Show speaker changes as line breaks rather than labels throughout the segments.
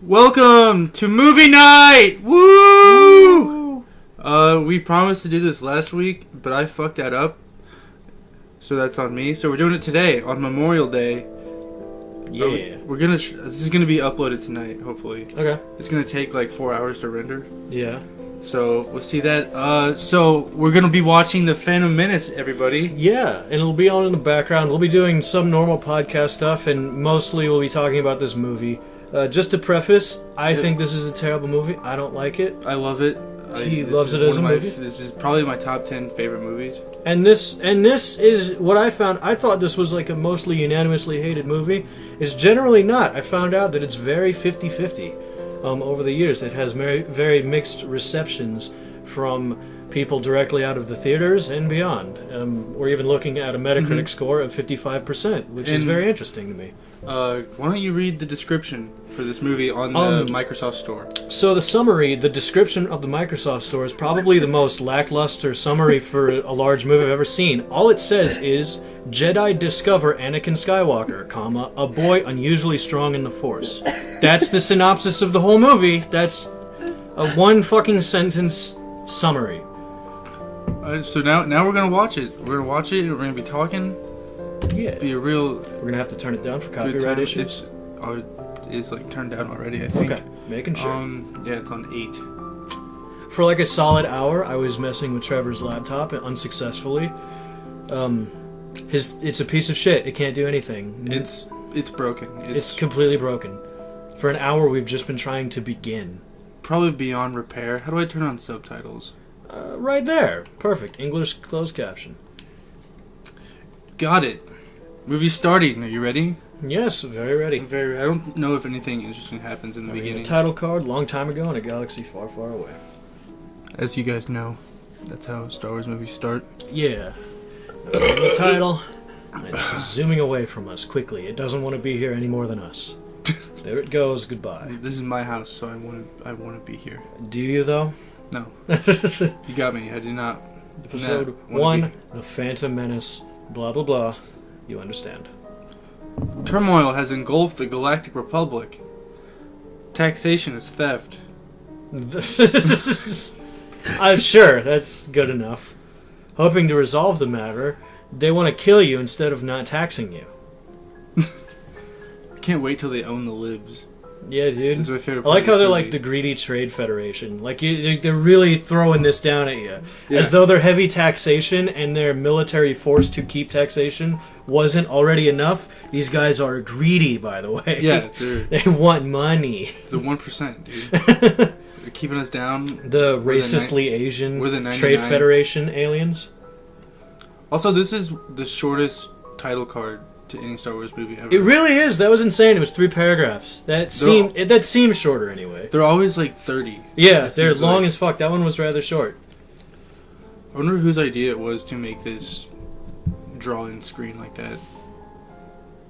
Welcome to movie night! Woo! We promised to do this last week, but I fucked that up. So that's on me. So we're doing it today, on Memorial Day.
Yeah.
This is gonna be uploaded tonight, hopefully.
Okay.
It's gonna take like 4 hours to render.
Yeah.
So we'll see that. So we're gonna be watching The Phantom Menace, everybody.
Yeah, and it'll be on in the background. We'll be doing some normal podcast stuff, and mostly we'll be talking about this movie. Just to preface, I think this is a terrible movie. I don't like it.
I love it.
He loves it as a movie.
This is probably my top 10 favorite movies.
And this is what I found. I thought this was like a mostly unanimously hated movie. It's generally not. I found out that it's very 50-50 over the years. It has very, very mixed receptions from people directly out of the theaters and beyond. We're even looking at a Metacritic score of 55%, which is very interesting to me.
Why don't you read the description for this movie on the Microsoft Store?
So the description of the Microsoft Store is probably the most lackluster summary for a large movie I've ever seen. All it says is, Jedi discover Anakin Skywalker, comma, a boy unusually strong in the Force. That's the synopsis of the whole movie. That's a one fucking sentence summary.
So now we're gonna watch it. We're gonna watch it. We're gonna be talking.
Yeah.
Be a real.
We're gonna have to turn it down for
good
copyright
time.
issues.
It's like turned down already, I think.
Okay, making sure.
Yeah, it's on 8.
For like a solid hour, I was messing with Trevor's laptop unsuccessfully. It's a piece of shit. It can't do anything.
It's broken.
It's completely broken. For an hour, we've just been trying to begin.
Probably beyond repair. How do I turn on subtitles?
Right there. Perfect. English closed caption.
Got it. Movie's starting. Are you ready?
Yes, very ready.
I don't know if anything interesting happens in the beginning.
A title card, long time ago in a galaxy far, far away.
As you guys know, that's how Star Wars movies start.
Yeah. The title, and it's zooming away from us quickly. It doesn't want to be here any more than us. There it goes. Goodbye.
This is my house, so I want to be here.
Do you though?
No. You got me. I do not.
Episode 1, The Phantom Menace. Blah blah blah. You understand.
Turmoil has engulfed the Galactic Republic. Taxation is theft.
I'm sure that's good enough. Hoping to resolve the matter, they want to kill you instead of not taxing you.
I can't wait till they own the libs.
Yeah, dude.
It's my favorite
I like how they're
movie.
like the greedy trade federation. Like they're really throwing this down at you,
yeah.
As though their heavy taxation and their military force to keep taxation wasn't already enough. These guys are greedy, by the way.
Yeah,
they want money.
The 1%, dude. They're keeping us down.
The racistly Asian Trade Federation aliens. Also,
this is the shortest title card to any Star Wars movie ever.
It really is. That was insane. It was 3 paragraphs. That seemed shorter anyway.
They're always like 30.
Yeah, they're long as fuck. That one was rather short.
I wonder whose idea it was to make this draw-in screen like that.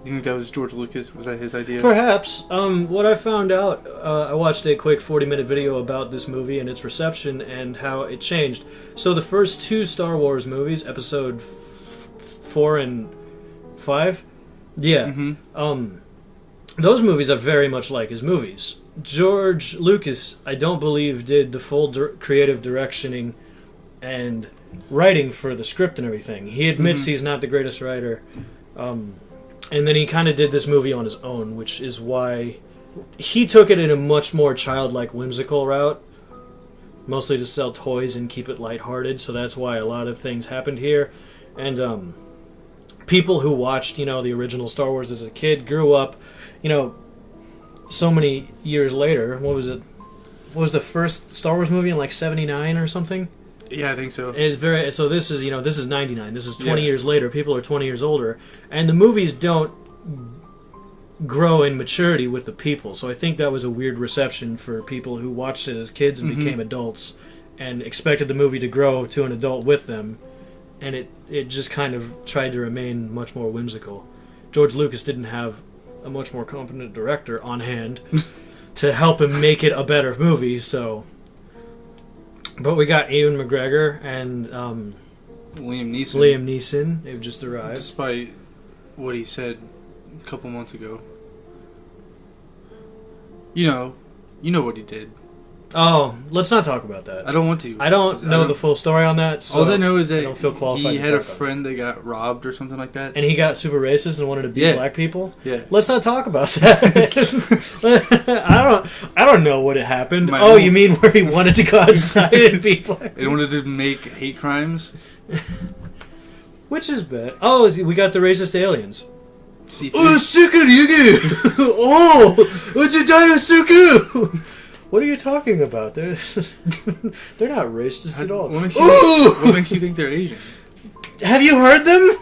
Do you think that was George Lucas? Was that his idea?
Perhaps. What I found out, I watched a quick 40-minute video about this movie and its reception and how it changed. So the first 2 Star Wars movies, episode 4 and 5, yeah, those movies are very much like his movies. George Lucas, I don't believe, did the full creative directioning and writing for the script and everything. He admits he's not the greatest writer. And then he kind of did this movie on his own, which is why he took it in a much more childlike, whimsical route. Mostly to sell toys and keep it lighthearted, so that's why a lot of things happened here. And people who watched, the original Star Wars as a kid grew up, so many years later. What was it? What was the first Star Wars movie in like 79 or something?
Yeah, I think so.
It's very so. This is this is 99. This is 20 years later. People are 20 years older, and the movies don't grow in maturity with the people. So I think that was a weird reception for people who watched it as kids and became adults, and expected the movie to grow to an adult with them, and it just kind of tried to remain much more whimsical. George Lucas didn't have a much more competent director on hand to help him make it a better movie. But we got Ewan McGregor and
Liam
Neeson. They've just arrived.
Despite what he said a couple months ago. You know what he did.
Oh, let's not talk about that.
I don't want to.
I don't know the full story on that. So
all I know is that
I don't feel qualified
he
to
had a
talk about
friend that got robbed or something like that.
and he got super racist and wanted to beat black people.
Yeah.
Let's not talk about that. I don't know what happened. You mean where he wanted to go outside and beat black people?
He wanted to make hate crimes.
Which is bad. Oh, we got the racist aliens.
Oh,
suku yugu! Oh, ojidaya suku! What are you talking about? They're not racist at all.
What makes you think they're Asian?
Have you heard them?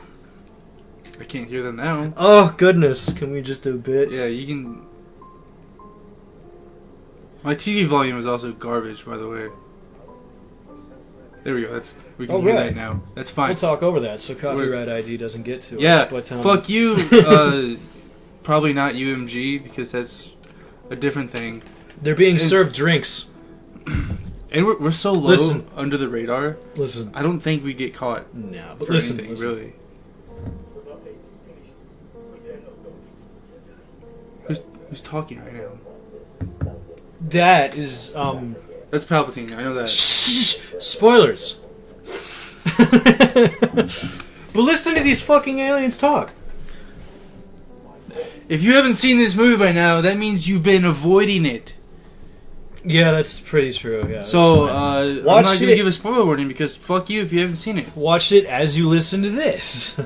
I can't hear them now.
Oh, goodness. Can we just do a bit?
Yeah, you can... My TV volume is also garbage, by the way. There we go. We can hear that now. That's fine.
We'll talk over that so copyright ID doesn't get to us.
Yeah,
but,
fuck you. Probably not UMG, because that's a different thing.
They're being served drinks.
And we're so low under the radar.
Listen.
I don't think we'd get caught.
No, but
for anything, really. Who's talking right now?
That is,
That's Palpatine, I know that.
Spoilers. But listen to these fucking aliens talk.
If you haven't seen this movie by now, that means you've been avoiding it.
Yeah, that's pretty true. Yeah.
So, I'm not going to give a spoiler warning because fuck you if you haven't seen it.
Watch it as you listen to this.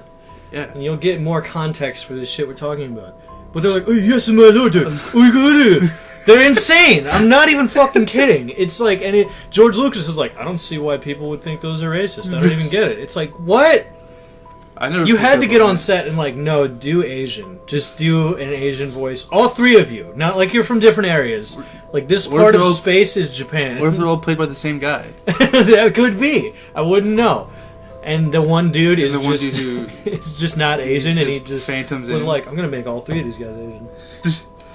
Yeah.
And you'll get more context for the shit we're talking about. But they're like, oh, yes, my lord, we got it. They're insane. I'm not even fucking kidding. It's like, George Lucas is like, I don't see why people would think those are racist. I don't even get it. It's like, what?
I never.
You had to get on set and like, no, do Asian. Just do an Asian voice. All three of you. Not like you're from different areas. Like this part of space is Japan.
What if they're all played by the same guy?
That could be. I wouldn't know. And the one dude is just not Asian, and he just was like, I'm gonna make all three of these guys Asian.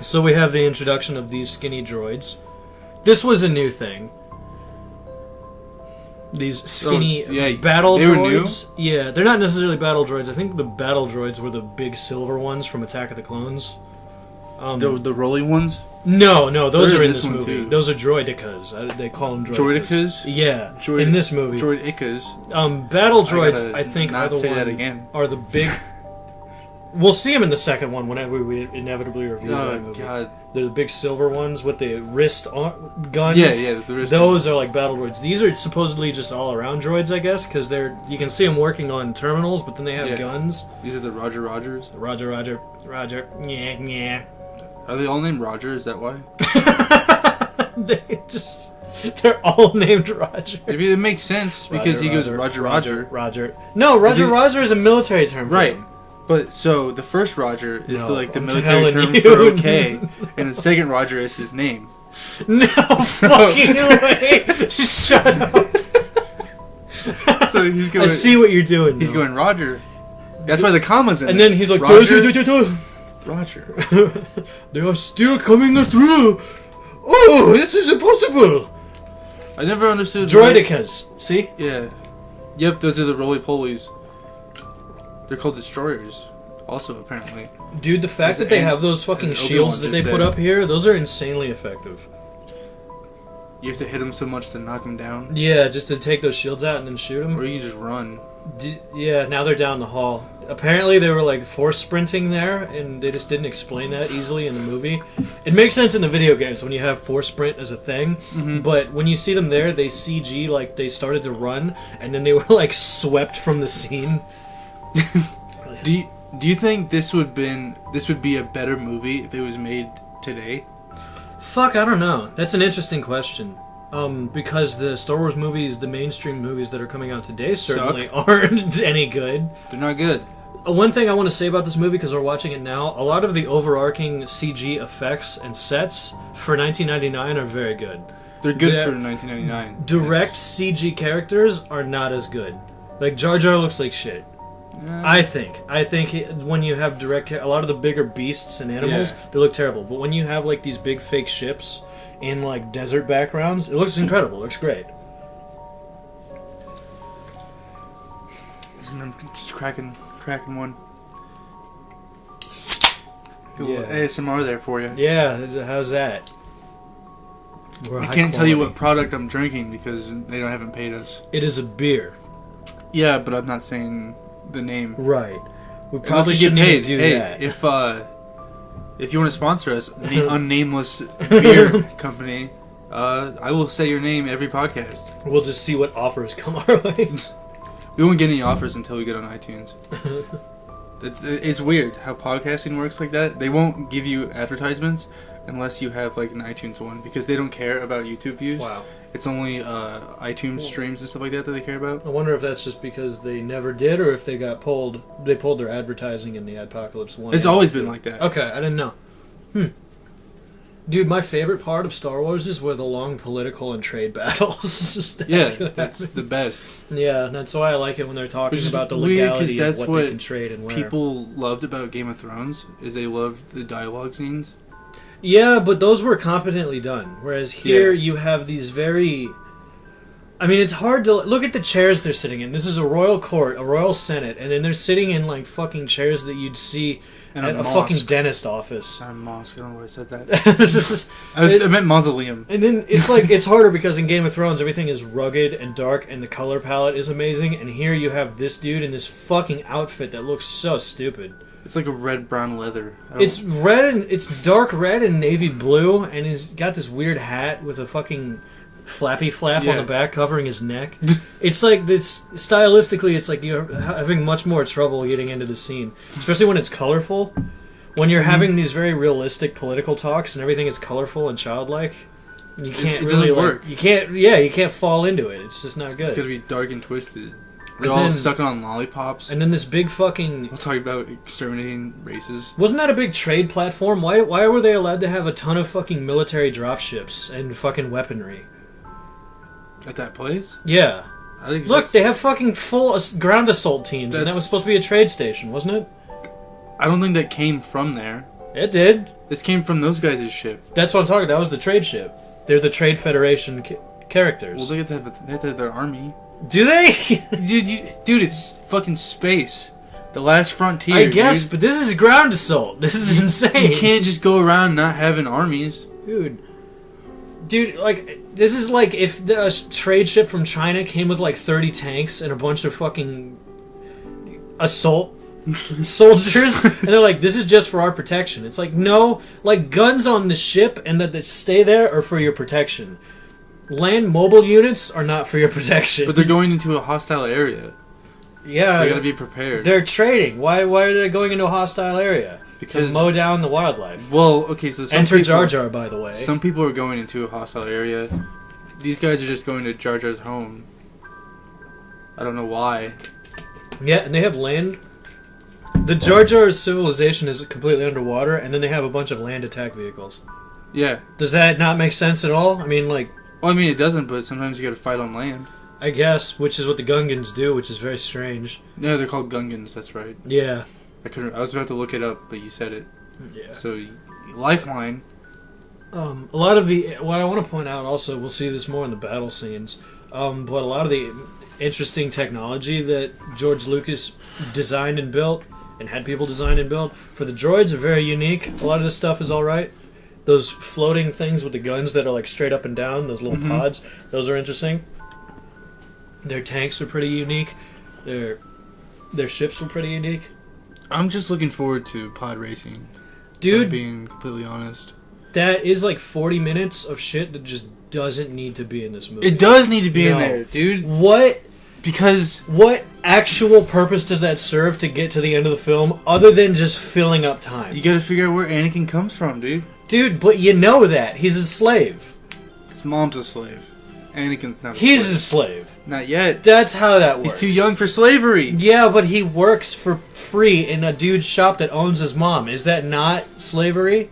So we have the introduction of these skinny droids. This was a new thing. These skinny battle droids.
Were new?
Yeah, they're not necessarily battle droids. I think the battle droids were the big silver ones from Attack of the Clones.
The rolly ones?
No, those are in this movie. Too. Those are droidicas. They call them droidicas.
Droidicas?
Yeah, in this movie.
Droidicas.
Battle droids, I think,
are the
big... We'll see them in the second one whenever we inevitably review that movie.
God.
They're the big silver ones with the wrist guns.
Yeah, the wrist
Those are like battle droids. These are supposedly just all-around droids, I guess, because you can see them working on terminals, but then they have guns.
These are the Rogers?
Roger. Yeah.
Are they all named Roger? Is that why?
They're all named Roger.
Maybe it makes sense because he goes Roger.
No, Roger is a military term.
Right. But so the first Roger is the military term for okay, and the second Roger is his name.
No fucking way! Just shut up.
So he's going.
I see what you're doing.
He's going Roger. That's why the comma's in.
And then he's like
Roger.
They are still coming through. Oh, this is impossible.
I never understood.
Droidicas. See?
Yeah. Yep, those are the roly-polies. They're called destroyers, also, apparently.
Dude, the fact that they have those fucking shields that they put up here, those are insanely effective.
You have to hit them so much to knock them down?
Yeah, just to take those shields out and then shoot them.
Or you can just run.
Yeah, now they're down the hall. Apparently they were like force sprinting there, and they just didn't explain that easily in the movie. It makes sense in the video games when you have force sprint as a thing, but when you see them there, they CG like they started to run, and then they were like swept from the scene.
Do you think this would be a better movie if it was made today?
Fuck, I don't know. That's an interesting question. Because the Star Wars movies, the mainstream movies that are coming out today, certainly aren't any good.
They're not good.
One thing I want to say about this movie, because we're watching it now, a lot of the overarching CG effects and sets for 1999 are very good.
They're good for 1999.
Direct CG characters are not as good. Like, Jar Jar looks like shit. I think when you have a lot of the bigger beasts and animals, they look terrible. But when you have like these big fake ships in like desert backgrounds, it looks incredible. It looks great.
I'm just cracking one.
Yeah.
ASMR there for you.
Yeah, how's that? We're
I
high
can't tell you
quality.
what product I'm drinking because haven't paid us.
It is a beer.
Yeah, but I'm not saying the name.
Right. We
Unless
probably
you get
shouldn't even
paid.
do
Hey,
that.
if you want to sponsor us, the unnameless beer company, I will say your name every podcast.
We'll just see what offers come our way.
We won't get any offers until we get on iTunes. It's weird how podcasting works like that. They won't give you advertisements unless you have like an iTunes one because they don't care about YouTube views.
Wow.
It's only iTunes streams and stuff like that they care about.
I wonder if that's just because they never did, or if they got pulled. They pulled their advertising in the Apocalypse one.
It's always been like that.
Okay, I didn't know. Dude, my favorite part of Star Wars is were the long political and trade battles.
Yeah, that's the best.
Yeah, that's why I like it when they're talking
Which is
about the
weird, 'cause
legality
that's
of what they can trade and where.
People loved about Game of Thrones is they loved the dialogue scenes.
Yeah, but those were competently done. Whereas here
Yeah.
you have these very... I mean, it's hard to... Look at the chairs they're sitting in. This is a royal court, a royal senate, and then they're sitting in, like, fucking chairs that you'd see
And
at
a
a fucking
mosque.
dentist office.
Not a mosque, I don't know why I said that. I meant mausoleum.
And then it's like, it's harder because in Game of Thrones everything is rugged and dark and the color palette is amazing, and here you have this dude in this fucking outfit that looks so stupid.
It's like a red-brown leather.
It's red and it's dark red and navy blue, and he's got this weird hat with a fucking flappy flap on
Yeah.
the back covering his neck. It's like this stylistically, it's like you're having much more trouble getting into the scene, especially when it's colorful. When you're having these very realistic political talks and everything is colorful and childlike, you can't
It
really
doesn't work.
you can't fall into it. It's just not good.
It's gonna be dark and twisted. They're
And
all
then-
sucking on lollipops.
And then this big fucking...
We'll talk about exterminating races.
Wasn't that a big trade platform? Why were they allowed to have a ton of fucking military dropships and fucking weaponry?
At that place?
Yeah.
I think
Look, they have fucking full ground assault teams, and that
That's-
was supposed to be a trade station, wasn't it?
I don't think that came from there.
It did.
This came from those guys' ship.
That's what I'm talking. That was the trade ship. They're the Trade Federation characters.
Well, they have to have their army.
Do they?
Dude, it's fucking space. The last frontier.
I guess,
dude.
but this is ground assault. This is insane.
You can't just go around not having armies.
Dude, like, this is like if the trade ship from China came with like 30 tanks and a bunch of fucking assault soldiers, and they're like, this is just for our protection. It's like, no, like, guns on the ship and that they stay there are for your protection. Land mobile units are not for your protection.
But they're going into a hostile area.
yeah,
They gotta be prepared.
they're trading. Why are they going into a hostile area?
Because
to mow down the wildlife.
Well, okay, so some
Enter
people,
Jar Jar, by the way.
Some people are going into a hostile area. These guys are just going to Jar Jar's home. I don't know why.
Yeah, and they have land. The Jar Jar civilization is completely underwater, and then they have a bunch of land attack vehicles.
Yeah.
Does that not make sense at all? I mean, like,
Well, I mean, it doesn't, but sometimes you gotta fight on land.
I guess, which is what the Gungans do, which is very strange.
No, they're called Gungans, that's right.
Yeah.
I was about to look it up, but you said it.
Yeah.
So, Lifeline.
A lot of the... What I want to point out also, we'll see this more in the battle scenes, but a lot of the interesting technology that George Lucas designed and built, and had people design and build, for the droids are very unique. A lot of this stuff is alright. Those floating things with the guns that are like straight up and down, those little pods, those are interesting. Their tanks are pretty unique. Their ships were pretty unique.
I'm just looking forward to pod racing.
Dude,
I'm being completely honest.
that is like 40 minutes of shit that just doesn't need to be in this movie.
It does need to be in
No.
there, dude.
What
Because
actual purpose does that serve to get to the end of the film other than just filling up time?
you gotta figure out where Anakin comes from, dude.
Dude, but you know that. He's a slave.
His mom's a slave. Anakin's not a
He's
slave.
a slave.
Not yet.
That's how that works.
He's too young for slavery.
Yeah, but he works for free in a dude's shop that owns his mom. Is that not slavery?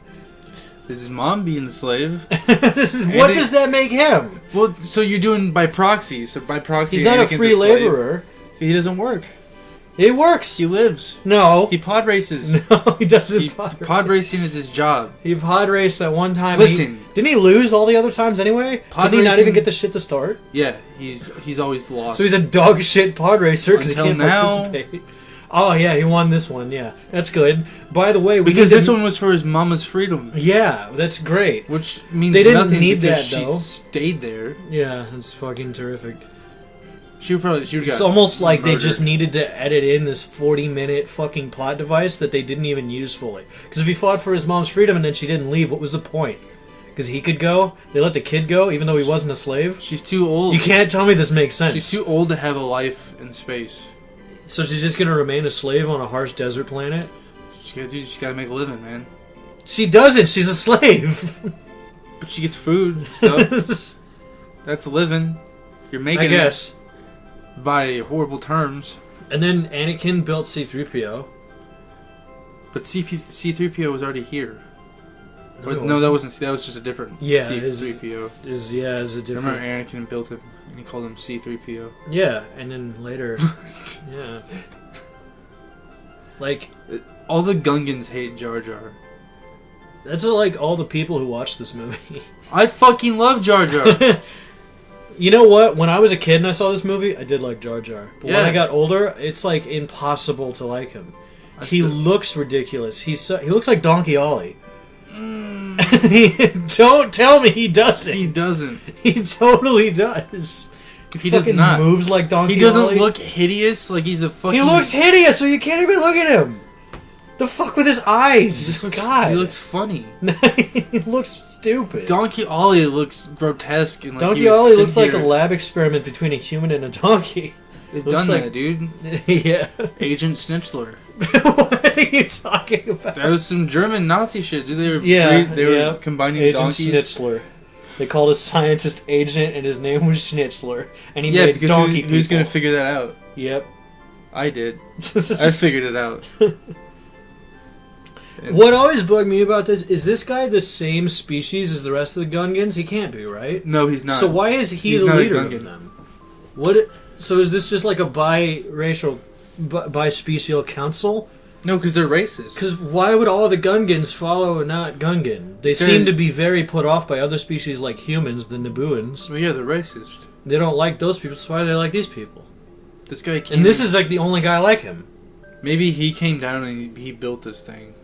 Is his mom being the slave?
What does that make him?
Well, so you're doing by proxy. So by proxy,
He's not a
Anakin's
free
slave.
laborer.
He doesn't work.
He works.
He lives.
No.
He pod races.
No, he doesn't
Pod racing is his job.
He pod raced that one time.
Listen.
Didn't he lose all the other times anyway?
Pod
Didn't he not
racing-
even get the shit to start?
Yeah, he's always lost.
So he's a dog shit pod racer because he
Until
can't
now.
participate. Oh yeah, he won this one. Yeah, that's good. By the way,
because this one was for his mama's freedom.
Yeah, that's great.
Which means
they didn't
nothing
need
because
that
she
though.
Stayed there.
Yeah, that's fucking terrific.
She would got.
It's almost like
murdered.
they just needed to edit in this 40-minute fucking plot device that they didn't even use fully. Because if he fought for his mom's freedom and then she didn't leave, what was the point? Because he could go, they let the kid go, even though he wasn't a slave.
She's too old.
You can't tell me this makes sense.
She's too old to have a life in space.
So she's just gonna remain a slave on a harsh desert planet?
She's gotta make a living, man.
She doesn't. She's a slave.
But she gets food and stuff. That's a living. You're making
I guess.
it by horrible terms.
And then Anakin built C-3PO.
But C-3PO was already here.
No,
Or, no, that wasn't. That was just a different C-3PO.
Is a different.
Remember Anakin built him, and he called him C-3PO.
Yeah, and then later, yeah. Like,
all the Gungans hate Jar Jar.
that's like all the people who watch this movie.
I fucking love Jar Jar.
You know what? When I was a kid and I saw this movie, I did like Jar Jar. But when
Yeah.
I got older, it's like impossible to like him. He looks ridiculous. He looks like Donkey Ollie. Don't tell me he doesn't.
He doesn't.
He totally does.
He does not.
Moves like Donkey
He doesn't
Ollie.
look hideous like he's a fucking...
He looks hideous, so you can't even look at him. The fuck with his eyes? God.
He looks funny.
He looks stupid.
Donkey Ollie looks grotesque. And like
Donkey
he was
Ollie looks
sitting
like a
here.
lab experiment between a human and a donkey.
They've
looks
done
like-
that, dude.
Yeah.
Agent Schnitzler.
What are you talking about?
That was some German Nazi shit, dude. They
Yeah,
were combining
Agent
donkeys.
Schnitzler. They called a scientist Agent, and his name was Schnitzler, and he
Yeah,
made
because
donkey
who's
people.
gonna figure that out?
Yep.
I did. I figured it out.
What always bugged me about this guy the same species as the rest of the Gungans? He can't be, right?
No, he's not.
So why is he
He's
the
not a
leader
Gungan.
of them? What? So is this just like a biracial, bispecial council?
No, because they're racist.
Because why would all the Gungans follow not Gungan? They seem to be very put off by other species like humans, the Nabooans.
Well, yeah, they're racist.
They don't like those people, so why do they like these people?
This guy came...
And this is like the only guy like him.
Maybe he came down and he built this thing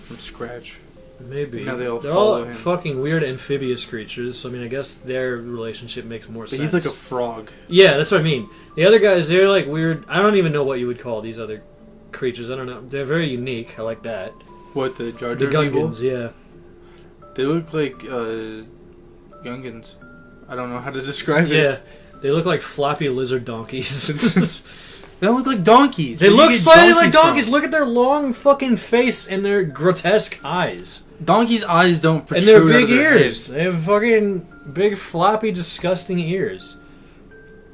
from scratch.
Maybe.
Now they all
They're
follow
all
him.
fucking weird amphibious creatures, so I mean, I guess their relationship makes more
But
sense.
he's like a frog.
Yeah, that's what I mean. The other guys, they're like weird. I don't even know what you would call these other creatures. I don't know. They're very unique. I like that.
What, the Jar
The
Jar people?
Gungans, yeah.
They look like Gungans. I don't know how to describe it.
Yeah. They look like floppy lizard donkeys.
They don't look like donkeys.
They
Where do you
look
get
slightly like
from?
donkeys. Look at their long fucking face and their grotesque eyes.
Donkeys' eyes don't protrude
And their
out
big
of their
ears.
head.
They have fucking big, floppy, disgusting ears.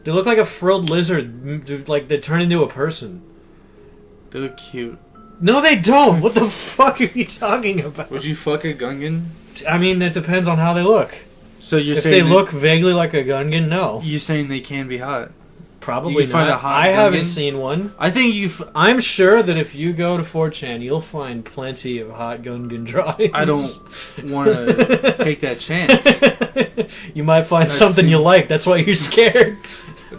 They look like a frilled lizard, like they turn into a person.
They look cute.
No, they don't. What the fuck are you talking about?
Would you fuck a Gungan?
I mean, that depends on how they look.
So you're
If
saying
they look vaguely like a Gungan, no.
You saying they can be hot?
Probably
You can find
not.
a hot
I haven't
Gungan?
seen one.
I think
I'm sure that if you go to 4chan, you'll find plenty of hot Gungan drawings.
I don't want to take that chance.
You might find
I've
something
seen-
you like. That's why you're scared.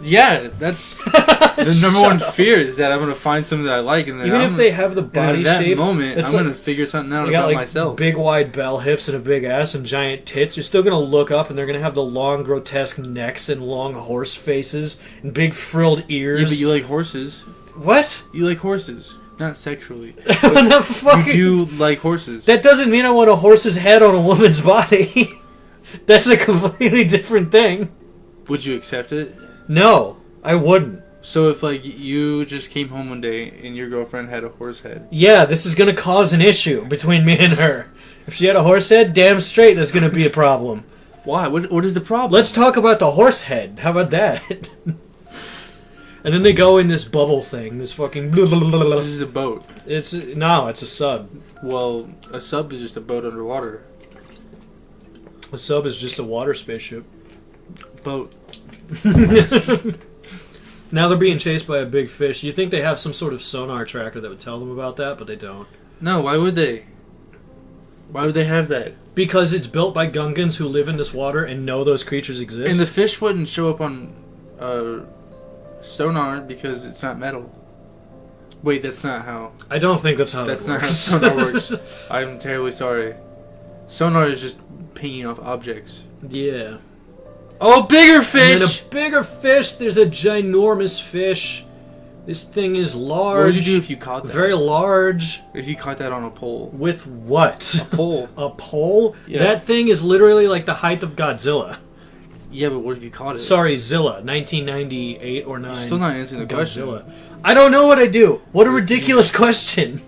Yeah, that's the number one
Shut up.
fear is that I'm gonna find something that I like, and then
Even
I'm,
if they have the
and
body
at that
shape,
moment,
it's
I'm
like-
gonna figure something out
they got
about
like
myself.
big wide bell hips and a big ass and giant tits. You're still gonna look up and they're gonna have the long grotesque necks and long horse faces and big frilled ears.
Yeah, but you like horses.
What?
You like horses, not sexually.
What the fuck?
You do like horses.
That doesn't mean I want a horse's head on a woman's body. That's a completely different thing.
Would you accept it?
No, I wouldn't.
So if like you just came home one day and your girlfriend had a horse head,
Yeah, this is gonna cause an issue between me and her. If she had a horse head, damn straight there's gonna be a problem.
why? What is the problem?
Let's talk about the horse head. How about that? And then they go in this bubble thing, this fucking blah, blah, blah, blah.
This is a boat.
It's a sub.
Well, a sub is just a boat underwater.
A sub is just a water spaceship.
Boat.
Now they're being chased by a big fish. You think they have some sort of sonar tracker that would tell them about that, but they don't.
No, why would they? Why would they have that?
Because it's built by Gungans who live in this water and know those creatures exist.
And the fish wouldn't show up on sonar because it's not metal. Wait, that's not how.
I don't think that's how
That's
that
not how
works.
sonar works. I'm terribly sorry. Sonar is just pinging off objects.
Yeah.
Oh, bigger
And then
fish!
a bigger fish. There's a ginormous fish. This thing is large.
What would you do if you caught that?
Very large.
If you caught that on a pole.
With what?
A pole.
A pole?
Yeah.
That thing is literally like the height of Godzilla.
Yeah, but what if you caught it?
Sorry, Zilla. 1998 or 9.
You're still not answering the question.
Godzilla. I don't know what I do. What a ridiculous question.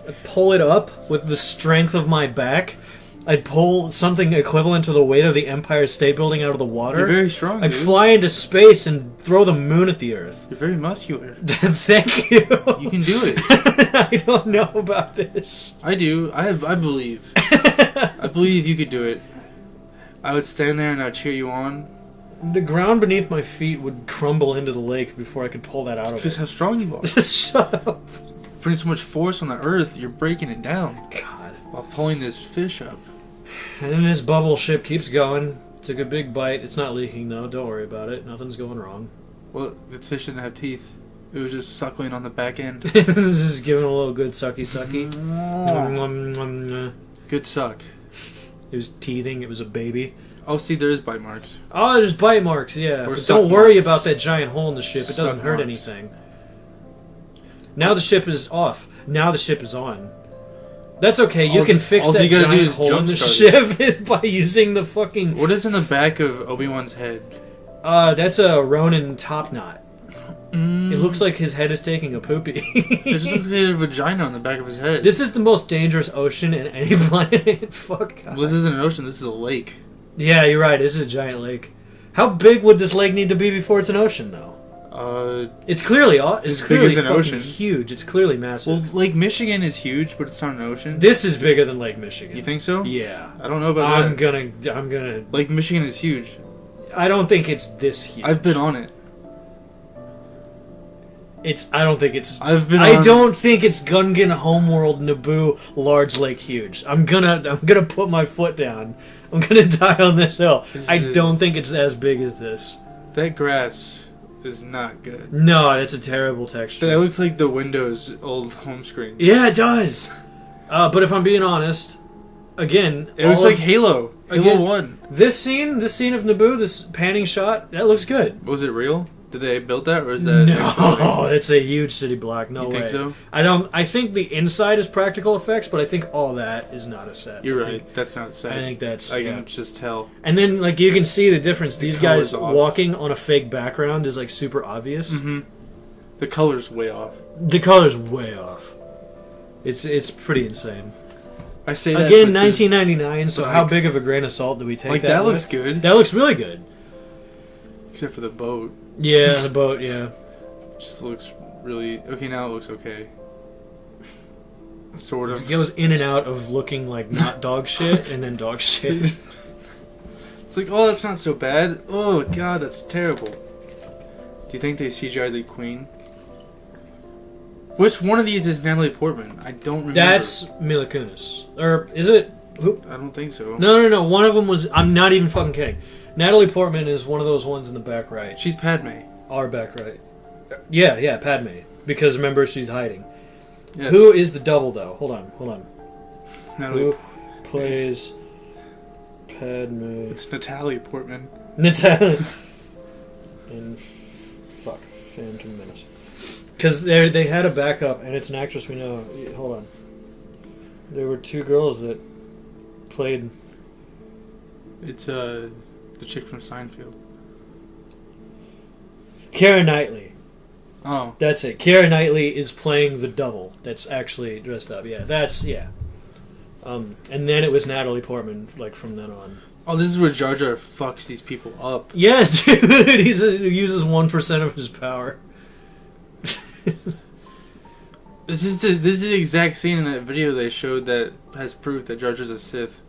I'd pull it up with the strength of my back. I'd pull something equivalent to the weight of the Empire State Building out of the water.
You're very strong,
I'd
dude.
fly into space and throw the moon at the Earth.
You're very muscular.
Thank you.
You can do it.
I don't know about this.
I do. I believe. I believe you could do it. I would stand there and I'd cheer you on.
The ground beneath my feet would crumble into the lake before I could pull that out of
Because
it.
how strong you are.
Shut up.
Putting so much force on the earth, you're breaking it down.
God.
While pulling this fish up.
And then this bubble ship keeps going. Took a big bite. It's not leaking though. Don't worry about it. Nothing's going wrong.
Well, the fish didn't have teeth. It was just suckling on the back end.
Just giving a little good sucky sucky.
Good suck.
It was teething. It was a baby.
Oh, see, there is bite marks.
Oh, there's bite marks. Yeah.
Or
But
suck
don't worry
marks.
about that giant hole in the ship. It doesn't
Suck
hurt
marks.
anything. Now the ship is off. Now the ship is on. That's okay. You
All
can
you-
fix
all
that
you gotta do
giant
is
hole in the
jumpstart
ship by using the fucking.
What is in the back of Obi-Wan's head?
That's a Ronin top knot.
Mm.
It looks like his head is taking a poopy.
It just looks like he had a vagina on the back of his head.
This is the most dangerous ocean in any planet. Fuck.
Well, this isn't an ocean, this is a lake.
Yeah, you're right. This is a giant lake. How big would this lake need to be before it's an ocean, though? It's clearly
As big
clearly
as an
fucking
ocean.
huge. It's clearly massive.
Well, Lake Michigan is huge, but it's not an ocean.
This is bigger than Lake Michigan.
You think so?
Yeah.
I don't know about
I'm
that.
gonna.
Lake Michigan is huge.
I don't think it's this huge.
I've been on it.
I don't think it's.
I've been
I
on-
don't think it's Gungan, Homeworld, Naboo, Large Lake, huge. I'm gonna put my foot down. I'm gonna die on this hill.
This
I
is
don't think it's as big as this.
That grass is not good.
No, it's a terrible texture.
That looks like the Windows old home screen.
Yeah, it does. But if I'm being honest, again,
It looks
all
like
of-
Halo. Halo
again-
1.
this scene of Naboo, this panning shot, that looks good.
Was it real? Did they build that, or is that...
No, it's a huge city block. No
You
way.
think so?
I think the inside is practical effects, but I think all that is not a set.
You're
I
right.
think-
That's not sad.
I think that's.
I
yeah.
can just tell.
And then, like, you can see the difference. These
color's
guys
off.
walking on a fake background is, like, super obvious.
Mm-hmm. The color's way off.
The color's way off. It's pretty insane.
I say that.
Again,
but this-
1999, so
like-
how big of a grain of salt do we take
Like,
that
that looks
with?
good.
That looks really good.
Except for the boat.
Yeah, the boat, yeah.
Just looks really... Okay, now it looks okay. Sort
It
of.
goes in and out of looking like not dog shit and then dog shit.
It's like, oh, that's not so bad. Oh, God, that's terrible. Do you think they CGI'd the Queen? Which one of these is Natalie Portman? I don't remember.
That's Mila Kunis. Or is it? Who?
I don't think so.
No. One of them was. I'm not even fucking kidding. Natalie Portman is one of those ones in the back right.
She's Padme.
Our back right. Yeah, Padme. Because remember, she's hiding.
Yes.
Who is the double, though? Hold on.
Natalie
Who plays Padme?
It's Natalie Portman.
Natalie. And Phantom Menace. Because they had a backup, and it's an actress we know. Hold on. There were two girls that played.
It's the chick from Seinfeld.
Keira Knightley.
Oh.
That's it. Keira Knightley is playing the double that's actually dressed up. Yeah, yeah. And then it was Natalie Portman, like, from then on.
Oh, this is where Jar Jar fucks these people up.
Yeah, dude, he uses 1% of his power.
This is the exact scene in that video they showed that has proof that Jar Jar's a Sith.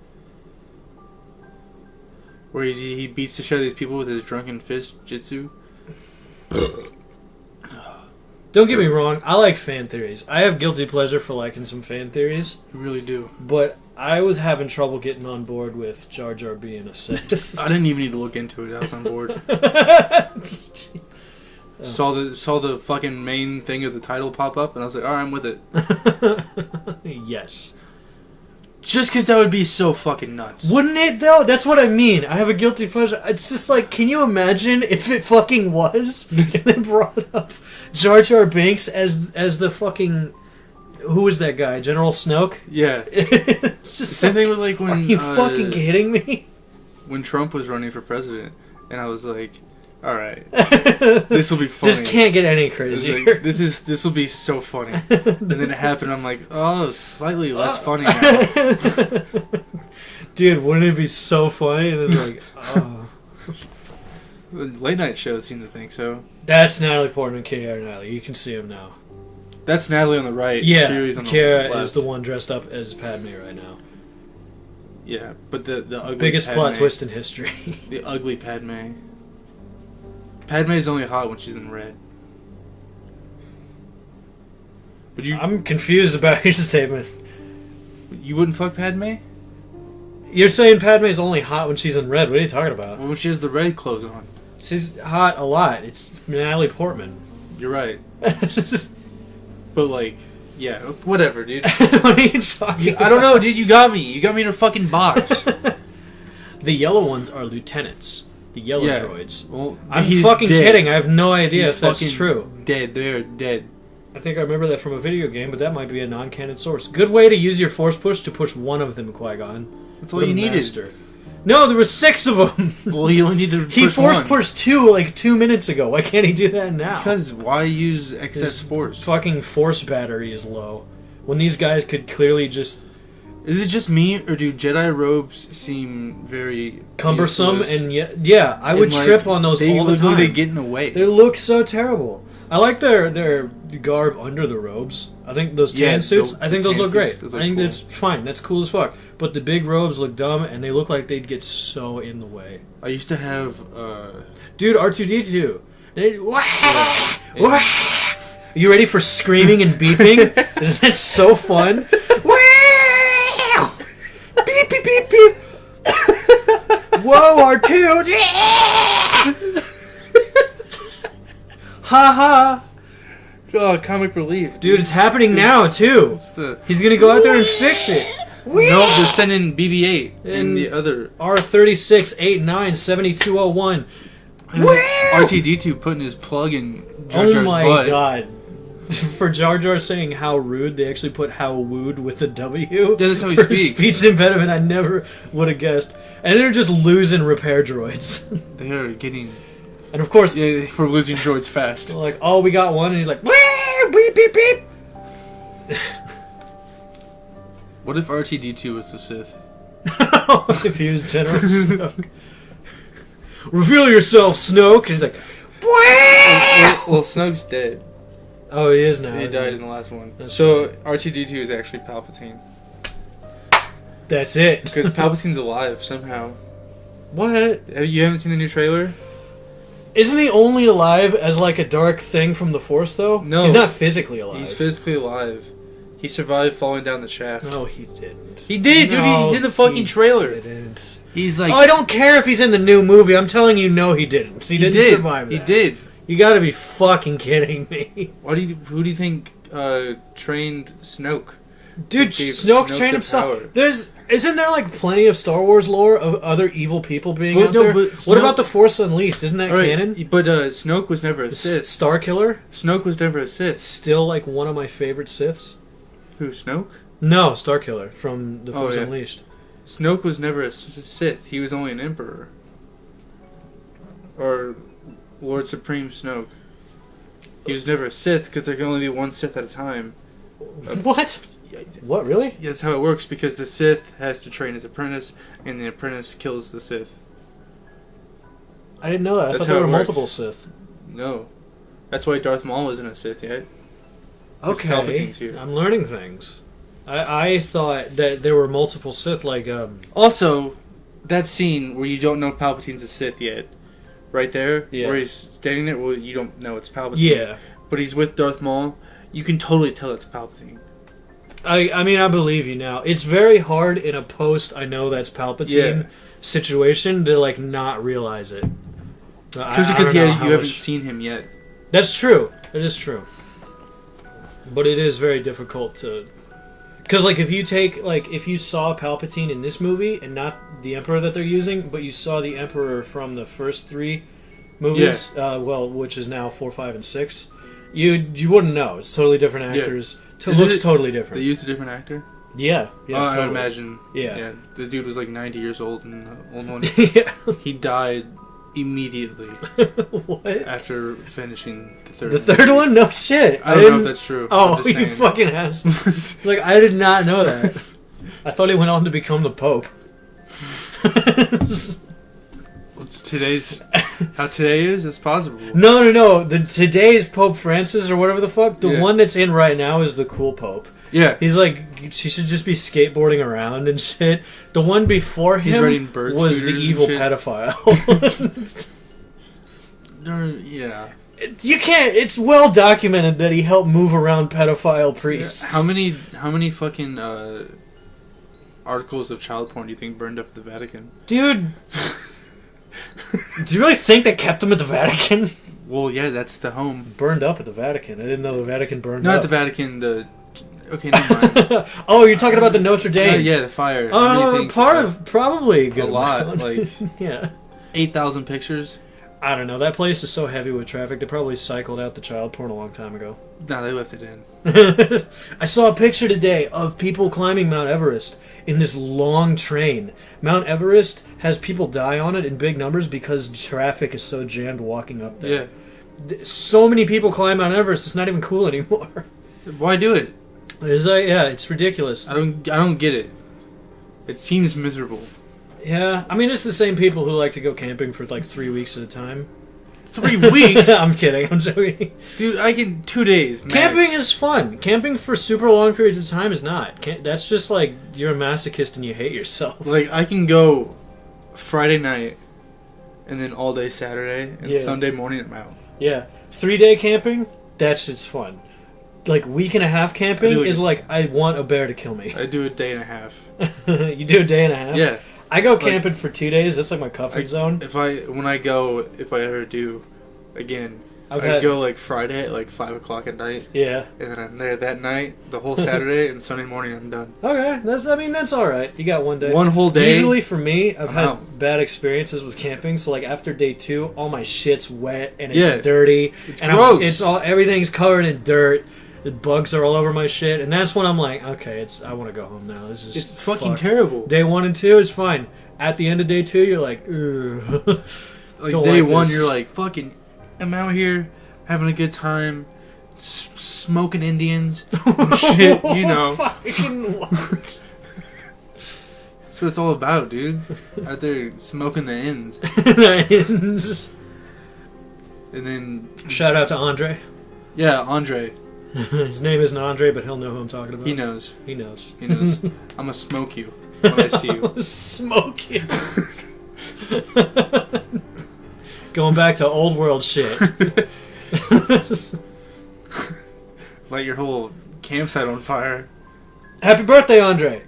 Where he beats the shit out of these people with his drunken fist jutsu.
Don't get me wrong, I like fan theories. I have guilty pleasure for liking some fan theories,
You really do.
but I was having trouble getting on board with Jar Jar being a Sith.
I didn't even need to look into it. I was on board. saw the fucking main thing of the title pop up, and I was like, all right, I'm with it.
Yes.
Just because that would be so fucking nuts.
Wouldn't it, though? That's what I mean. I have a guilty pleasure. It's just like, can you imagine if it fucking was? And they brought up Jar Jar Binks as the fucking... Who was that guy? General Snoke?
Yeah.
It's just
Same thing with like when...
Are you fucking kidding me?
When Trump was running for president, and I was like, all right, this will be funny.
This can't get any crazier.
Like, this will be so funny. And then it happened, I'm like, oh, slightly less funny now.
Dude, wouldn't it be so funny? And it's like, oh.
The late night shows seem to think so.
That's Natalie Portman, Keira Knightley. You can see him now.
That's Natalie on the right.
Yeah,
Kira's on the
Keira
left.
is the one dressed up as Padme right now.
Yeah, but the ugly
biggest
Padme,
plot twist in history.
The ugly Padme. Padme is only hot when she's in red. Would you?
I'm confused about your statement.
You wouldn't fuck Padme?
You're saying Padme is only hot when she's in red. What are you talking about?
Well, when she has the red clothes on.
She's hot a lot. It's Natalie Portman.
You're right. But like, yeah, whatever, dude.
What are you talking about?
I don't know, dude. You got me. You got me in a fucking box.
The yellow ones are lieutenants. The yellow droids.
Well,
I'm
he's
fucking
dead.
kidding. I have no idea
He's
if that's
fucking
true.
Dead. They're dead.
I think I remember that from a video game, but that might be a non-canon source. Good way to use your force push to push one of them, Qui-Gon.
That's all you needed.
Master. No, there were 6 of them.
Well, you only need to push
He force
one.
pushed 2 like 2 minutes ago. Why can't he do that now?
Because why use excess
His
force?
fucking force battery is low. When these guys could clearly just...
Is it just me, or do Jedi robes seem very
cumbersome
useless?
and yeah, I would
And,
trip on those
they
all the
look
time.
like they get in the way.
They look so terrible. I like their garb under the robes. I think those tan suits. I think those look great. I think that's fine. That's cool as fuck. But the big robes look dumb, and they look like they'd get so in the way.
I used to have.
Dude, R2D2. You ready for screaming and beeping? Isn't that so fun? Beep beep beep beep. Whoa, R2. Ha ha.
Oh, comic relief.
Dude, it's happening now, too. He's gonna go out there and fix it.
No, they're sending BB-8 in the other.
R36 89 7201.
RTD2 putting his plug in Jar Jar's
Oh my
butt.
god. For Jar Jar saying how rude, they actually put how wooed with a W.
Yeah, that's how he
for
speaks.
Speech impediment, I never would have guessed. And they're just losing repair droids.
They are getting.
And of course,
Yeah, we're losing droids fast.
like, oh, we got one, and he's like, beep, beep, beep.
What if RTD2 was the Sith?
If he was General Snoke. Reveal yourself, Snoke. And he's like,
Well, Snoke's dead.
oh, he is now.
He died in the last one.
That's
So RTD2 is actually Palpatine.
That's it.
Because Palpatine's alive somehow.
What?
You haven't seen the new trailer?
Isn't he only alive as like a dark thing from the Force, though?
No.
He's not physically alive.
He's physically alive. He survived falling down the shaft.
No, he didn't.
He did, dude. He's in the fucking trailer.
Didn't.
He's like...
Oh, I don't care if he's in the new movie. I'm telling you, no, he didn't. He didn't survive that.
He did.
You gotta be fucking kidding me.
Who do you think trained Snoke?
Dude,
Gave
Snoke
Snoke
trained
the
himself.
power.
Isn't there like plenty of Star Wars lore of other evil people being
But
out
no,
there?
but
What
Snoke-
about the Force Unleashed? Isn't that
All right,
canon?
but Snoke was never a Sith.
Star Killer?
Snoke was never a Sith.
Still like one of my favorite Siths.
Who, Snoke?
No, Star Killer from The Force
yeah.
Unleashed.
Snoke was never a Sith. He was only an Emperor. Or Lord Supreme Snoke. He was never a Sith because there can only be one Sith at a time.
What? What, really?
Yeah, that's how it works because the Sith has to train his apprentice and the apprentice kills the Sith.
I didn't know that. I
That's
thought
how
there were
it works.
multiple Sith.
No. That's why Darth Maul isn't a Sith yet.
Okay,
Palpatine's here.
I'm learning things. I thought that there were multiple Sith, like,
Also, that scene where you don't know Palpatine's a Sith yet, right there,
Yeah.
where he's standing there, well, you don't know it's Palpatine.
yeah.
But he's with Darth Maul, you can totally tell it's Palpatine.
I mean, I believe you now. It's very hard in a post, I know that's Palpatine situation to, like, not realize it.
Especially because you haven't seen him yet.
That's true. It is true. But it is very difficult to... Because, like, if you saw Palpatine in this movie, and not the Emperor that they're using, but you saw the Emperor from the first 3 movies, which is now 4, 5, and 6, you wouldn't know. It's totally different actors.
Yeah.
Looks totally different.
They used a different actor?
Yeah.
Totally. I would imagine. Yeah. The dude was like 90 years old in the old one.
Yeah.
He died immediately.
What?
After finishing the third
one. The third one? No shit.
I don't know if that's true.
Oh, you fucking ass. Like, I did not know that. I thought he went on to become the Pope.
How today is? It's possible.
No. Today's Pope Francis or whatever the fuck. The one that's in right now is the cool Pope.
Yeah.
He's like, she should just be skateboarding around and shit. The one before him was the evil pedophile.
Yeah.
You can't. It's well documented that he helped move around pedophile priests.
How many fucking articles of child porn do you think burned up at the Vatican?
Dude. Do you really think they kept them at the Vatican?
Well, yeah, that's the home.
Burned up at the Vatican. I didn't know the Vatican burned
up. Not
up.
the Vatican, okay, never mind.
Oh, you're talking about the Notre Dame.
Yeah, the fire.
Probably a good
lot.
Amount.
Like,
yeah.
8,000 pictures?
I don't know. That place is so heavy with traffic, they probably cycled out the child porn a long time ago.
No, they left it in.
I saw a picture today of people climbing Mount Everest in this long train. Mount Everest has people die on it in big numbers because traffic is so jammed walking up there.
Yeah.
So many people climb Mount Everest, it's not even cool anymore.
Why do it?
It's like, yeah, it's ridiculous.
I don't get it. It seems miserable.
Yeah, I mean, it's the same people who like to go camping for like 3 weeks at a time.
3 weeks?
I'm kidding, I'm joking.
Dude, I can 2 days, max.
Camping is fun. Camping for super long periods of time is not. That's just like, you're a masochist and you hate yourself.
Like, I can go Friday night, and then all day Saturday, and Sunday morning I'm out.
Yeah. 3-day camping, that shit's fun. Like, week and a half camping is like, I want a bear to kill me.
I do a day and a half.
You do a day and a half?
Yeah.
I go camping for 2 days. That's like my comfort zone.
If I ever do again, I'd go like Friday at like 5 o'clock at night.
Yeah.
And then I'm there that night, the whole Saturday, and Sunday morning I'm done.
Okay, that's all right. You got 1 day.
One whole day.
Usually for me, I've had bad experiences with camping. So like after day 2, all my shit's wet and it's dirty.
It's gross.
Everything's covered in dirt. The bugs are all over my shit, and that's when I'm like, okay, I want to go home now. It's
fucking terrible.
Day 1 and 2 is fine. At the end of day 2, you're like, ugh.
Like day 1, you're like, fucking, I'm out here having a good time, smoking Indians and shit, you know.
Fucking what?
That's what it's all about, dude. Out there smoking the ends.
The ends.
And then
shout out to Andre.
Yeah, Andre.
His name isn't Andre, but he'll know who I'm talking about.
He knows.
He knows.
He knows. I'm gonna smoke you when I see you.
Smoke you. Going back to old world shit.
Light your whole campsite on fire.
Happy birthday, Andre.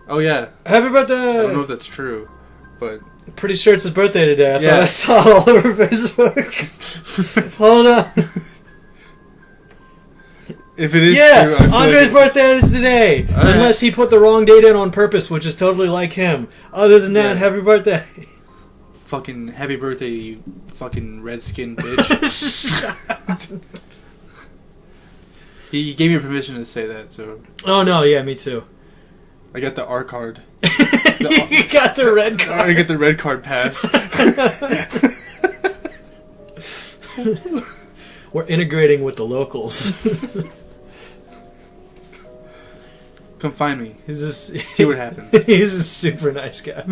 Oh yeah.
Happy birthday.
I don't know if that's true, but
I'm pretty sure it's his birthday today. I thought I saw it all over Facebook. Hold on.
If it is true, I feel
Andre's birthday is today. Unless he put the wrong date in on purpose, which is totally like him. Other than that, happy birthday.
Fucking happy birthday, you fucking redskin bitch. He gave me permission to say that, so.
Oh no, yeah, me too.
I got the R card.
You got the red card.
I get the red card pass.
We're integrating with the locals.
Come find me.
See
what happens.
He's a super nice guy.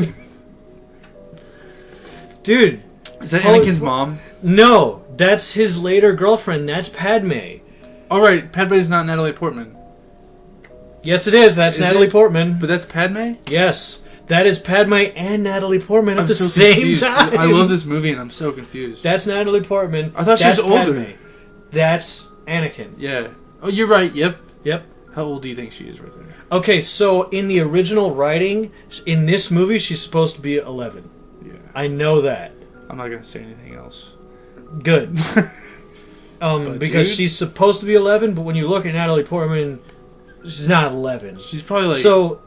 Dude.
Is that Anakin's mom?
No, that's his later girlfriend. That's Padme.
Alright, Padme's not Natalie Portman.
Yes, it is. That's Natalie Portman.
But that's Padme?
Yes. That is Padme and Natalie Portman at the
same
time.
I love this movie and I'm so confused.
That's Natalie Portman.
I thought she was older.
Padme. That's Anakin.
Yeah. Oh, you're right. Yep.
Yep.
How old do you think she is right there?
Okay, so in the original writing, in this movie, she's supposed to be 11.
Yeah.
I know that.
I'm not going to say anything else.
Good. Because she's supposed to be 11, but when you look at Natalie Portman, she's not 11.
She's probably like...
So,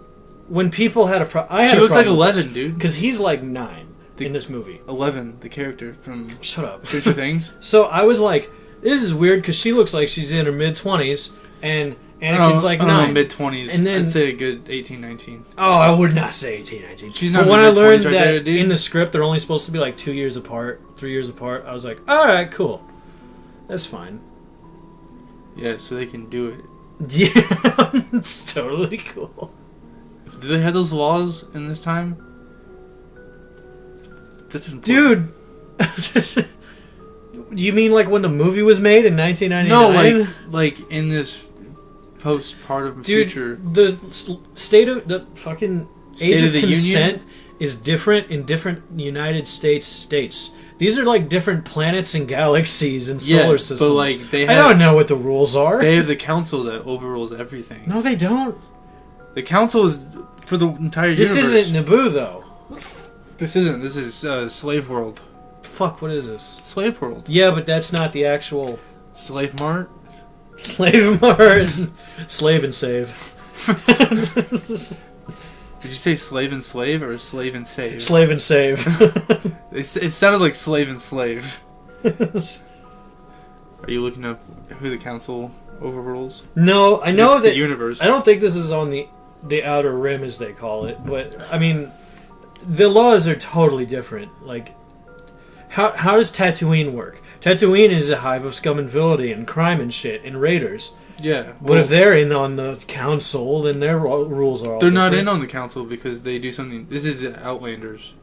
when people had a problem...
She looks like 11, dude.
Because he's like 9 in this movie.
11, the character from...
Shut up.
Stranger Things.
So, I was like, this is weird, because she looks like she's in her mid-20s, and Anakin's like 9.
Mid-20s. And then, I'd say a good 18, 19.
Oh, I would not say 18, 19.
She's not
But when I learned
right
that
there,
in the script they're only supposed to be like 2 years apart, 3 years apart, I was like, alright, cool. That's fine.
Yeah, so they can do it.
Yeah, it's totally cool.
Do they have those laws in this time? That's
important. Dude! You mean like when the movie was made in 1999?
No, like in this part of the future.
The state of the fucking age of consent is different in different United States. These are like different planets and galaxies and solar systems. But like I don't know what the rules are.
They have the council that overrules everything.
No, they don't.
The council is for the entire universe.
This isn't Naboo, though.
This isn't. This is Slave World.
Fuck, what is this?
Slave World.
Yeah, but that's not the actual...
Slave Mart?
Slave Mart. Slave and save.
Did you say slave and slave or slave and save?
Slave and save.
It sounded like slave and slave. Are you looking up who the council overrules?
No, I know
it's
that...
the universe.
I don't think this is on the outer rim, as they call it, but, I mean, the laws are totally different. Like, how does Tatooine work? Tatooine is a hive of scum and villainy and crime and shit and raiders.
Yeah.
But if they're in on the council, then their rules are all
They're not
different.
in on the council because they do something... This is the Outlanders.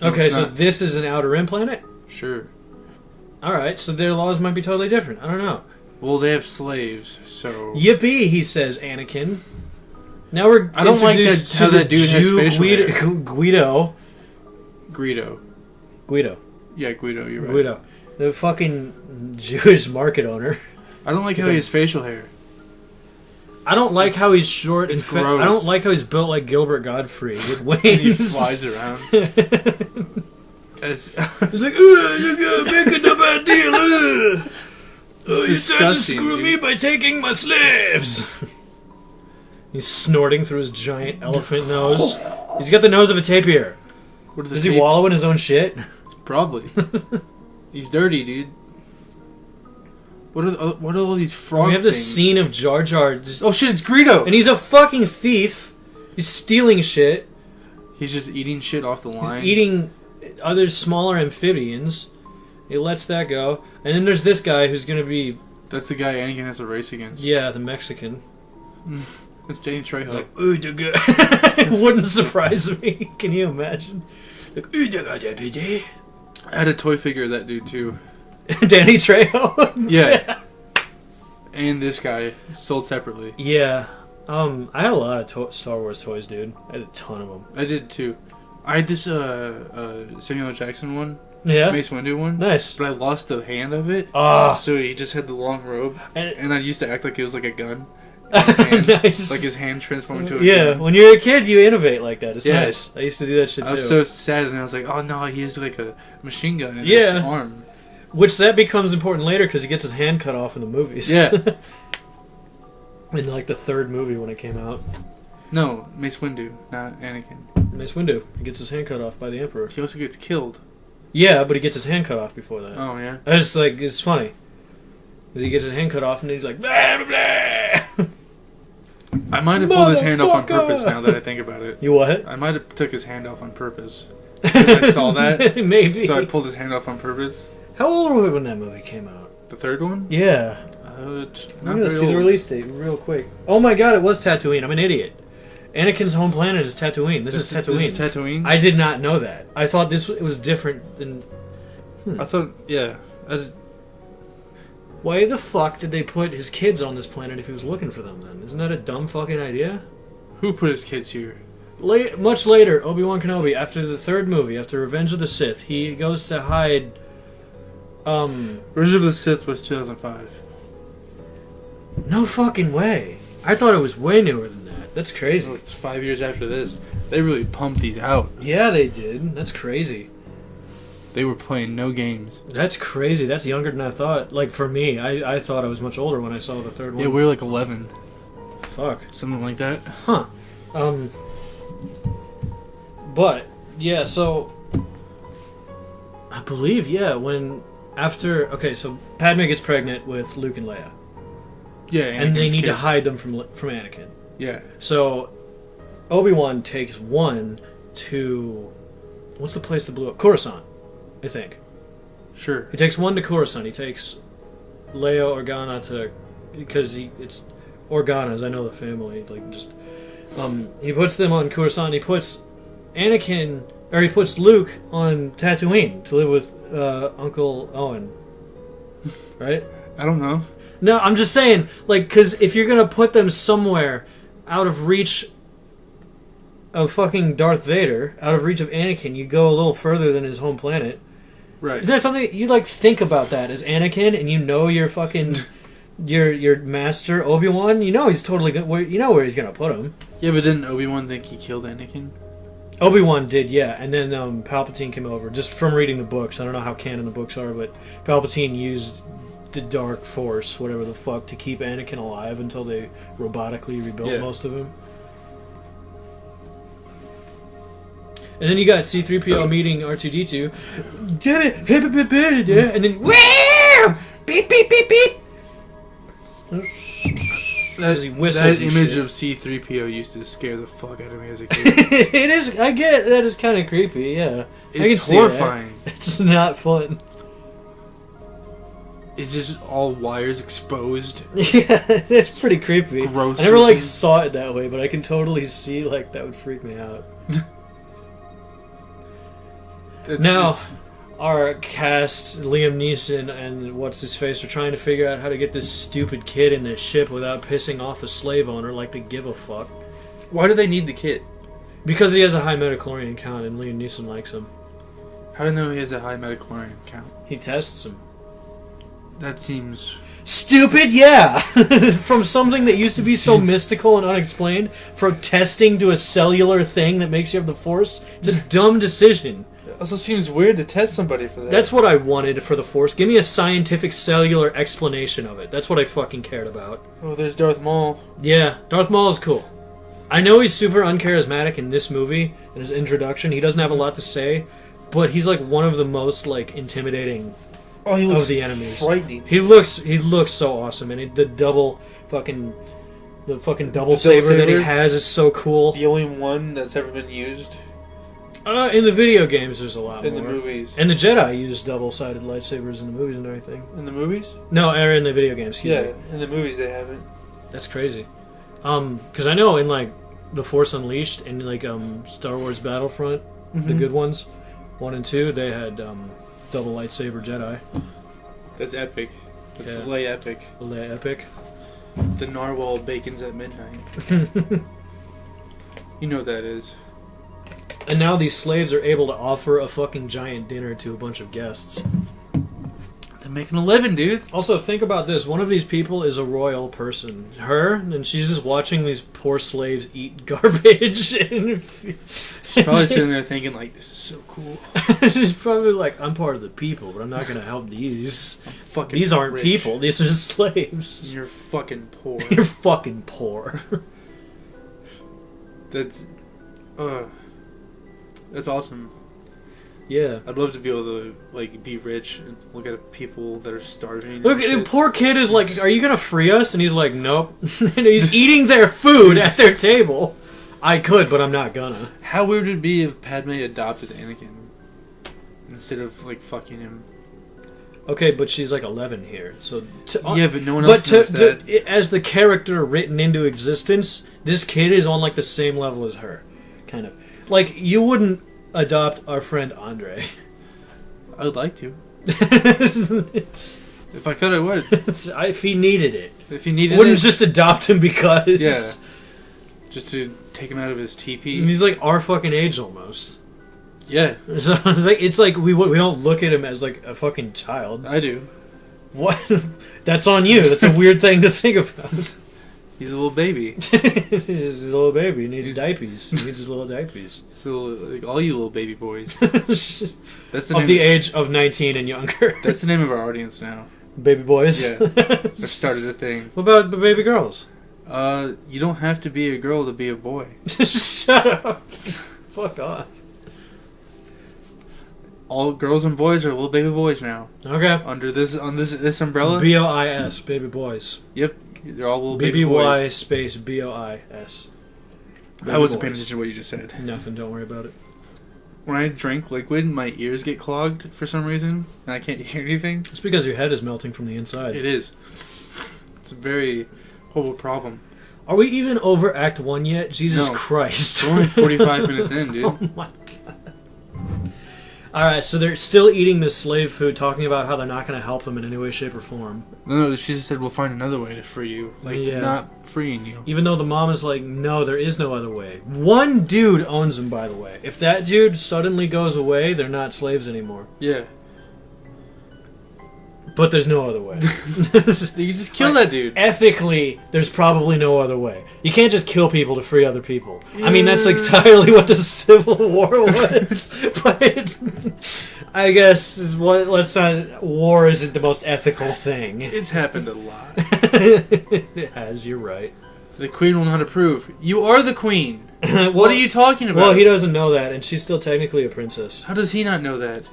No,
okay, so this is an outer rim planet?
Sure.
Alright, so their laws might be totally different. I don't know.
Well, they have slaves, so...
Yippee, he says, Anakin. Now we're
I don't like that, how that dude has facial hair.
Guido.
Yeah, Guido, you're right.
Guido. The fucking Jewish market owner.
I don't like how he has facial hair.
I don't like how he's short and
gross.
I don't like how he's built like Gilbert Godfrey with wings.
He flies around.
He's like, you gotta make another deal. You're trying to screw me by taking my slaves. He's snorting through his giant elephant nose. He's got the nose of a tapir. Does he wallow in his own shit?
Probably. He's dirty, dude. What are all these frog
We have the
things?
scene of Jar Jar.
Oh shit, it's Greedo!
And he's a fucking thief. He's stealing shit.
He's just eating shit off the line.
He's eating other smaller amphibians. He lets that go. And then there's this guy who's gonna be...
That's the guy Anakin has a race against.
Yeah, the Mexican.
It's Danny Trejo.
Like, it wouldn't surprise me. Can you imagine? Like,
I had a toy figure of that dude too.
Danny Trejo?
Yeah. And this guy, sold separately.
Yeah. I had a lot of Star Wars toys, dude. I had a ton of them.
I did too. I had this Samuel L. Jackson one.
Yeah?
Mace Windu one.
Nice.
But I lost the hand of it.
Ah.
So he just had the long robe. And I used to act like it was like a gun.
Nice.
Like his hand transformed into a gun.
When you're a kid, you innovate like that. It's
Yeah.
nice. I used to do that shit too.
I was so sad, and I was like, oh no, he has like a machine gun in
Yeah.
his arm.
Which that becomes important later because he gets his hand cut off in the movies.
Yeah.
In like the third movie when it came out.
No, Mace Windu, not Anakin.
Mace Windu. He gets his hand cut off by the Emperor.
He also gets killed.
Yeah, but he gets his hand cut off before that.
Oh, yeah?
I just like, it's funny. Because he gets his hand cut off and he's like, blah, blah, blah.
I might have pulled his hand off on purpose now that I think about it.
You what?
I might have took his hand off on purpose. Because I saw that.
Maybe.
So I pulled his hand off on purpose.
How old were we when that movie came out?
The third one?
Yeah.
I'm
going to see the release date real quick. Oh my god, it was Tatooine. I'm an idiot. Anakin's home planet is Tatooine. This is Tatooine.
This is Tatooine?
I did not know that. I thought it was different than...
I thought, yeah.
Why the fuck did they put his kids on this planet if he was looking for them then? Isn't that a dumb fucking idea?
Who put his kids here?
Much later, Obi-Wan Kenobi, after the third movie, after Revenge of the Sith, he goes to hide...
Revenge of the Sith was 2005.
No fucking way. I thought it was way newer than that. That's crazy.
It's 5 years after this. They really pumped these out.
Yeah, they did. That's crazy.
They were playing no games.
That's crazy. That's younger than I thought. Like, for me, I thought I was much older when I saw the third one.
Yeah, we were like 11.
Fuck.
Something like that.
Huh. But, yeah, so... I believe, yeah, Okay, so Padme gets pregnant with Luke and Leia.
Yeah,
and they
Anakin's
need to
kids.
hide them from Anakin.
Yeah.
So, Obi-Wan takes one to... What's the place that blew up? Coruscant, I think.
Sure.
He takes one to Coruscant. He takes Leia Organa to... Because it's Organas, I know the family. Like, just... he puts them on Coruscant. He puts Anakin... Or he puts Luke on Tatooine to live with Uncle Owen. Right?
I don't know.
No, I'm just saying, like, because if you're going to put them somewhere out of reach of fucking Darth Vader, out of reach of Anakin, you go a little further than his home planet.
Right.
Is there something you like think about that as Anakin, and you know your fucking your master Obi-Wan? You know he's totally good. You know where he's gonna put him.
Yeah, but didn't Obi-Wan think he killed Anakin?
Obi-Wan did, yeah, and then Palpatine came over. Just from reading the books, I don't know how canon the books are, but Palpatine used the Dark Force, whatever the fuck, to keep Anakin alive until they robotically rebuilt most of him. And then you got C-3PO meeting R2-D2. And then, wow! Beep, beep, beep, beep!
That image of C-3PO used to scare the fuck out of me as a kid.
It is, I get, that is kind of creepy, yeah.
It's horrifying.
It's not fun.
It's just all wires exposed.
Yeah, it's pretty creepy.
Gross.
I never, like, saw it that way, but I can totally see, like, that would freak me out. Now, our cast, Liam Neeson and what's-his-face, are trying to figure out how to get this stupid kid in this ship without pissing off a slave owner like they give a fuck.
Why do they need the kid?
Because he has a high metachlorian count and Liam Neeson likes him.
How do they know he has a high metachlorian count?
He tests him.
That seems...
Stupid, yeah! From something that used to be so mystical and unexplained, from testing to a cellular thing that makes you have the Force, it's a dumb decision.
It also seems weird to test somebody for that.
That's what I wanted for the Force. Give me a scientific cellular explanation of it. That's what I fucking cared about.
Oh, there's Darth Maul.
Yeah, Darth Maul is cool. I know he's super uncharismatic in this movie, in his introduction. He doesn't have a lot to say, but he's like one of the most like intimidating of the enemies.
Frightening.
He looks so awesome, and the fucking double saber that he has is so cool.
The only one that's ever been used.
In the video games, there's a lot
in
more.
the movies.
And the Jedi use double-sided lightsabers in the movies and everything.
In the movies?
No, or in the video games. Excuse me.
In the movies they haven't.
That's crazy. Because I know in like The Force Unleashed and like Star Wars Battlefront, the good ones, 1 and 2, they had double lightsaber Jedi.
That's epic. That's
Yeah.
lay epic.
Lay epic.
The narwhal bacons at midnight. You know what that is.
And now these slaves are able to offer a fucking giant dinner to a bunch of guests.
They're making a living, dude.
Also, think about this. One of these people is a royal person. Her, and she's just watching these poor slaves eat garbage.
She's probably sitting there thinking, like, this is so cool.
She's probably like, I'm part of the people, but I'm not going to help these. These aren't
rich.
people. These are just slaves.
You're fucking poor.
You're fucking poor.
That's awesome.
Yeah.
I'd love to be able to like be rich and look at people that are starving.
Look, the poor kid is like, "Are you gonna free us?" And he's like, "Nope." And he's eating their food at their table. I could, but I'm not gonna.
How weird would it be if Padme adopted Anakin instead of like fucking him?
Okay, but she's like 11 here, so
yeah, but no one else knows that.
As the character written into existence, this kid is on like the same level as her, kind of. Like you wouldn't adopt our friend Andre.
I would like to. If I could, I would.
If he needed it.
If he needed
wouldn't
it.
just adopt him because.
Yeah. Just to take him out of his teepee.
He's like our fucking age almost.
Yeah.
So it's like we don't look at him as like a fucking child.
I do.
What? That's on you. That's a weird thing to think about.
He's a little baby.
He's a little baby. He needs diapers. He needs his little diapers.
So, like, all you little baby boys. That's
of the age of 19 and younger.
That's the name of our audience now.
Baby boys.
Yeah. That started a thing.
What about the baby girls?
You don't have to be a girl to be a boy.
Shut up. Fuck off.
All girls and boys are little baby boys now.
Okay.
Under this umbrella.
BOIS, baby boys.
Yep, they're all little baby boys.
BBY space BOIS.
I wasn't paying attention to what you just said.
Nothing. Don't worry about it.
When I drink liquid, my ears get clogged for some reason, and I can't hear anything.
It's because your head is melting from the inside.
It is. It's a very horrible problem.
Are we even over Act 1 yet? Jesus
No.
Christ.
We're only 45 minutes in, dude.
Oh my god. Alright, so they're still eating this slave food, talking about how they're not going to help them in any way, shape, or form.
No, she just said we'll find another way to free you. Like,
Yeah.
not freeing you.
Even though the mom is like, no, there is no other way. One dude owns them, by the way. If that dude suddenly goes away, they're not slaves anymore.
Yeah.
But there's no other way.
You just kill that dude.
Ethically, there's probably no other way. You can't just kill people to free other people. I mean, that's entirely what the Civil War was. But I guess war isn't the most ethical thing.
It's happened a lot.
It has, you're right.
The queen will not approve. You are the queen.
Well,
What are you talking about?
Well, he doesn't know that, and she's still technically a princess.
How does he not know that?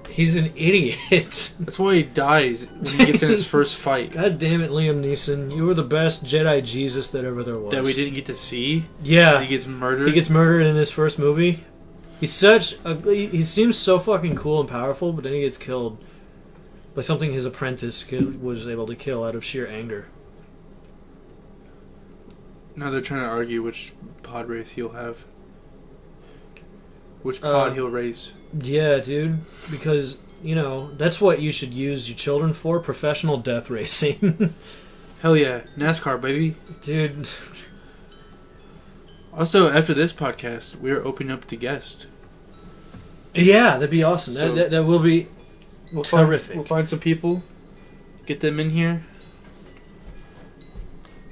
He's an idiot.
That's why he dies when he gets in his first fight.
God damn it, Liam Neeson. You were the best Jedi Jesus that ever there was.
That we didn't get to see?
Yeah.
'Cause he gets murdered?
He gets murdered in his first movie. He's such a... He seems so fucking cool and powerful, but then he gets killed by something his apprentice was able to kill out of sheer anger.
Now they're trying to argue which pod race he'll have. Which pod he'll race.
Yeah, dude. Because, you know, that's what you should use your children for. Professional death racing.
Hell yeah. NASCAR, baby.
Dude.
Also, after this podcast, we are opening up to guests.
Yeah, that'd be awesome.
So-
That will be terrific.
We'll find some people. Get them in here.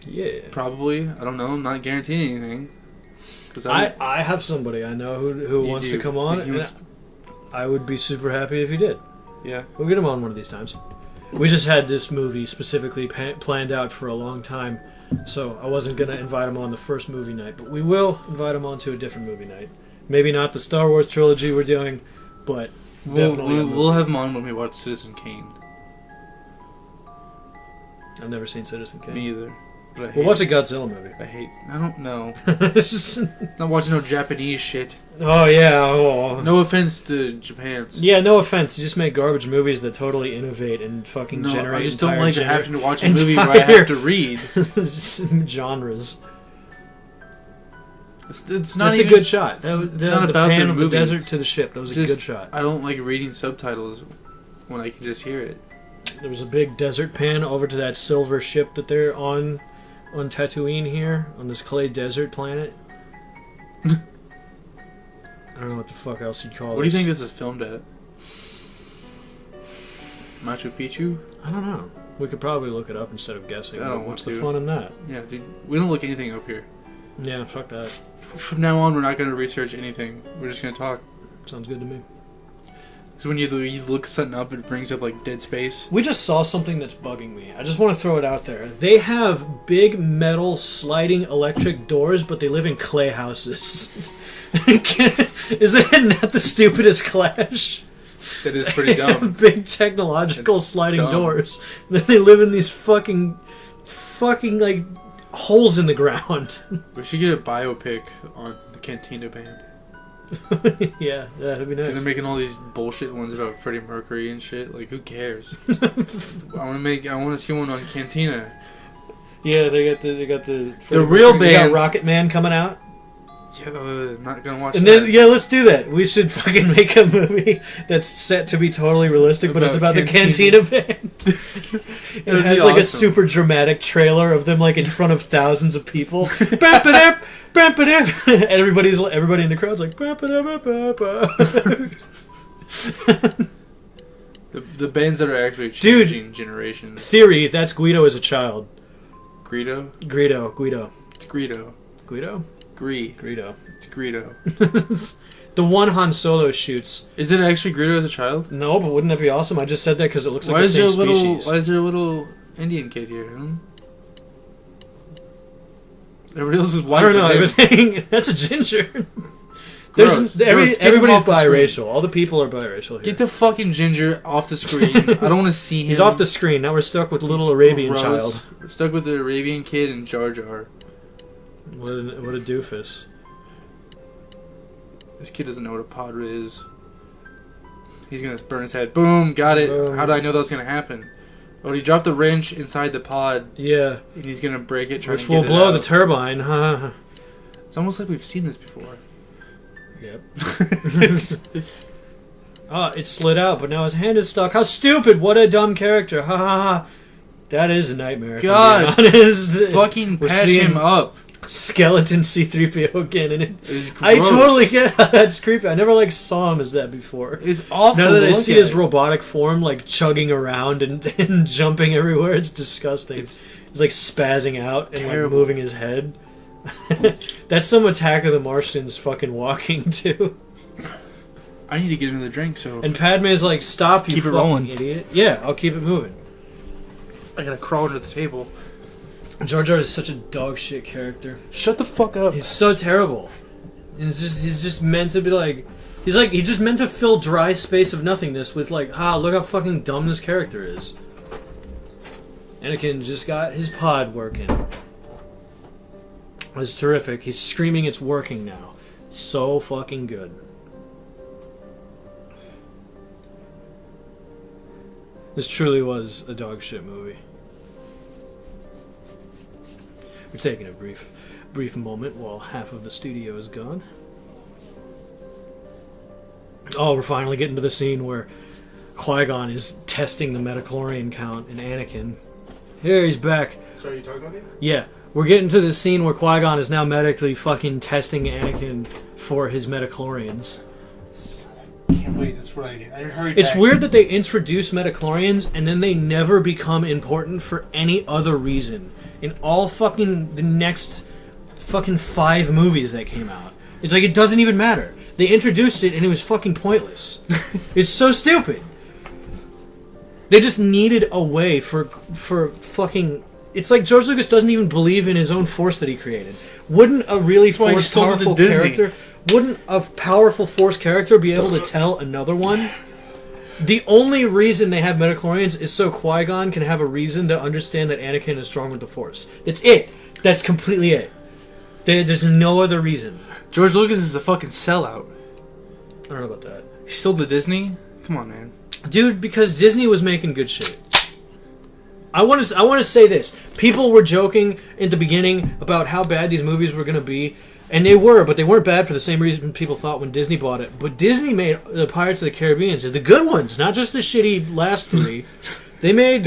Yeah.
Probably. I don't know. I'm not guaranteeing anything. Cause
I have somebody I know who
You
wants
do.
to come on,
He
and
wants-
I would be super happy if he did.
Yeah.
We'll get him on one of these times. We just had this movie specifically planned out for a long time, so I wasn't going to invite him on the first movie night, but we will invite him on to a different movie night. Maybe not the Star Wars trilogy we're doing, but definitely.
We'll have him on when we watch Citizen Kane.
I've never seen Citizen Kane.
Me either. But I
We'll
hate
watch a Godzilla movie.
I don't know. Not watching no Japanese shit.
Oh, yeah. Oh.
No offense to Japan's.
Yeah, no offense. You just make garbage movies that totally innovate and fucking
No,
generate
I just don't
entire
like having to watch a movie where I have to read.
genres.
It's not
That's
even
a good shot.
It's not about
pan
their
of the
movies.
desert to the ship. That was a
Just-
good shot.
I don't like reading subtitles when I can just hear it.
There was a big desert pan over to that silver ship that they're on Tatooine here, on this clay desert planet. I don't know what the fuck else you'd call it.
What do you think this is filmed at? Machu Picchu?
I don't know. We could probably look it up instead of guessing.
I don't
but what's
want
the
to.
fun in that?
Yeah, dude, we don't look anything up here.
Yeah, fuck that.
From now on, we're not going to research anything. We're just going to talk.
Sounds good to me.
Because when you look something up, it brings up like dead space.
We just saw something that's bugging me. I just want to throw it out there. They have big metal sliding electric doors, but they live in clay houses. Is that not the stupidest clash?
That is pretty
They have
dumb.
big technological
It's
sliding
dumb.
doors. Then they live in these fucking like holes in the ground.
We should get a biopic on the Cantina band.
Yeah, that'd be
They're
nice.
making all these bullshit ones about Freddie Mercury and shit. Like, who cares? I want to see one on Cantina.
Yeah, they got the
real
they got
bands.
Rocket Man coming out.
Yeah, I'm not gonna watch
And
that.
then, yeah, let's do that. We should fucking make a movie that's set to be totally realistic, but it's about the Cantina Band. It
That'd
has
be
like a
awesome.
super dramatic trailer of them like in front of thousands of people. Bap-a-dap, bap-a-dap. And everybody in the crowd's like bap-a-dap-a-dap-a.
The bands that are actually changing generations.
Theory, that's Guido as a child.
Greedo?
Guido.
It's Greedo.
Guido? Greedo.
It's Greedo.
The one Han Solo shoots.
Is it actually Greedo as a child?
No, but wouldn't that be awesome? I just said that because it looks like the same species.
Why is there a little Indian kid here? Everybody else is white.
I don't know. Everything. That's a ginger.
Gross.
Everybody's biracial. All the people are biracial here.
Get the fucking ginger off the screen. I don't want to see him.
He's off the screen. Now we're stuck with little Arabian child.
We're stuck with the Arabian kid and Jar Jar.
What a doofus.
This kid doesn't know what a pod is. He's gonna burn his head. Boom, got it. How did I know that was gonna happen? Oh, he dropped the wrench inside the pod.
Yeah.
And he's gonna break it,
which will blow the turbine.
It's almost like we've seen this before.
Yep. It slid out, but now his hand is stuck. How stupid! What a dumb character. Ha ha ha. That is a nightmare.
God, fucking patch him up.
Skeleton C-3PO again, and
it's
I totally get how that's creepy. I never saw him as that before.
It's awful.
Now that I see his robotic form chugging around and jumping everywhere, it's disgusting. He's spazzing out and moving his head. That's some Attack of the Martians fucking walking too.
I need to get another drink, so.
And Padme's like, "Stop, you
keep it
fucking
rolling,
idiot!" Yeah, I'll keep it moving.
I gotta crawl under the table.
Jar Jar is such a dog shit character.
Shut the fuck up.
He's so terrible. He's just meant to be he's just meant to fill dry space of nothingness with look how fucking dumb this character is. Anakin just got his pod working. It's terrific. He's screaming it's working now. So fucking good. This truly was a dog shit movie. We're taking a brief moment while half of the studio is gone. Oh, we're finally getting to the scene where Qui-Gon is testing the metachlorian count in Anakin. Here, he's back.
Sorry, you talking about me?
Yeah. We're getting to the scene where Qui-Gon is now medically fucking testing Anakin for his metachlorians.
Can't wait, that's what I heard.
It's weird that they introduce metachlorians and then they never become important for any other reason. In all fucking the next fucking 5 movies that came out. It's it doesn't even matter. They introduced it and it was fucking pointless. It's so stupid. They just needed a way for fucking... It's like George Lucas doesn't even believe in his own force that he created. Wouldn't a really powerful character... Wouldn't a powerful force character be able to tell another one? The only reason they have metachlorians is so Qui-Gon can have a reason to understand that Anakin is strong with the Force. That's it. That's completely it. There's no other reason.
George Lucas is a fucking sellout.
I don't know about that.
He sold to Disney? Come on, man.
Dude, because Disney was making good shit. I want to say this. People were joking in the beginning about how bad these movies were going to be. And they were, but they weren't bad for the same reason people thought when Disney bought it. But Disney made the Pirates of the Caribbean, the good ones, not just the shitty last 3. They made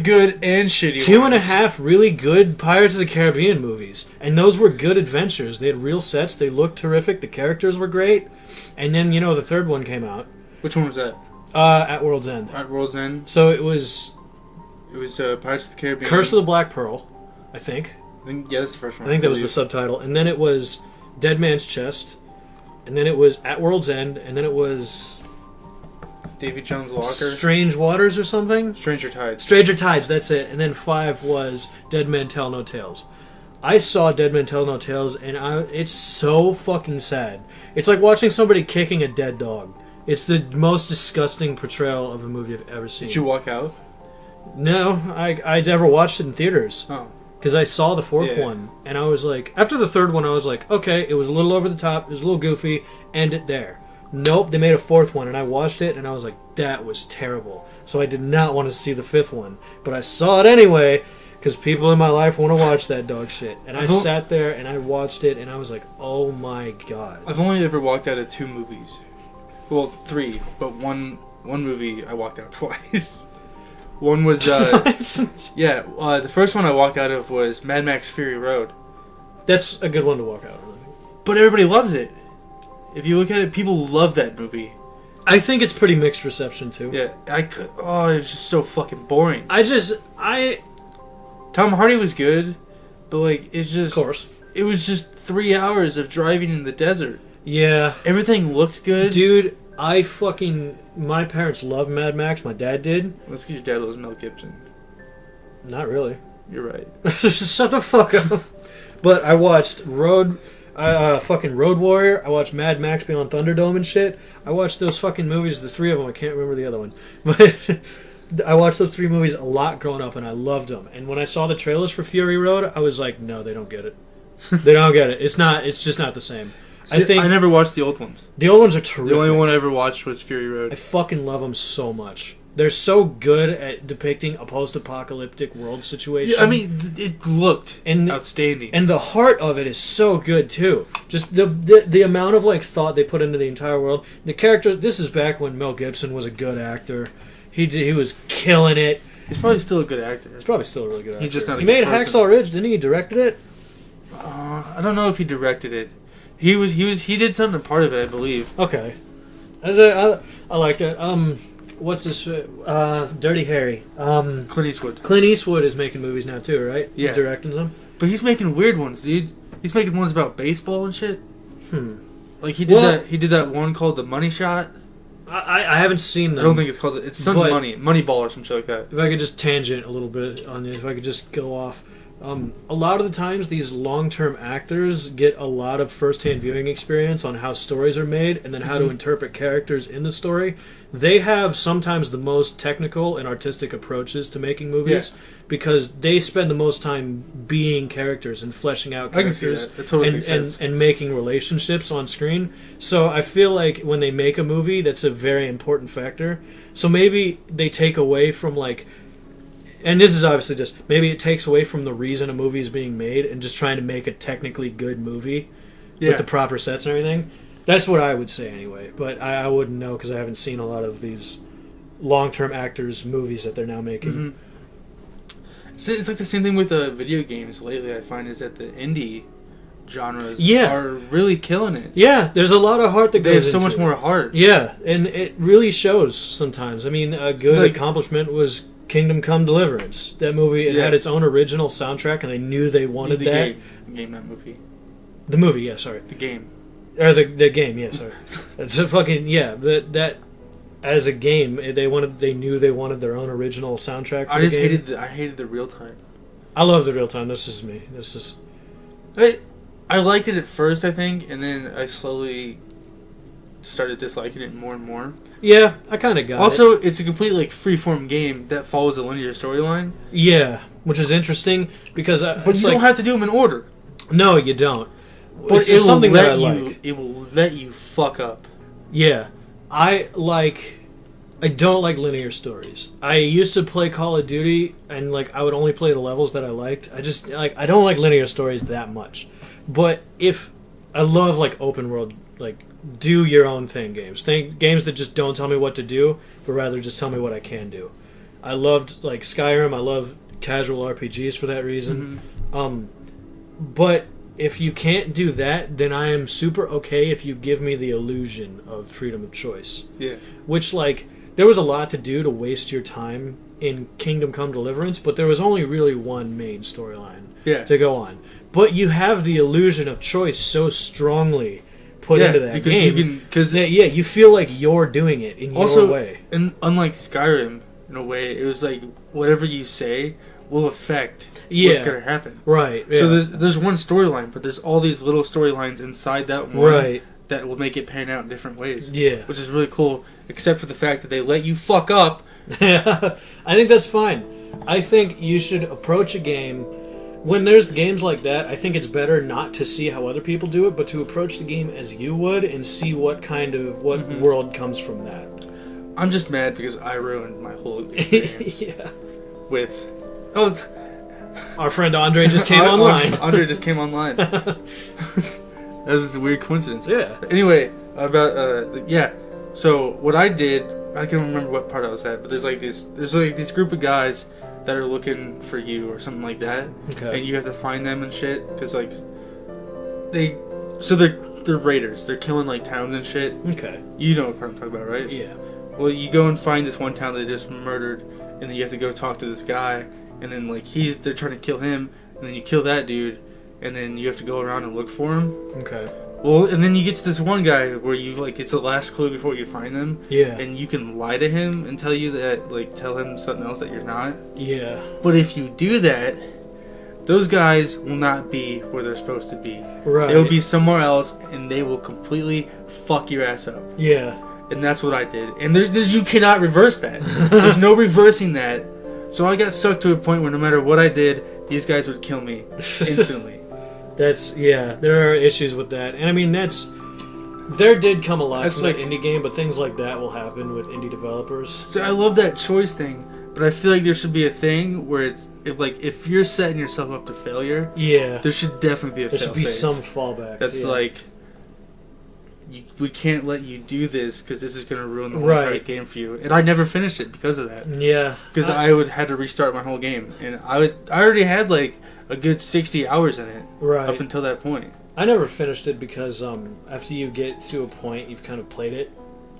good and shitty
2.5 really good Pirates of the Caribbean movies. And those were good adventures. They had real sets, they looked terrific, the characters were great. And then, the third one came out.
Which one was that?
At World's End.
At World's End?
So it was...
It was Pirates of the Caribbean.
Curse of the Black Pearl, I think.
Yeah, that's the first one.
I think that was the subtitle. And then it was... Dead Man's Chest, and then it was At World's End, and then it was
Davy Jones' Locker,
Strange Waters or something.
Stranger
Tides, that's it. And then 5 was Dead Men Tell No Tales. I saw Dead Men Tell No Tales, and it's so fucking sad. It's like watching somebody kicking a dead dog. It's the most disgusting portrayal of a movie I've ever seen.
Did you walk out?
No, I never watched it in theaters.
Oh.
Because I saw the 4th one, and I was like... After the 3rd one, I was like, okay, it was a little over the top, it was a little goofy, end it there. Nope, they made a 4th one, and I watched it, and I was like, that was terrible. So I did not want to see the 5th one. But I saw it anyway, because people in my life want to watch that dog shit. And I sat there, and I watched it, and I was like, oh my god.
I've only ever walked out of 2 movies. Well, 3, but one movie I walked out twice. One was, the first one I walked out of was Mad Max Fury Road.
That's a good one to walk out of.
But everybody loves it. If you look at it, people love that movie.
I think it's pretty mixed reception, too.
Yeah, it was just so fucking boring.
Tom
Hardy was good. but like it's just
Of course.
it was just 3 hours of driving in the desert.
Yeah.
Everything looked good.
Dude, my parents loved Mad Max. My dad did.
That's because your dad loves Mel Gibson.
Not really.
You're right.
Shut the fuck up. But I watched fucking Road Warrior. I watched Mad Max Beyond Thunderdome and shit. I watched those fucking movies, the 3 of them. I can't remember the other one. But I watched those 3 movies a lot growing up, and I loved them. And when I saw the trailers for Fury Road, I was like, no, they don't get it. They don't get it. It's just not the same.
See, I never watched the old ones.
The old ones are terrific.
The only one I ever watched was Fury Road.
I fucking love them so much. They're so good at depicting a post-apocalyptic world situation.
Yeah, I mean, it looked outstanding.
And the heart of it is so good, too. Just the amount of, like, thought they put into the entire world. The characters... This is back when Mel Gibson was a good actor. He was killing it.
He's probably still a good actor.
He's probably still a really good actor.
He's just not a
He
good
made
person.
Hacksaw Ridge, didn't he? He directed it?
I don't know if he directed it. He did something part of it, I believe.
Okay. I like that. What's this? Dirty Harry.
Clint Eastwood.
Clint Eastwood is making movies now too, right?
Yeah.
He's directing them.
But he's making weird ones, dude. He's making ones about baseball and shit. Like he did that one called The Money Shot.
I haven't seen them.
I don't think it's called it. It's some Moneyball or some shit like that.
If I could just tangent a little bit on it, if I could just go off. A lot of the times, these long-term actors get a lot of first-hand viewing experience on how stories are made and then how to interpret characters in the story. They have sometimes the most technical and artistic approaches to making movies because they spend the most time being characters and fleshing out characters.
I can see that. That totally makes sense.
And making relationships on screen. So I feel like when they make a movie, that's a very important factor. So maybe they take away from, like... And this is obviously just... Maybe it takes away from the reason a movie is being made and just trying to make a technically good movie with the proper sets and everything. That's what I would say anyway. But I wouldn't know because I haven't seen a lot of these long-term actors' movies that they're now making.
Mm-hmm. It's like the same thing with video games lately, I find, is that the indie genres are really killing it.
Yeah, there's a lot of heart that goes into it.
There's so much more heart.
Yeah, and it really shows sometimes. I mean, a good accomplishment was... Kingdom Come Deliverance. That movie, it had its own original soundtrack, and they knew they wanted that.
The game, not movie.
The movie, yeah, sorry.
The game.
Or the game, yeah, sorry. It's a fucking, yeah, that as a game, they knew they wanted their own original soundtrack for the game.
I hated the real time.
I love the real time. This is me.
I liked it at first, I think, and then I slowly started disliking it more and more.
Yeah, I kind of got it.
Also, it's a complete freeform game that follows a linear storyline.
Yeah, which is interesting because
but you don't have to do them in order.
No, you don't.
But it's something that I like. It will let you fuck up.
Yeah, I don't like linear stories. I used to play Call of Duty, and I would only play the levels that I liked. I don't like linear stories that much. But if I love open world, do your own thing games. Games that just don't tell me what to do, but rather just tell me what I can do. I loved Skyrim. I love casual RPGs for that reason. Mm-hmm. But if you can't do that, then I am super okay if you give me the illusion of freedom of choice.
Yeah.
Which there was a lot to do to waste your time in Kingdom Come Deliverance, but there was only really one main storyline to go on. But you have the illusion of choice so strongly put into that game. You feel like you're doing it in your way.
And unlike Skyrim, in a way, it was whatever you say will affect what's going to happen.
Right. Yeah.
So there's one storyline, but there's all these little storylines inside that one that will make it pan out in different ways. Yeah. Which is really cool, except for the fact that they let you fuck up.
I think that's fine. I think you should approach a game... When there's games like that, I think it's better not to see how other people do it, but to approach the game as you would and see what world comes from that.
I'm just mad because I ruined my whole experience with...
Our friend Andre just came online.
Andre just came online. That was a weird coincidence.
Yeah.
But anyway, so what I did, I can't remember what part I was at, but there's this group of guys that are looking for you or something like that, and you have to find them and shit because they're raiders. They're killing towns and shit.
Okay,
you know what part I'm talking about, right?
Yeah.
Well, you go and find this one town they just murdered, and then you have to go talk to this guy, and then they're trying to kill him, and then you kill that dude, and then you have to go around and look for him.
Okay.
Well, and then you get to this one guy where you like it's the last clue before you find them.
Yeah.
And you can lie to him and tell him something else that you're not.
Yeah.
But if you do that, those guys will not be where they're supposed to be.
Right.
They'll be somewhere else, and they will completely fuck your ass up.
Yeah.
And that's what I did. And there's you cannot reverse that. There's no reversing that. So I got stuck to a point where no matter what I did, these guys would kill me instantly.
There are issues with that. And I mean, there did come a lot from that indie game, but things like that will happen with indie developers.
So I love that choice thing, but I feel like there should be a thing where if you're setting yourself up to failure, there should definitely be
there should be some fallbacks.
That's we can't let you do this because this is going to ruin the whole entire game for you. And I never finished it because of that. Yeah, because I had to restart my whole game, and I already had like a good 60 hours in it up until that point.
I never finished it because after you get to a point, you've kind of played it,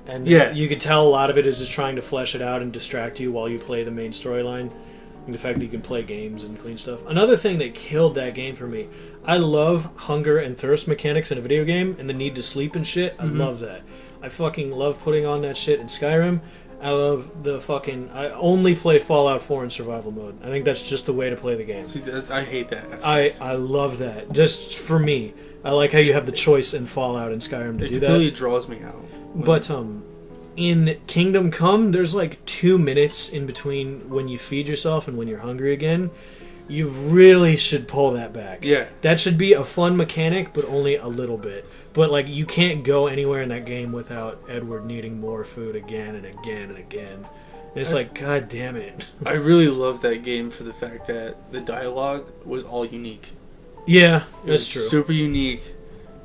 and you can tell a lot of it is just trying to flesh it out and distract you while you play the main storyline. And the fact that you can play games and clean stuff. Another thing that killed that game for me, I love hunger and thirst mechanics in a video game and the need to sleep and shit. I love that. I fucking love putting on that shit in Skyrim. I love I only play Fallout 4 in survival mode. I think that's just the way to play the game.
See, I hate that.
I love that. Just for me. I like how you have the choice in Fallout and Skyrim to do that. It
completely draws me out.
But, in Kingdom Come, there's like 2 minutes in between when you feed yourself and when you're hungry again. You really should pull that back. Yeah. That should be a fun mechanic, but only a little bit. But like, you can't go anywhere in that game without Edward needing more food again and again and again. And it's like, god damn it.
I really love that game for the fact that the dialogue was all unique.
Yeah, that's true.
Super unique.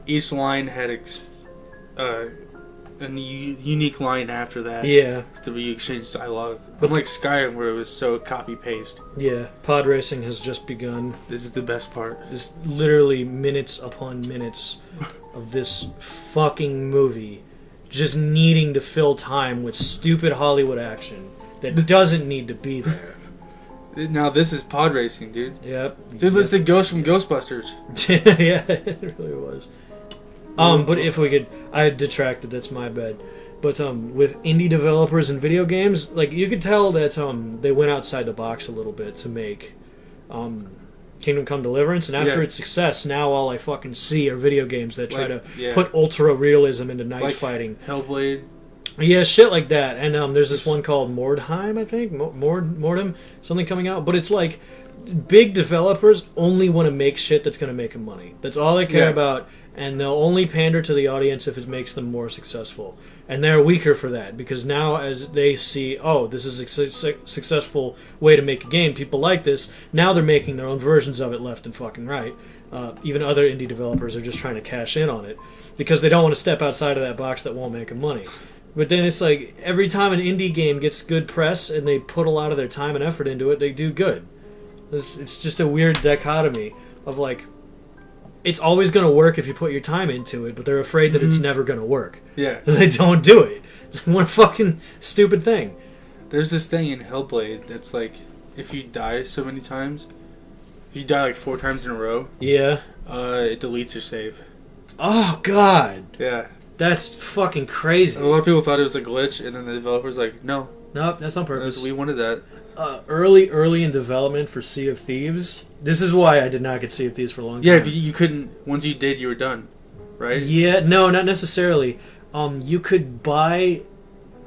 Each line had a unique line after that. Yeah. Where you exchange dialogue. Unlike Skyrim, where it was so copy-paste.
Yeah. Pod racing has just begun.
This is the best part.
There's literally minutes upon minutes of this fucking movie just needing to fill time with stupid Hollywood action that doesn't need to be there.
Now this is pod racing, dude.
Yep.
Dude, it's the ghost from Ghostbusters.
Yeah, it really was. But if we could, I detracted. That's my bad. But with indie developers and video games, like you could tell that they went outside the box a little bit to make Kingdom Come Deliverance, and after its success, now all I fucking see are video games that try to put ultra realism into knife fighting.
Hellblade.
Yeah, shit like that. And there's this one called Mordheim, I think, Mordheim, something coming out. But it's like big developers only want to make shit that's going to make them money. That's all they care about. And they'll only pander to the audience if it makes them more successful. And they're weaker for that, because now as they see, oh, this is a successful way to make a game, people like this, now they're making their own versions of it left and fucking right. Even other indie developers are just trying to cash in on it, because they don't want to step outside of that box that won't make them money. But then it's like, every time an indie game gets good press and they put a lot of their time and effort into it, they do good. It's just a weird dichotomy of like, it's always going to work if you put your time into it, but they're afraid that it's never going to work. Yeah. They don't do it. What a fucking stupid thing.
There's this thing in Hellblade that's like, if you die so many times, if you die like 4 times in a row, it deletes your save.
Oh, God.
Yeah.
That's fucking crazy.
And a lot of people thought it was a glitch, and then the developer's like, no.
Nope, that's on purpose.
We wanted that.
Early in development for Sea of Thieves. This is why I did not get Sea of Thieves for a long time.
Yeah, but you couldn't. Once you did, you were done, right?
Yeah, no, not necessarily. You could buy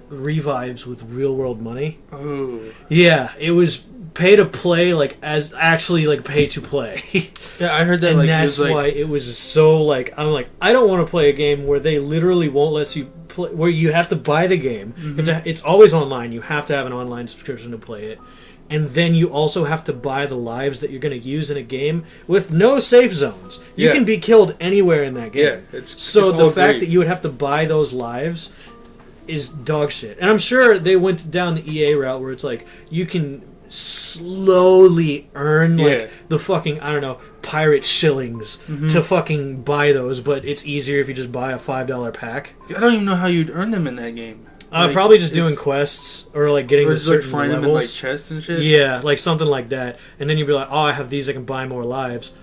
revives with real world money.
Oh.
Yeah, it was pay to play, as actually pay to play.
Yeah, I heard that.
And that's why it was so I'm like, I don't want to play a game where they literally won't let you play, where you have to buy the game. It's always online. You have to have an online subscription to play it. And then you also have to buy the lives that you're going to use in a game with no safe zones. You can be killed anywhere in that game. Yeah, so the fact that you would have to buy those lives is dog shit. And I'm sure they went down the EA route where it's like, you can slowly earn the fucking, I don't know, pirate shillings to fucking buy those, but it's easier if you just buy a $5 pack.
I don't even know how you'd earn them in that game. Like,
probably just doing quests or like getting
or
to
just like
certain
find them in
levels.
like chests and shit.
Yeah, like something like that. And then you'd be like, oh, I have these, I can buy more lives.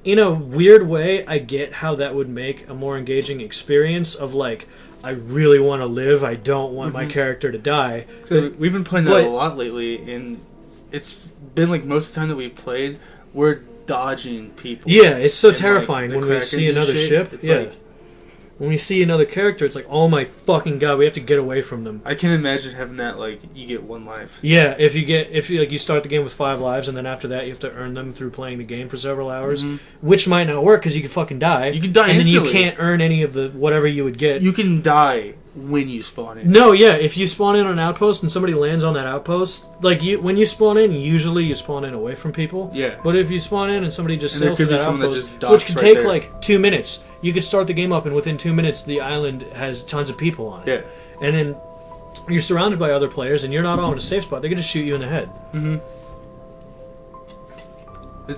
In a weird way, I get how that would make a more engaging experience of like, I really want to live, I don't want my character to die.
So we've been playing that a lot lately, and it's been like most of the time that we've played, we're dodging people.
Yeah, it's so
and,
terrifying
like,
when we see another ship.
It's
yeah.
like,
When we see another character, it's like, oh my fucking god, we have to get away from them.
I can imagine having that, like, you get one life.
Yeah, if you start the game with 5 lives, and then after that you have to earn them through playing the game for several hours, which might not work because you can fucking die.
You can die
and
instantly.
then you can't earn any of the whatever you would get.
You can die when you spawn in.
No, yeah, if you spawn in on an outpost and somebody lands on that outpost, like when you spawn in, usually you spawn in away from people.
Yeah.
But if you spawn in and somebody just
And there
sails to
could be
that
someone that
outpost,
just docks
which could
right
take
there.
like 2 minutes, you could start the game up and within 2 minutes the island has tons of people on it.
Yeah.
And then you're surrounded by other players and you're not all in a safe spot. They could just shoot you in the head.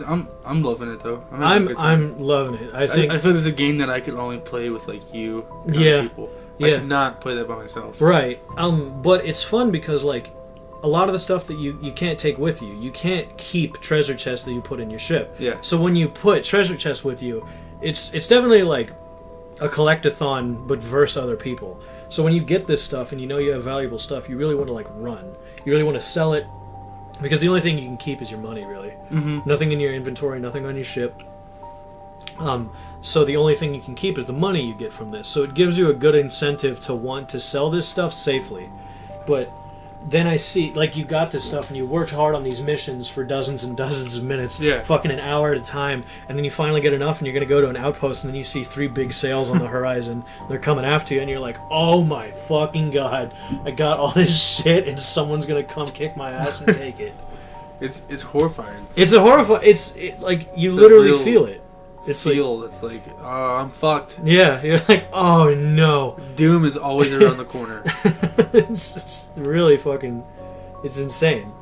I'm loving it though. having a good time.
I'm loving it. I think
I feel there's a game that I could only play with like you. And
Yeah.
other people. I
Yeah.
could not play that by myself.
right. But it's fun because like a lot of the stuff that you can't take with you. You can't keep treasure chests that you put in your ship.
Yeah.
So when you put treasure chests with you, it's definitely like a collectathon but versus other people. So when you get this stuff and you know you have valuable stuff, you really want to like run. You really want to sell it because the only thing you can keep is your money, really. Nothing in your inventory, nothing on your ship. So the only thing you can keep is the money you get from this. So it gives you a good incentive to want to sell this stuff safely. But then I see, like, you got this stuff and you worked hard on these missions for dozens and dozens of minutes, fucking an hour at a time, and then you finally get enough and you're going to go to an outpost and then you see 3 big sails on the horizon. They're coming after you and you're like, oh my fucking god, I got all this shit and someone's going to come kick my ass and take it.
It's horrifying.
It's a horrifying, it's like, you
It's
literally
a real
feel it. It's like,
It's like, oh, I'm fucked.
yeah, you're like, oh no.
Doom is always around the corner.
It's really fucking, it's insane.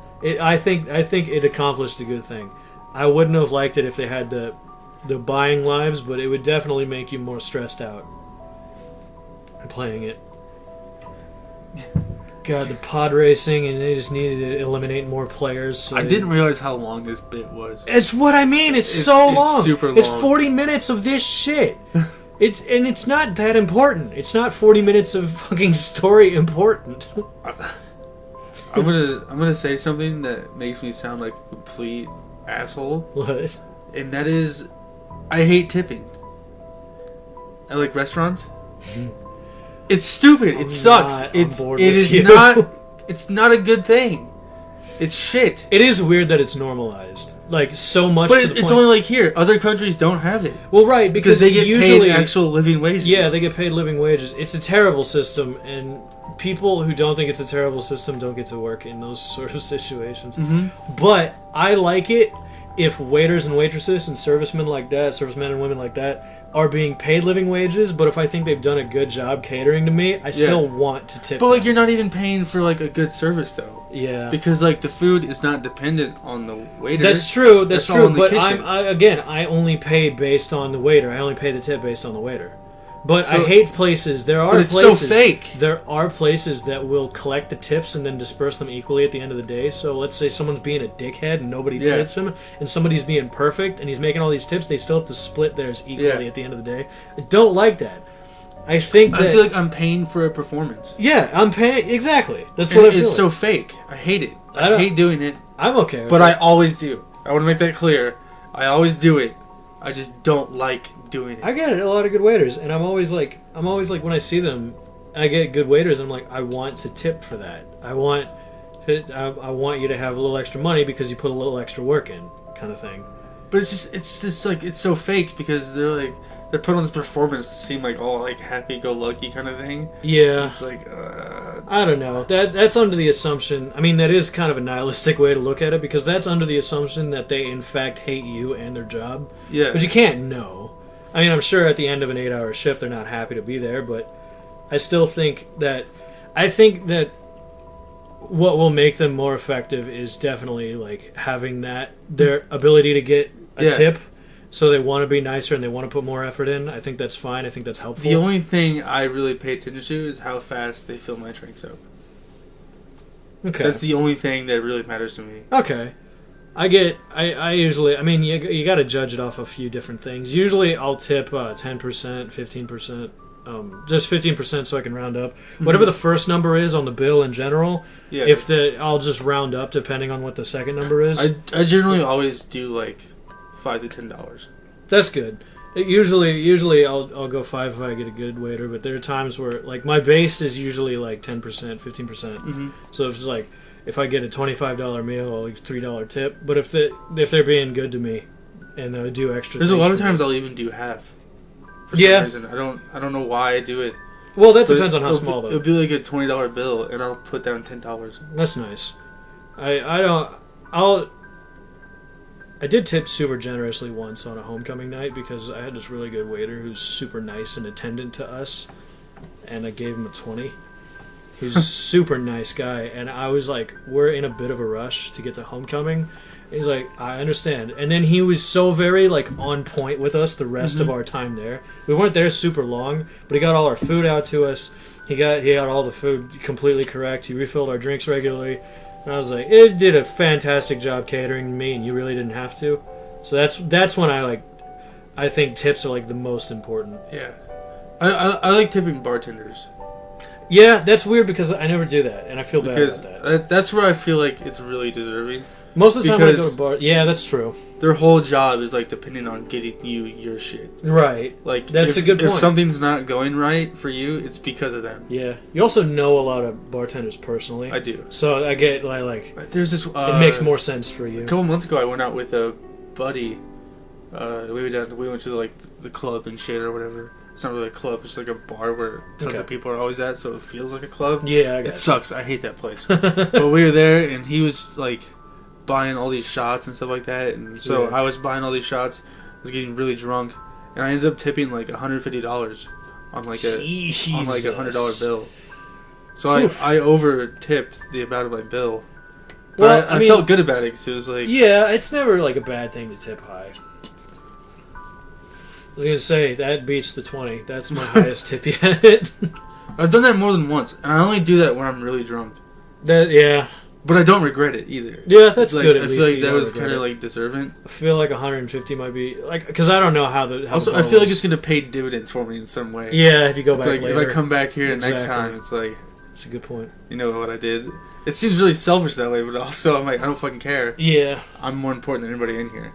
I think it accomplished a good thing. I wouldn't have liked it if they had the buying lives, but it would definitely make you more stressed out playing it. God, the pod racing, and they just needed to eliminate more players. So
I didn't realize how long this bit was.
It's what I mean. It's so long.
It's super long.
It's 40 minutes of this shit. It's not that important. It's not 40 minutes of fucking story important.
I'm gonna say something that makes me sound like a complete asshole,
What?
and that is, I hate tipping. At like restaurants. It's stupid.
I'm
It sucks.
not on board
It
with
is
you.
not. It's not a good thing. It's shit.
It is weird that it's normalized, like so much.
But
to the
it's
point.
only like here. Other countries don't have it
Well, right,
because they get
usually,
paid actual living wages.
Yeah, they get paid living wages. It's a terrible system, and people who don't think it's a terrible system don't get to work in those sort of situations. But I like it if waiters and waitresses and servicemen and women like that, are being paid living wages. But if I think they've done a good job catering to me, I still want to tip.
But like
them.
you're not even paying for like a good service though.
Yeah.
Because like the food is not dependent on the waiter.
That's true. That's
all
true.
in the
But
kitchen.
I only pay based on the waiter. I only pay the tip based on the waiter. But I
So-
hate places. There are
But it's
places.
so fake.
There are places that will collect the tips and then disperse them equally at the end of the day. So let's say someone's being a dickhead and nobody tips him, and somebody's being perfect and he's making all these tips. They still have to split theirs equally at the end of the day. I don't like that. I think that
I feel like I'm paying for a performance.
yeah, I'm paying exactly. That's
And
what I feel.
it's so
like.
fake. I hate it.
I
I
don't-
hate doing it.
I'm okay. With
But
it.
I always do. I want to make that clear. I always do it. I just don't like doing it.
I get it, a lot of good waiters, and I'm always like when I see them, I get good waiters. And I'm like, I want to tip for that. I want you to have a little extra money because you put a little extra work in, kind of thing.
But it's just like it's so fake because they're put on this performance to seem like all like happy-go-lucky kind of thing.
Yeah,
It's like
I don't know. That's under the assumption. I mean, that is kind of a nihilistic way to look at it because that's under the assumption that they in fact hate you and their job.
yeah.
But you can't know. I mean, I'm sure at the end of an 8-hour shift they're not happy to be there, but I still think that what will make them more effective is definitely like having their ability to get a tip so they want to be nicer and they want to put more effort in. I think that's fine. I think that's helpful.
The only thing I really pay attention to is how fast they fill my drinks up.
Okay.
That's the only thing that really matters to me.
Okay. I usually, I mean, you got to judge it off a few different things. Usually I'll tip 10%, 15%, just 15% so I can round up. Whatever the first number is on the bill in general,
Yeah.
I'll just round up depending on what the second number is.
I generally always do like $5 to $10.
That's good. Usually I'll go 5 if I get a good waiter, but there are times where like my base is usually like 10%, 15%. So if it's like if I get a $25 meal, I'll like $3 tip. But if they're being good to me and they'll do extra,
there's a lot of
things for
times
me.
I'll even do half. For
Yeah.
some reason. I don't know why I do it.
Well, that
But
depends on how
it'll
small
be,
though.
It'll be like a $20 bill, and I'll put down $10.
That's nice. I did tip super generously once on a homecoming night because I had this really good waiter who's super nice and attendant to us, and I gave him a 20. He's a super nice guy, and I was like, we're in a bit of a rush to get to homecoming. And he's like, I understand. And then he was so very like on point with us the rest of our time there. We weren't there super long, but he got all our food out to us. He got all the food completely correct. He refilled our drinks regularly. And I was like, it did a fantastic job catering to me, and you really didn't have to. So that's when I think tips are like the most important.
Yeah. I like tipping bartenders.
Yeah, that's weird because I never do that, and I feel bad about that.
That's where I feel like it's really deserving.
Most of the time when I go
because
to bar, yeah, that's true.
Their whole job is like depending on getting you your shit.
Right.
Like
That's a good point.
If something's not going right for you, it's because of them.
Yeah. You also know a lot of bartenders personally.
I do.
So I get like
There's this.
it makes more sense for you.
A couple months ago, I went out with a buddy. We went to like the club and shit or whatever. It's not really a club. It's like a bar where tons of people are always at, so it feels like a club.
Yeah,
it sucks. I hate that place. But we were there, and he was like buying all these shots and stuff like that, and so I was buying all these shots. I was getting really drunk, and I ended up tipping like $150 on like a $100 bill. So I over tipped the amount of my bill. But I felt good about it because it was like
it's never like a bad thing to tip high. I was gonna say that beats the 20. That's my highest tip yet.
I've done that more than once, and I only do that when I'm really drunk.
But
I don't regret it either.
Yeah, that's
like,
good.
I feel like that was kind of like deserving.
I feel like 150 might be like because I don't know how the.
Also, I feel like it's gonna pay dividends for me in some way.
Yeah, if you go back
like
later.
If I come back here next time, it's like
that's a good point.
You know what I did? It seems really selfish that way, but also I'm like I don't fucking care.
Yeah,
I'm more important than anybody in here.